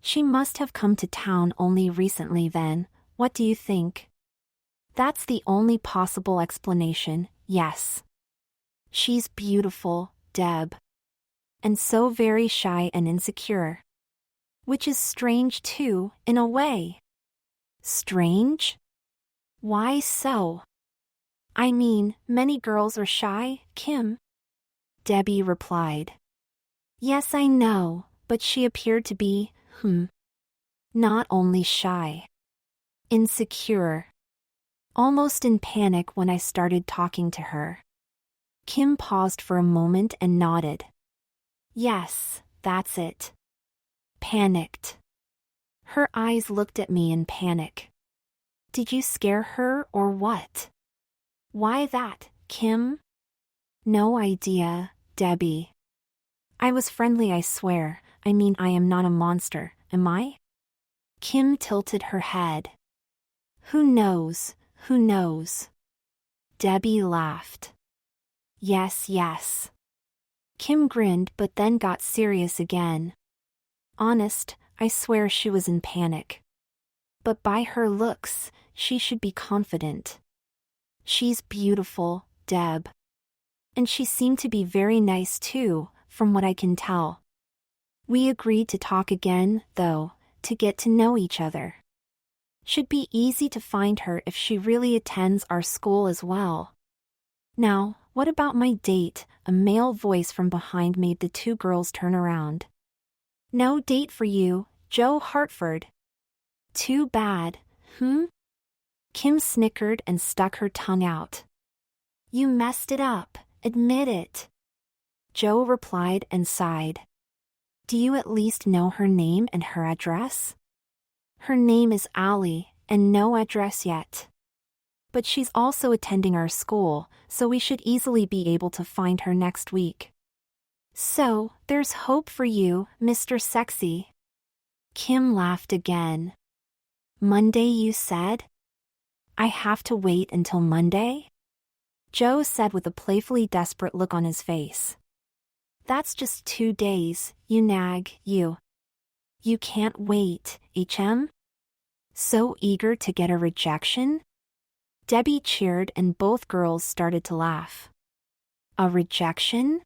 She must have come to town only recently then, what do you think? That's the only possible explanation, yes. She's beautiful, Deb. And so very shy and insecure. Which is strange too, in a way. Strange? Why so? I mean, many girls are shy, Kim. Debbie replied. Yes, I know, but she appeared to be, not only shy. Insecure. Almost in panic when I started talking to her. Kim paused for a moment and nodded. Yes, that's it. Panicked. Her eyes looked at me in panic. Did you scare her or what? Why that, Kim? No idea, Debbie. I was friendly, I swear. I mean, I am not a monster, am I? Kim tilted her head. Who knows, who knows? Debbie laughed. Yes, yes. Kim grinned but then got serious again. Honest, I swear she was in panic. But by her looks, she should be confident. She's beautiful, Deb. And she seemed to be very nice too, from what I can tell. We agreed to talk again, though, to get to know each other. Should be easy to find her if she really attends our school as well. Now, what about my date? A male voice from behind made the two girls turn around. No date for you, Joe Hartford. Too bad, Kim snickered and stuck her tongue out. You messed it up, admit it. Joe replied and sighed. Do you at least know her name and her address? Her name is Allie, and no address yet. But she's also attending our school, so we should easily be able to find her next week. So, there's hope for you, Mr. Sexy. Kim laughed again. Monday, you said? I have to wait until Monday? Joe said with a playfully desperate look on his face. That's just 2 days, you nag, you. You can't wait, HM? So eager to get a rejection? Debbie cheered and both girls started to laugh. A rejection?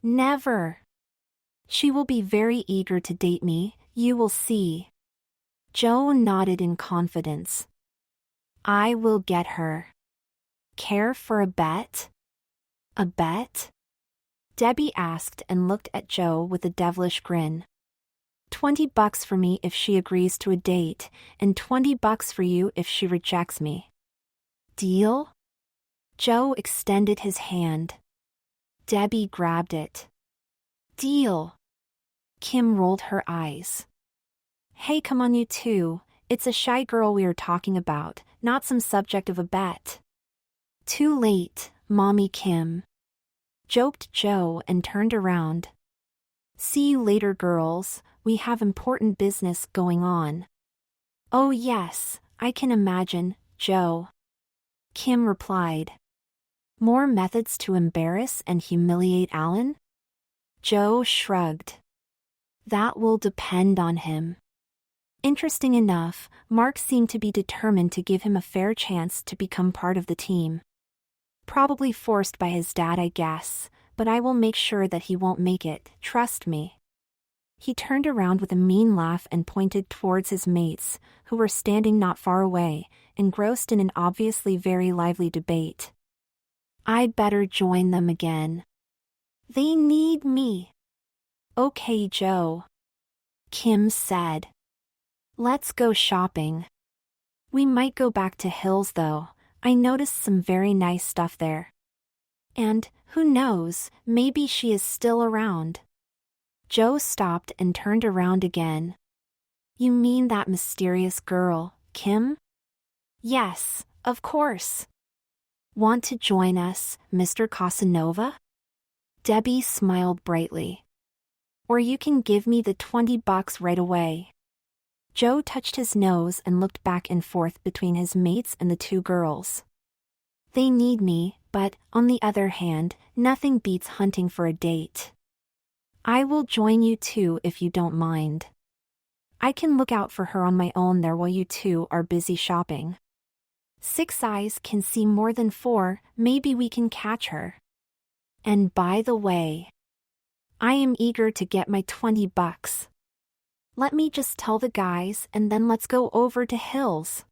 Never. She will be very eager to date me, you will see. Joe nodded in confidence. I will get her. Care for a bet? A bet? Debbie asked and looked at Joe with a devilish grin. $20 for me if she agrees to a date, and $20 for you if she rejects me. Deal? Joe extended his hand. Debbie grabbed it. Deal. Kim rolled her eyes. Hey, come on you two, it's a shy girl we are talking about, not some subject of a bet. Too late, Mommy Kim. Joked Joe and turned around. See you later, girls, we have important business going on. Oh yes, I can imagine, Joe. Kim replied. More methods to embarrass and humiliate Alan? Joe shrugged. That will depend on him. Interesting enough, Mark seemed to be determined to give him a fair chance to become part of the team. Probably forced by his dad, I guess, but I will make sure that he won't make it, trust me. He turned around with a mean laugh and pointed towards his mates, who were standing not far away, engrossed in an obviously very lively debate. I'd better join them again. They need me. Okay, Joe. Kim said. Let's go shopping. We might go back to Hills though. I noticed some very nice stuff there. And, who knows, maybe she is still around. Joe stopped and turned around again. You mean that mysterious girl, Kim? Yes, of course. Want to join us, Mr. Casanova? Debbie smiled brightly. Or you can give me the $20 right away. Joe touched his nose and looked back and forth between his mates and the two girls. They need me, but, on the other hand, nothing beats hunting for a date. I will join you too if you don't mind. I can look out for her on my own there while you two are busy shopping. 6 eyes can see more than 4, maybe we can catch her. And by the way, I am eager to get my $20. Let me just tell the guys and then let's go over to Hills.